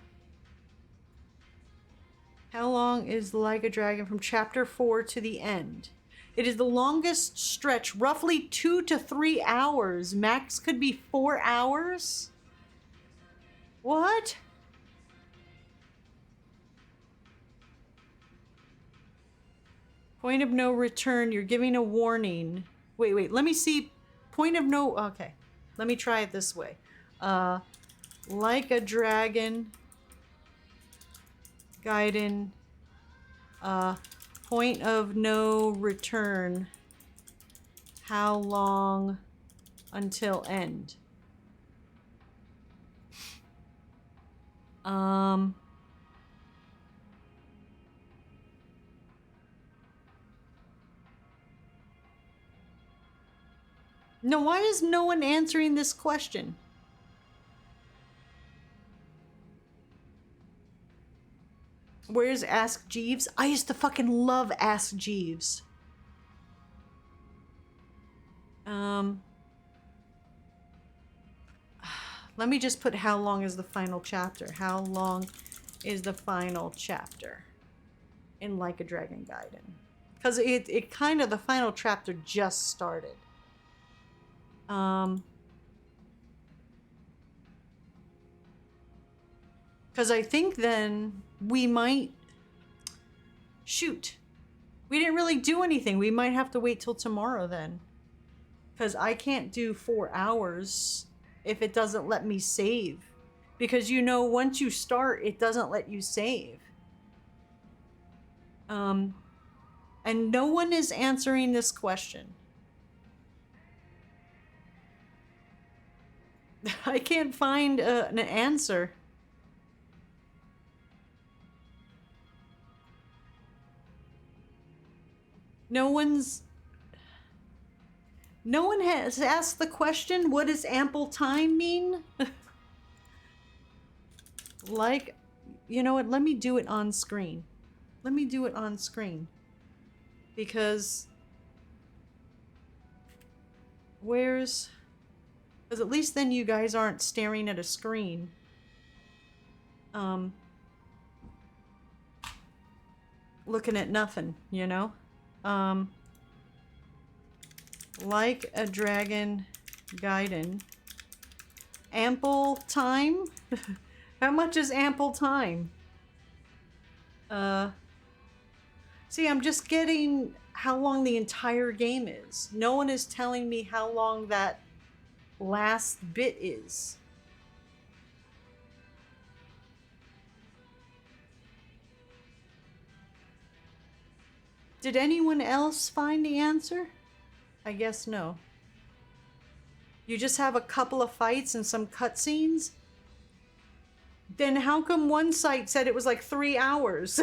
long is Like a Dragon from chapter 4 to the end? It is the longest stretch, roughly 2 to 3 hours. Max could be 4 hours? What? Point of no return. You're giving a warning. Wait. Let me see. Point of no... Okay. Let me try it this way. Like a Dragon Gaiden, point of no return. How long until end? No, why is no one answering this question? Where's Ask Jeeves? I used to fucking love Ask Jeeves. Let me just put how long is the final chapter. How long is the final chapter in Like a Dragon Gaiden? Because it kind of, the final chapter just started. Because I think then we might... Shoot. We didn't really do anything. We might have to wait till tomorrow then. Because I can't do 4 hours if it doesn't let me save. Because you know, once you start, it doesn't let you save. And no one is answering this question. I can't find an answer. No one's... No one has asked the question, what does ample time mean? Like, you know what? Let me do it on screen. Let me do it on screen. Because because at least then you guys aren't staring at a screen. Looking at nothing, you know? Like a Dragon Gaiden. Ample time? How much is ample time? See, I'm just getting how long the entire game is. No one is telling me how long that last bit is. Did anyone else find the answer? I guess no. You just have a couple of fights and some cutscenes? Then how come one site said it was like 3 hours?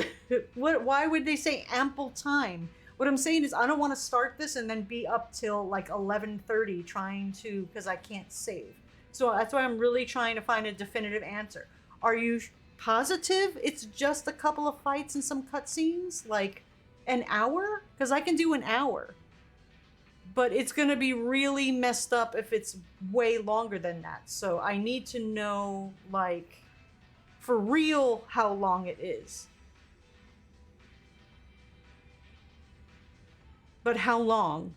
Why would they say ample time? What I'm saying is I don't want to start this and then be up till like 11:30 trying to, because I can't save. So that's why I'm really trying to find a definitive answer. Are you positive it's just a couple of fights and some cutscenes? Like an hour? Because I can do an hour. But it's going to be really messed up if it's way longer than that. So I need to know, like, for real, how long it is. But how long?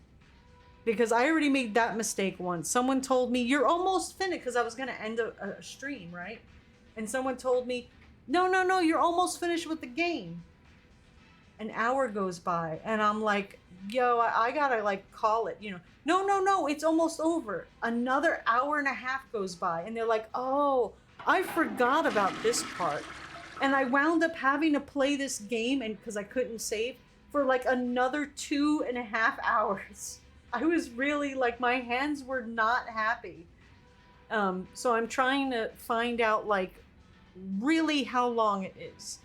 Because I already made that mistake once. Someone told me, you're almost finished, because I was going to end a stream, right? And someone told me, no, you're almost finished with the game. An hour goes by, and I'm like, yo, I gotta, like, call it, you know. No, it's almost over. Another hour and a half goes by, and they're like, oh, I forgot about this part. And I wound up having to play this game, and because I couldn't save, for, like, another 2.5 hours. I was really, like, my hands were not happy. So I'm trying to find out, like, really how long it is.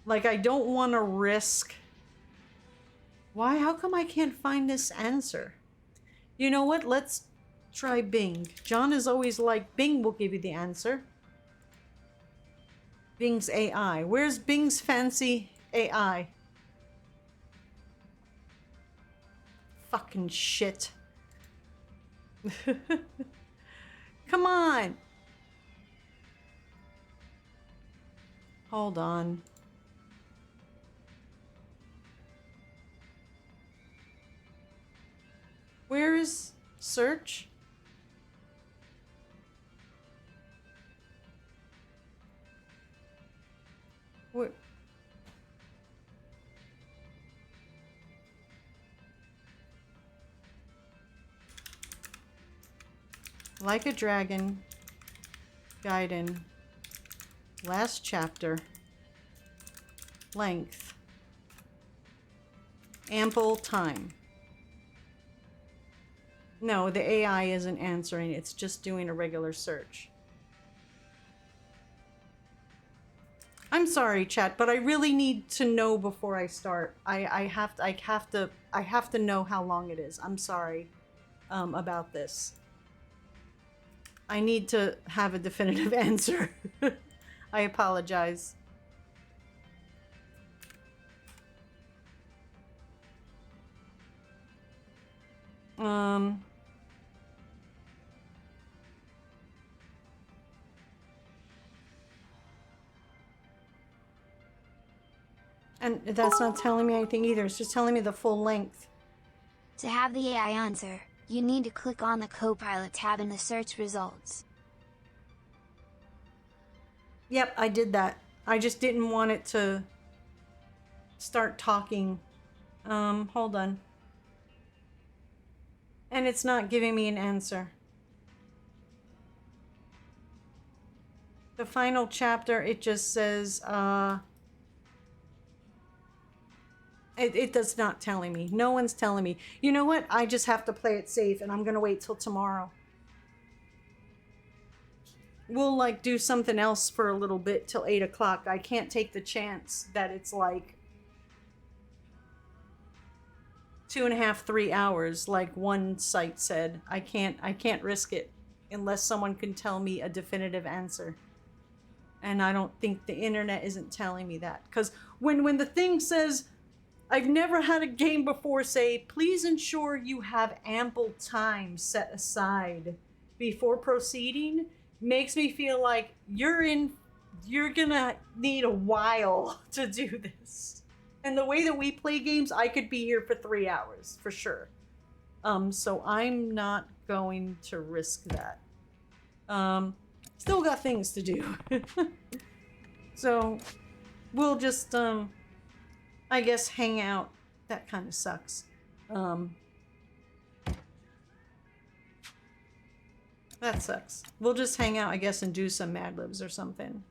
Like, I don't want to risk... Why? How come I can't find this answer? You know what? Let's try Bing. John is always like, Bing will give you the answer. Bing's AI. Where's Bing's fancy AI? Fucking shit. Come on. Hold on. Where is search? What? Like a Dragon Gaiden. Last chapter. Length. Ample time. No, the AI isn't answering. It's just doing a regular search. I'm sorry, chat, but I really need to know before I start. I have to know how long it is. I'm sorry about this. I need to have a definitive answer. I apologize. And that's not telling me anything either. It's just telling me the full length. To have the AI answer, you need to click on the Copilot tab in the search results. Yep, I did that. I just didn't want it to start talking. Hold on. And it's not giving me an answer. The final chapter, it just says, It does not telling me. No one's telling me. You know what? I just have to play it safe, and I'm gonna wait till tomorrow. We'll, like, do something else for a little bit till 8 o'clock. I can't take the chance that it's, like, 2.5, 3 hours, like one site said. I can't risk it unless someone can tell me a definitive answer. And I don't think the internet isn't telling me that. Because when the thing says, I've never had a game before say, please ensure you have ample time set aside before proceeding, makes me feel like you're gonna need a while to do this. And the way that we play games, I could be here for 3 hours, for sure. So I'm not going to risk that. Still got things to do. So we'll just, I guess, hang out. That kind of sucks. That sucks. We'll just hang out, I guess, and do some Mad Libs or something.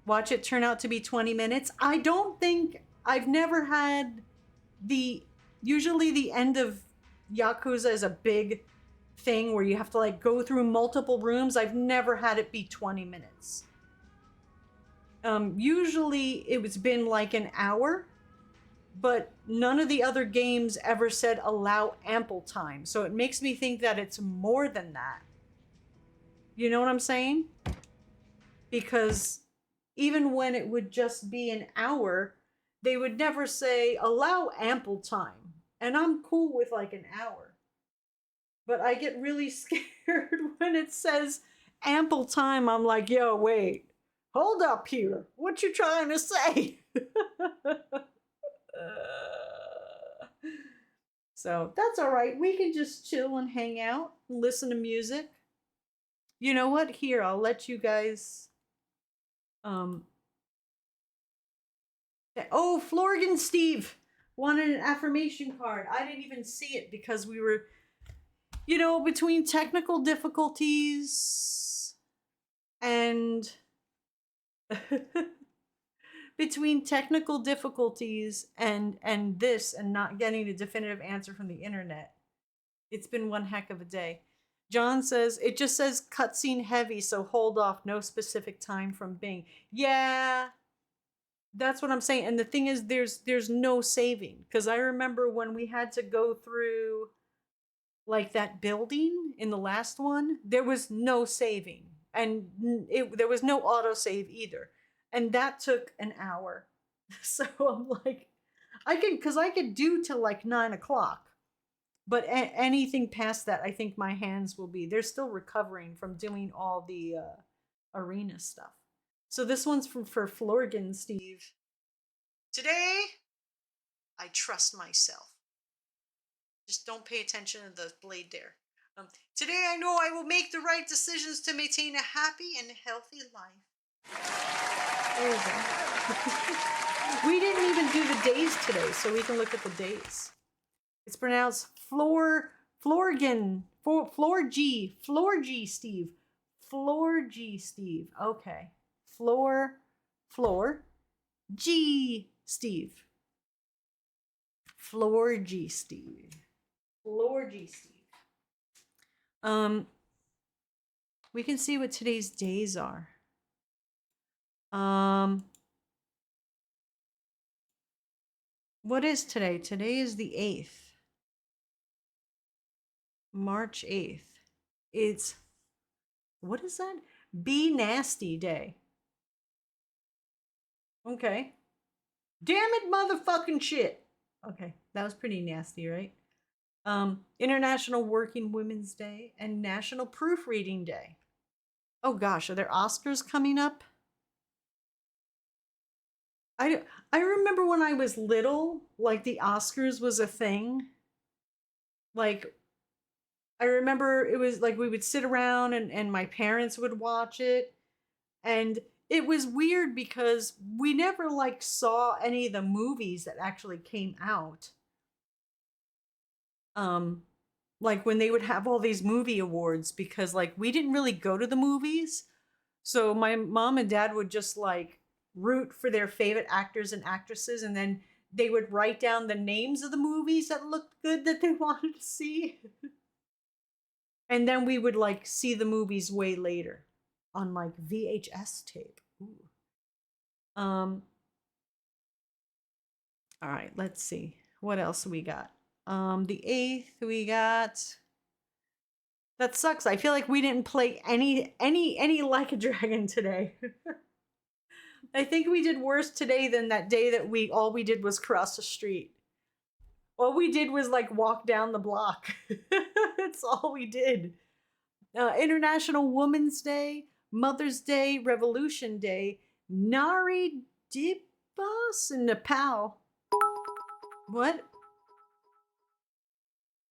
Watch it turn out to be 20 minutes. I don't think, I've never had usually the end of Yakuza is a big thing where you have to like go through multiple rooms. I've never had it be 20 minutes. Usually it's been like an hour, but none of the other games ever said allow ample time. So it makes me think that it's more than that. You know what I'm saying? Because even when it would just be an hour, they would never say allow ample time. And I'm cool with like an hour. But I get really scared when it says ample time. I'm like, yo, wait, hold up here. What you trying to say? So that's all right. We can just chill and hang out, and listen to music. You know what? Here, I'll let you guys. Oh, Florgan Steve wanted an affirmation card. I didn't even see it because we were, you know, between technical difficulties and this and not getting a definitive answer from the internet. It's been one heck of a day. John says, it just says cutscene heavy, so hold off, no specific time from Bing. Yeah, that's what I'm saying. And the thing is, there's no saving. Because I remember when we had to go through like that building in the last one, there was no saving. And there was no autosave either. And that took an hour. So I'm like, I could do till like 9 o'clock. But anything past that, I think my hands will be, they're still recovering from doing all the arena stuff. So this one's for Florgan Steve. Today, I trust myself. Just don't pay attention to the blade there. Today I know I will make the right decisions to maintain a happy and healthy life. There you go. We didn't even do the days today, so we can look at the days. It's pronounced Florgan, Florgy Steve. Florgy Steve. Okay. G Steve. Florgy Steve. Florgy Steve. We can see what today's days are. What is today? Today is the 8th. March 8th. It's, what is that? Be Nasty Day. Okay. Damn it, motherfucking shit. Okay, that was pretty nasty, right? International Working Women's Day and National Proofreading Day. Oh gosh, are there Oscars coming up? I remember when I was little, like the Oscars was a thing. Like, I remember it was like we would sit around and my parents would watch it. And it was weird because we never like saw any of the movies that actually came out. Like when they would have all these movie awards, because like we didn't really go to the movies. So my mom and dad would just like root for their favorite actors and actresses, and then they would write down the names of the movies that looked good that they wanted to see. And then we would like see the movies way later on like VHS tape. Ooh. All right, let's see. What else we got? The 8th we got. That sucks. I feel like we didn't play any Like a Dragon today. I think we did worse today than that day that all we did was cross the street. All we did was like walk down the block. That's all we did. International Women's Day, Mother's Day, Revolution Day, Nari Dipas in Nepal. What?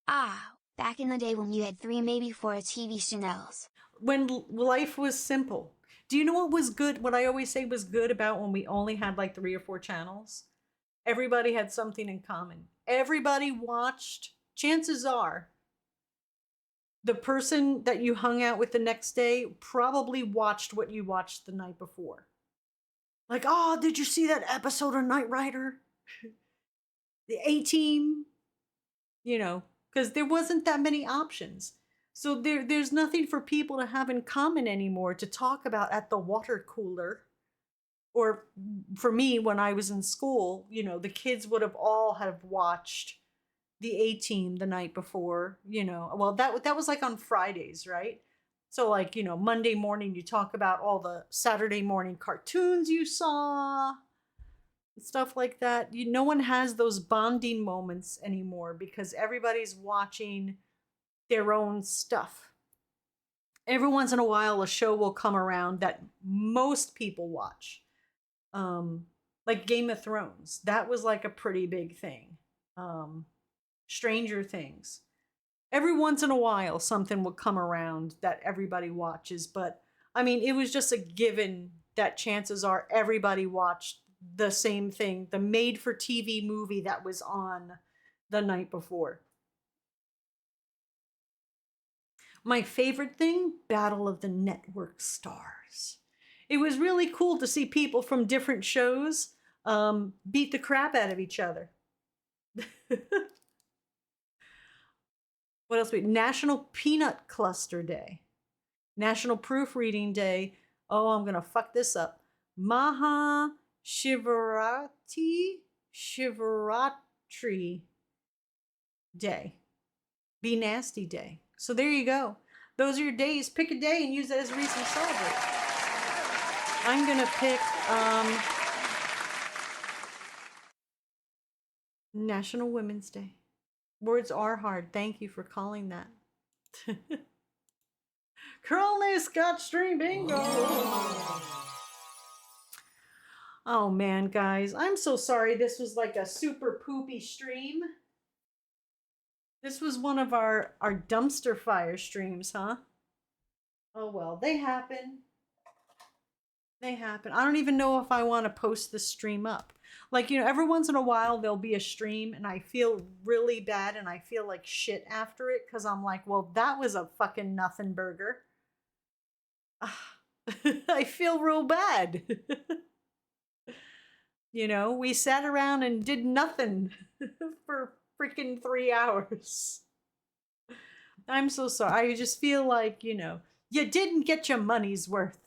Ah, back in the day when you had 3, maybe 4 TV channels. When life was simple. Do you know what was good? What I always say was good about when we only had like 3 or 4 channels? Everybody had something in common. Everybody watched. Chances are, the person that you hung out with the next day probably watched what you watched the night before. Like, oh, did you see that episode of Knight Rider? The A-Team? You know, because there wasn't that many options. So there's nothing for people to have in common anymore to talk about at the water cooler. Or for me, when I was in school, you know, the kids would have all have watched the A-Team the night before, you know. Well, that was like on Fridays, right? So like, you know, Monday morning you talk about all the Saturday morning cartoons you saw, stuff like that. No one has those bonding moments anymore because everybody's watching their own stuff. Every once in a while a show will come around that most people watch. Like Game of Thrones. That was like a pretty big thing. Stranger Things. Every once in a while something will come around that everybody watches, but I mean, it was just a given that chances are everybody watched the same thing, the made-for-TV movie that was on the night before. My favorite thing, Battle of the Network Stars. It was really cool to see people from different shows beat the crap out of each other. What else? National Peanut Cluster Day. National Proofreading Day. Oh, I'm going to fuck this up. Maha Shivaratri Day. Be Nasty Day. So there you go. Those are your days. Pick a day and use that as a reason to celebrate. I'm going to pick National Women's Day. Words are hard. Thank you for calling that. Curly Scott Stream Bingo. Oh man, guys. I'm so sorry this was like a super poopy stream. This was one of our dumpster fire streams, huh? Oh well, they happen. They happen. I don't even know if I want to post this stream up. Like, you know, every once in a while there'll be a stream and I feel really bad and I feel like shit after it because I'm like, well, that was a fucking nothing burger. I feel real bad. You know, we sat around and did nothing for freaking 3 hours. I'm so sorry. I just feel like, you know, you didn't get your money's worth.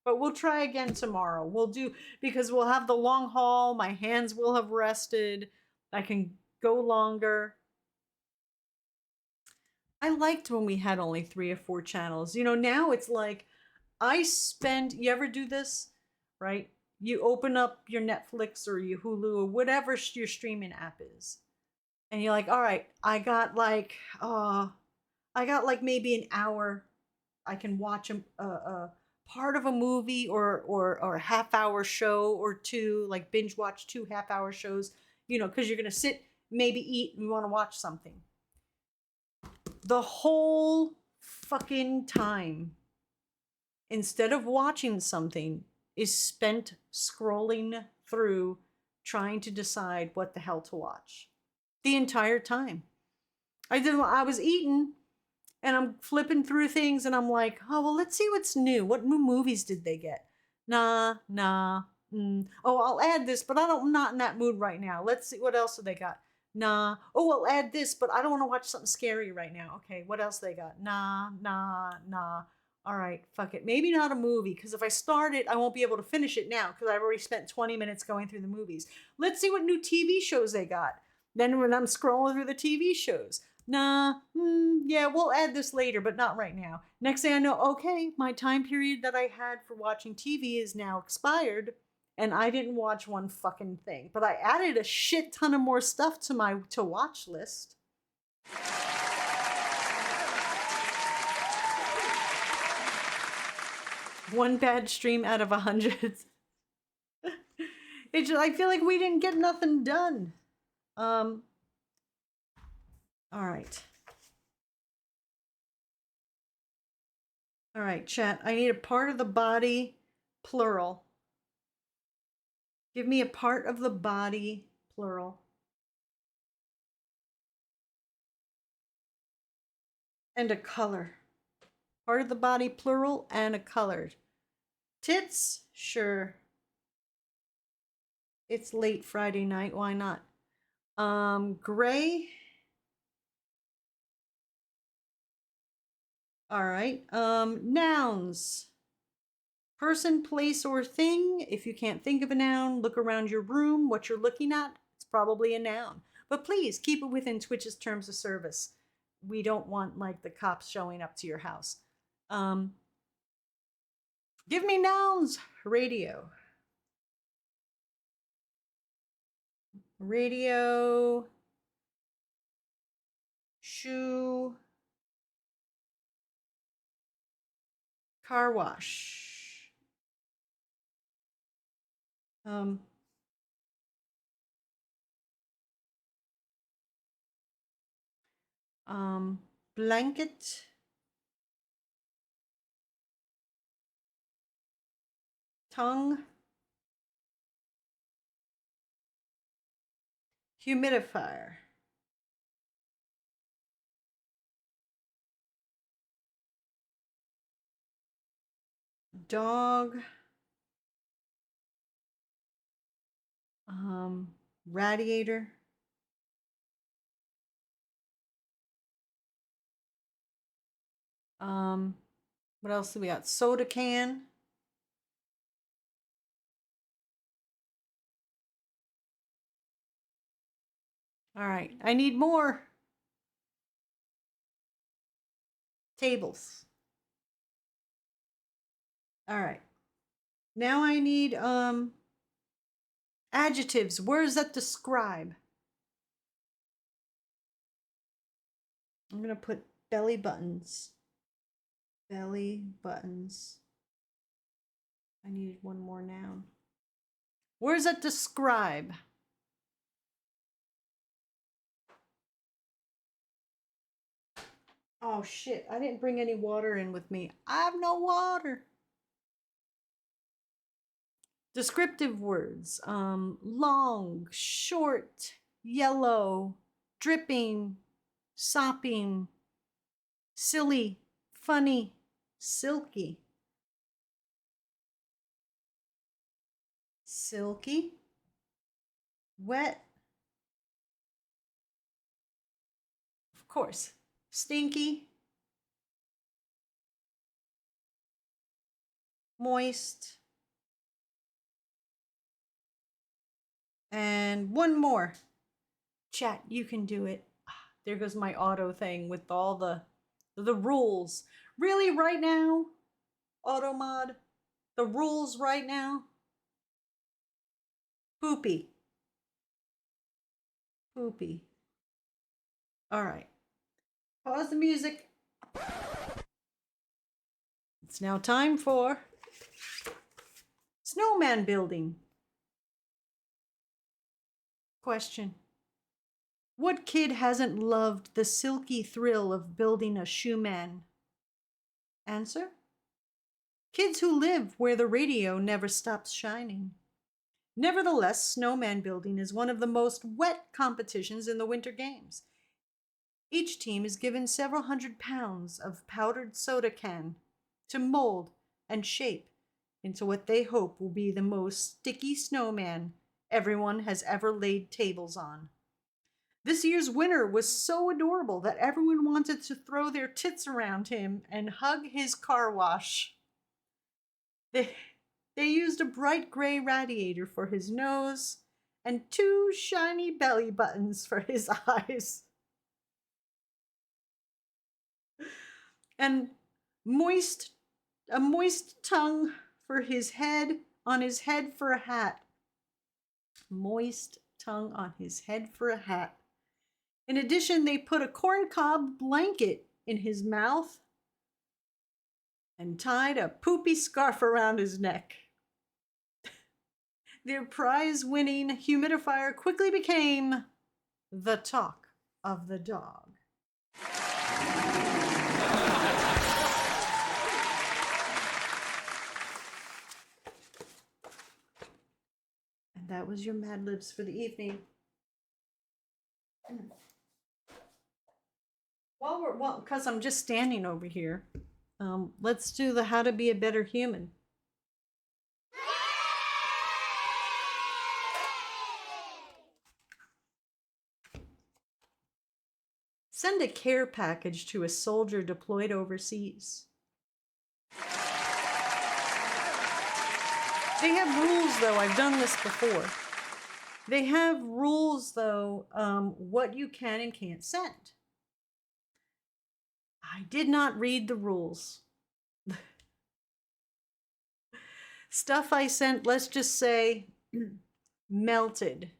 But we'll try again tomorrow. We'll do, because we'll have the long haul. My hands will have rested. I can go longer. I liked when we had only 3 or 4 channels. You know, now it's like, you ever do this, right? You open up your Netflix or your Hulu or whatever your streaming app is. And you're like, all right, I got like maybe an hour. I can watch a part of a movie or a half-hour show or 2, like binge watch 2 half-hour shows, you know, because you're going to sit, maybe eat, and you want to watch something. The whole fucking time, instead of watching something, is spent scrolling through trying to decide what the hell to watch. The entire time. I was eating and I'm flipping through things and I'm like, oh, well, let's see what's new. What new movies did they get? Nah. Oh, I'll add this, but I'm not in that mood right now. Let's see, what else do they got? Nah. Oh, I'll add this, but I don't want to watch something scary right now. Okay, what else they got? Nah. All right, fuck it. Maybe not a movie, because if I start it, I won't be able to finish it now, because I've already spent 20 minutes going through the movies. Let's see what new TV shows they got. Then when I'm scrolling through the TV shows, nah, yeah, we'll add this later, but not right now. Next thing I know, okay, my time period that I had for watching TV is now expired, and I didn't watch one fucking thing. But I added a shit ton of more stuff to my to watch list. One bad stream out of 100. I feel like we didn't get nothing done. All right. All right, chat. I need a part of the body, plural. Give me a part of the body, plural. And a color. Part of the body, plural, and a colored. Tits? Sure. It's late Friday night. Why not? Gray? All right. Nouns. Person, place, or thing. If you can't think of a noun, look around your room. What you're looking at, it's probably a noun. But please keep it within Twitch's terms of service. We don't want like the cops showing up to your house. Give me nouns. Radio. Radio. Shoe. Car wash. Blanket. Tongue. Humidifier. Dog. Radiator. What else do we got? Soda can. All right, I need more. Tables. All right. Now I need adjectives. Words that describe. I'm going to put belly buttons. Belly buttons. I needed one more noun. Words that describe. Oh shit, I didn't bring any water in with me. I have no water. Descriptive words. Long, short, yellow, dripping, sopping, silly, funny, silky. Silky, wet, of course, stinky, moist, and one more. Chat, you can do it. There goes my auto thing with all the rules. Really, right now, auto mod, the rules right now. Poopy. Poopy. All right. Pause the music. It's now time for snowman building. Question. What kid hasn't loved the silky thrill of building a shoeman? Answer. Kids who live where the radio never stops shining. Nevertheless, snowman building is one of the most wet competitions in the Winter Games. Each team is given several hundred pounds of powdered soda can to mold and shape into what they hope will be the most sticky snowman everyone has ever laid tables on. This year's winner was so adorable that everyone wanted to throw their tits around him and hug his car wash. They used a bright gray radiator for his nose and 2 shiny belly buttons for his eyes. And a moist tongue for his head, on his head for a hat. Moist tongue on his head for a hat. In addition, they put a corncob blanket in his mouth and tied a poopy scarf around his neck. Their prize-winning humidifier quickly became the talk of the dog. And that was your Mad Libs for the evening. Because I'm just standing over here, let's do the How to Be a Better Human. Send a care package to a soldier deployed overseas. They have rules, though. I've done this before. They have rules, though, what you can and can't send. I did not read the rules. Stuff I sent, let's just say, melted.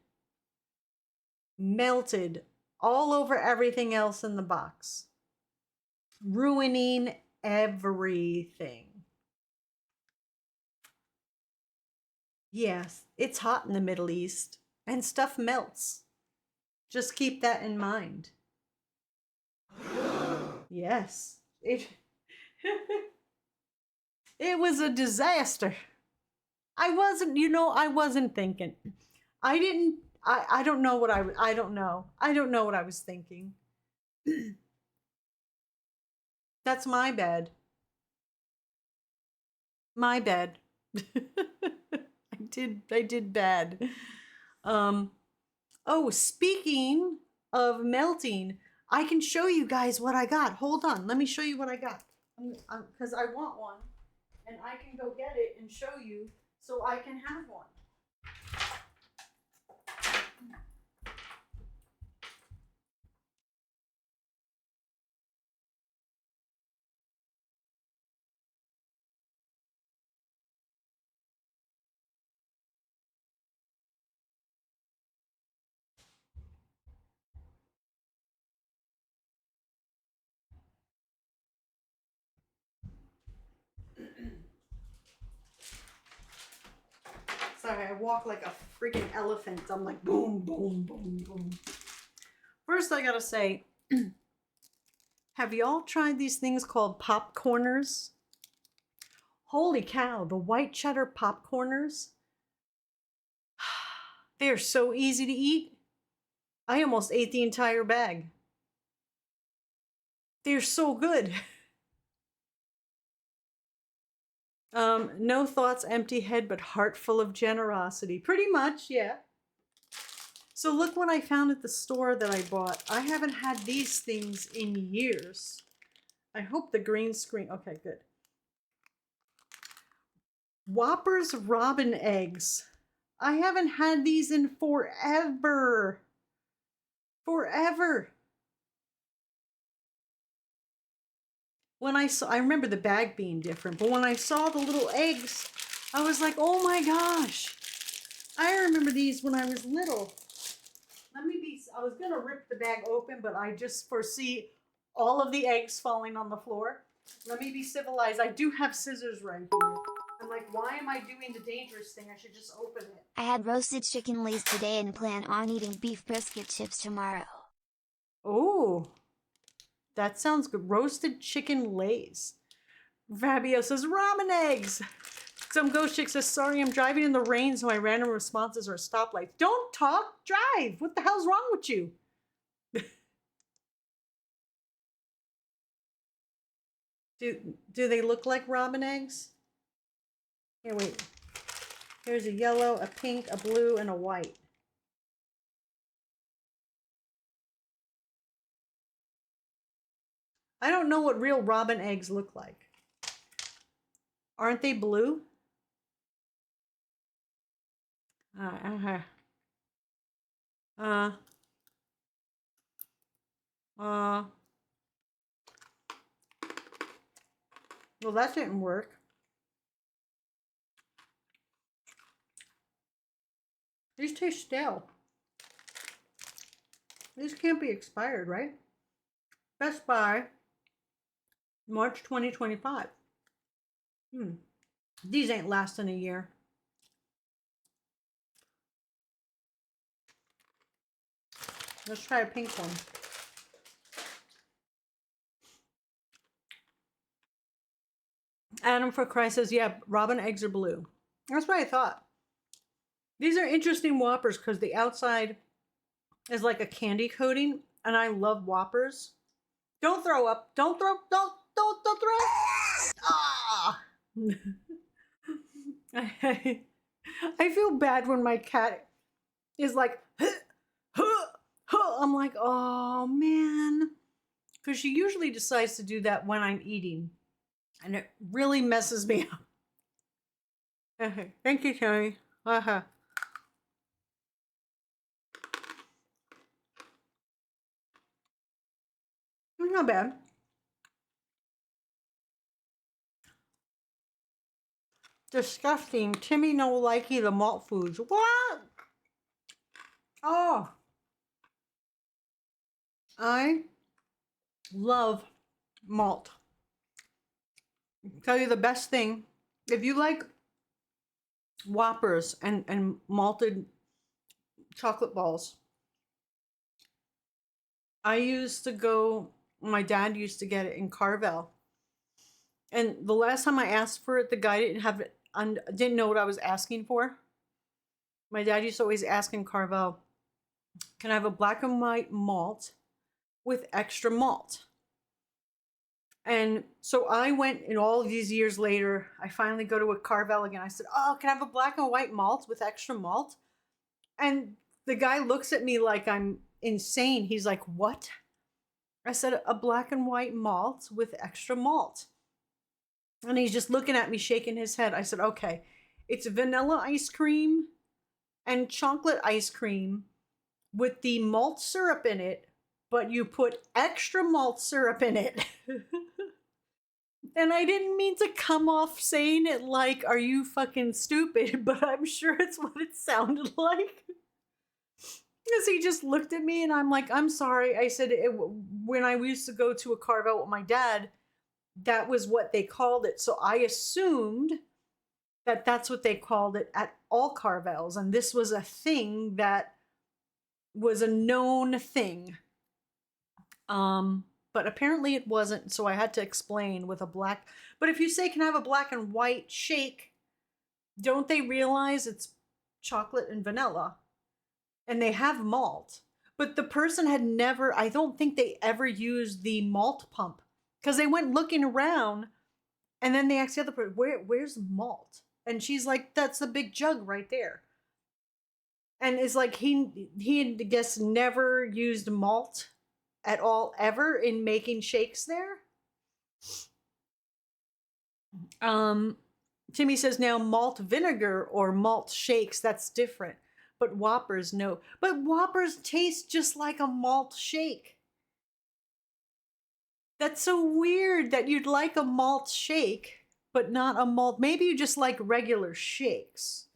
Melted all over everything else in the box. Ruining everything. Yes, it's hot in the Middle East, and stuff melts. Just keep that in mind. Yes, it was a disaster. I wasn't thinking. I don't know what I don't know. I don't know what I was thinking. That's my bad. My bad. I did bad. Oh, speaking of melting, I can show you guys what I got. Hold on, let me show you what I got. Because I want one, and I can go get it and show you so I can have one. Sorry, I walk like a freaking elephant. I'm like boom, boom, boom, boom. First, I gotta say, have y'all tried these things called popcorners? Holy cow, the white cheddar popcorners. They're so easy to eat. I almost ate the entire bag. They're so good. No thoughts, empty head, but heart full of generosity. Pretty much, yeah. So look what I found at the store that I bought. I haven't had these things in years. I hope the green screen, okay, good. Whoppers robin eggs. I haven't had these in forever. Forever. When I remember the bag being different, but when I saw the little eggs, I was like, oh my gosh. I remember these when I was little. I was gonna rip the bag open, but I just foresee all of the eggs falling on the floor. Let me be civilized. I do have scissors right here. I'm like, why am I doing the dangerous thing? I should just open it. I had roasted chicken lays today and plan on eating beef brisket chips tomorrow. Oh, that sounds good. Roasted chicken lays. Fabio says ramen eggs. Some ghost chick says, sorry, I'm driving in the rain, so my random responses are stoplights. Don't talk, drive. What the hell's wrong with you? Do they look like ramen eggs? Here, wait. Here's a yellow, a pink, a blue, and a white. I don't know what real robin eggs look like. Aren't they blue? Uh, uh, well, that didn't work. These taste stale. These can't be expired, right? Best Buy, March 2025. These ain't lasting a year. Let's try a pink one. Adam for Christ says, yeah, robin eggs are blue. That's what I thought. These are interesting Whoppers because the outside is like a candy coating, and I love Whoppers. Don't throw up. Don't throw. Don't throw. Ah! I feel bad when my cat is like, I'm like, oh man, because she usually decides to do that when I'm eating, and it really messes me up. Thank you, Terry. Not bad. Disgusting. Timmy no likey the malt foods. What? Oh. I love malt. I'll tell you the best thing. If you like Whoppers and malted chocolate balls, my dad used to get it in Carvel. And the last time I asked for it, the guy didn't have it, didn't know what I was asking for. My dad used to always ask in Carvel, can I have a black and white malt with extra malt? And so I went, and all these years later, I finally go to a Carvel again. I said, oh, can I have a black and white malt with extra malt? And the guy looks at me like I'm insane. He's like, what? I said, a black and white malt with extra malt. And he's just looking at me, shaking his head. I said, okay, it's vanilla ice cream and chocolate ice cream with the malt syrup in it, but you put extra malt syrup in it. And I didn't mean to come off saying it like, are you fucking stupid? But I'm sure it's what it sounded like. Because he just looked at me and I'm like, I'm sorry. I said, when I used to go to a Carvel with my dad, that was what they called it. So I assumed that that's what they called it at all Carvels. And this was a thing that was a known thing. But apparently it wasn't. So I had to explain with a black. But if you say, can I have a black and white shake? Don't they realize it's chocolate and vanilla? And they have malt. But the person had never, I don't think they ever used the malt pump. Because they went looking around, and then they asked the other person, where's malt? And she's like, that's the big jug right there. And it's like he I guess never used malt at all ever in making shakes there. Timmy says now malt vinegar or malt shakes, that's different. But Whoppers, no. But Whoppers taste just like a malt shake. That's so weird that you'd like a malt shake, but not a malt. Maybe you just like regular shakes.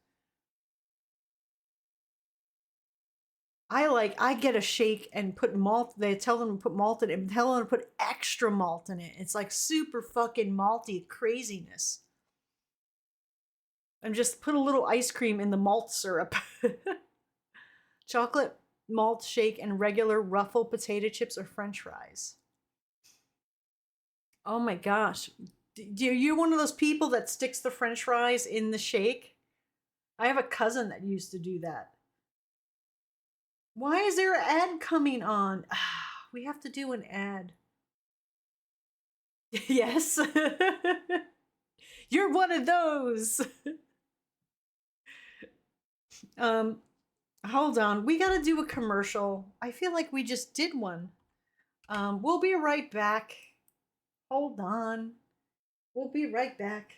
I get a shake and put malt. They tell them to put malt in it and tell them to put extra malt in it. It's like super fucking malty craziness. And just put a little ice cream in the malt syrup. Chocolate malt shake and regular Ruffle potato chips or french fries. Oh my gosh. You're one of those people that sticks the french fries in the shake? I have a cousin that used to do that. Why is there an ad coming on? We have to do an ad. Yes. You're one of those. Hold on. We got to do a commercial. I feel like we just did one. We'll be right back. Hold on. We'll be right back.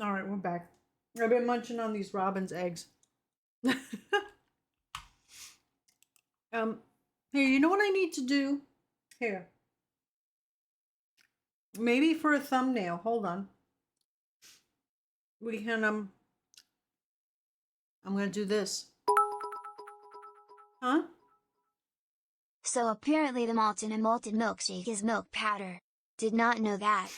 All right, we're back. I've been munching on these robin's eggs. Here, you know what I need to do? Here. Maybe for a thumbnail. Hold on. We can, I'm gonna do this. Huh? So apparently the malt in a malted milkshake is milk powder. Did not know that.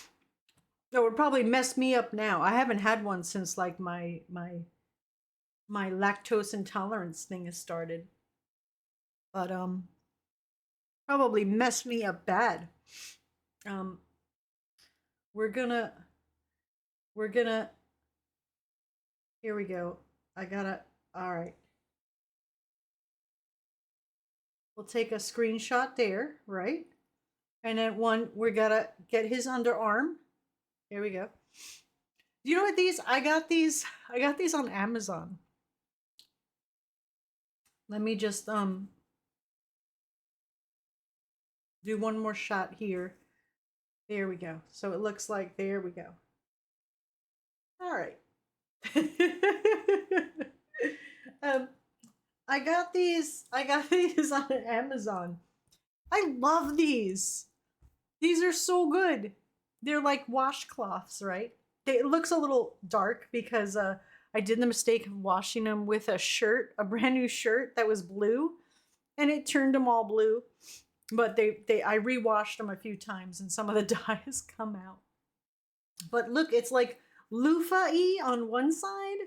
That would probably mess me up now. I haven't had one since like my lactose intolerance thing has started. But probably mess me up bad. We're gonna here we go. All right. We'll take a screenshot there, right? And then we gotta get his underarm. Here we go. You know what I got these on Amazon. Let me just do one more shot here. There we go. So it looks like, there we go. All right. I got these on Amazon. I love these. These are so good. They're like washcloths, right? It looks a little dark because I did the mistake of washing them with a shirt, a brand new shirt that was blue, and it turned them all blue. But I rewashed them a few times and some of the dyes come out. But look, it's like loofah-y on one side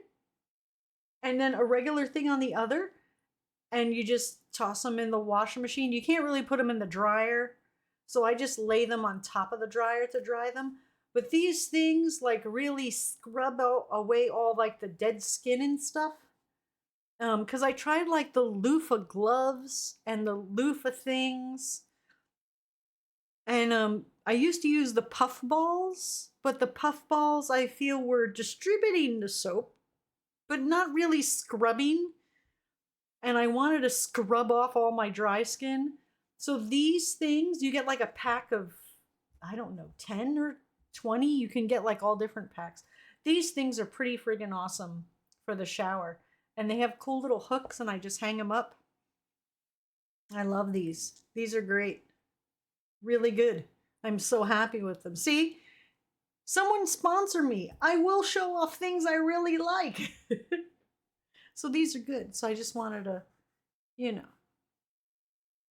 and then a regular thing on the other. And you just toss them in the washing machine. You can't really put them in the dryer. So I just lay them on top of the dryer to dry them. But these things like really scrub away all like the dead skin and stuff. Because I tried like the loofah gloves and the loofah things. And I used to use the puff balls. But the puff balls I feel were distributing the soap. But not really scrubbing. And I wanted to scrub off all my dry skin. So these things, you get like a pack of, I don't know, 10 or 20. You can get like all different packs. These things are pretty friggin' awesome for the shower. And they have cool little hooks and I just hang them up. I love these. These are great. Really good. I'm so happy with them. See? Someone sponsor me. I will show off things I really like. So these are good. So I just wanted to, you know,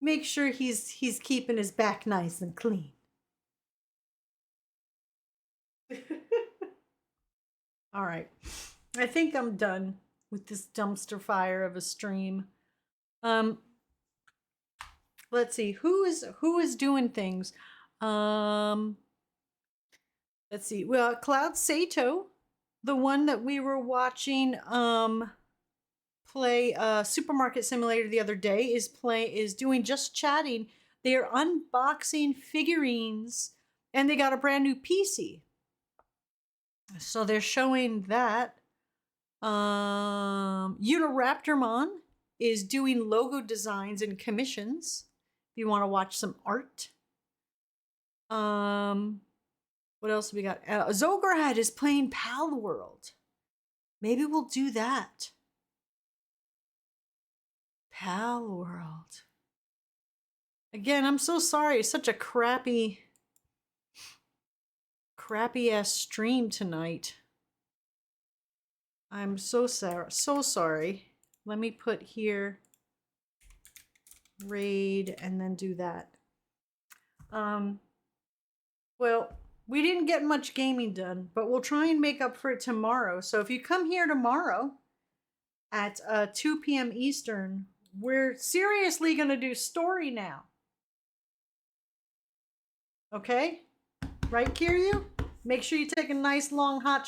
make sure he's keeping his back nice and clean. All right. I think I'm done with this dumpster fire of a stream. Let's see who is doing things. Let's see. Well, Cloud Sato, the one that we were watching play Supermarket Simulator the other day, is doing Just Chatting. They're unboxing figurines and they got a brand new PC. So they're showing that. Uniraptormon is doing logo designs and commissions. If you want to watch some art. What else have we got? Zograd is playing Pal World. Maybe we'll do that. Pal World. Again, I'm so sorry. It's such a crappy ass stream tonight. I'm so sorry. Let me put here raid and then do that. Well, we didn't get much gaming done, but we'll try and make up for it tomorrow. So if you come here tomorrow at 2 p.m. Eastern, we're seriously going to do story now. Okay? Right, Kiryu? Make sure you take a nice long hot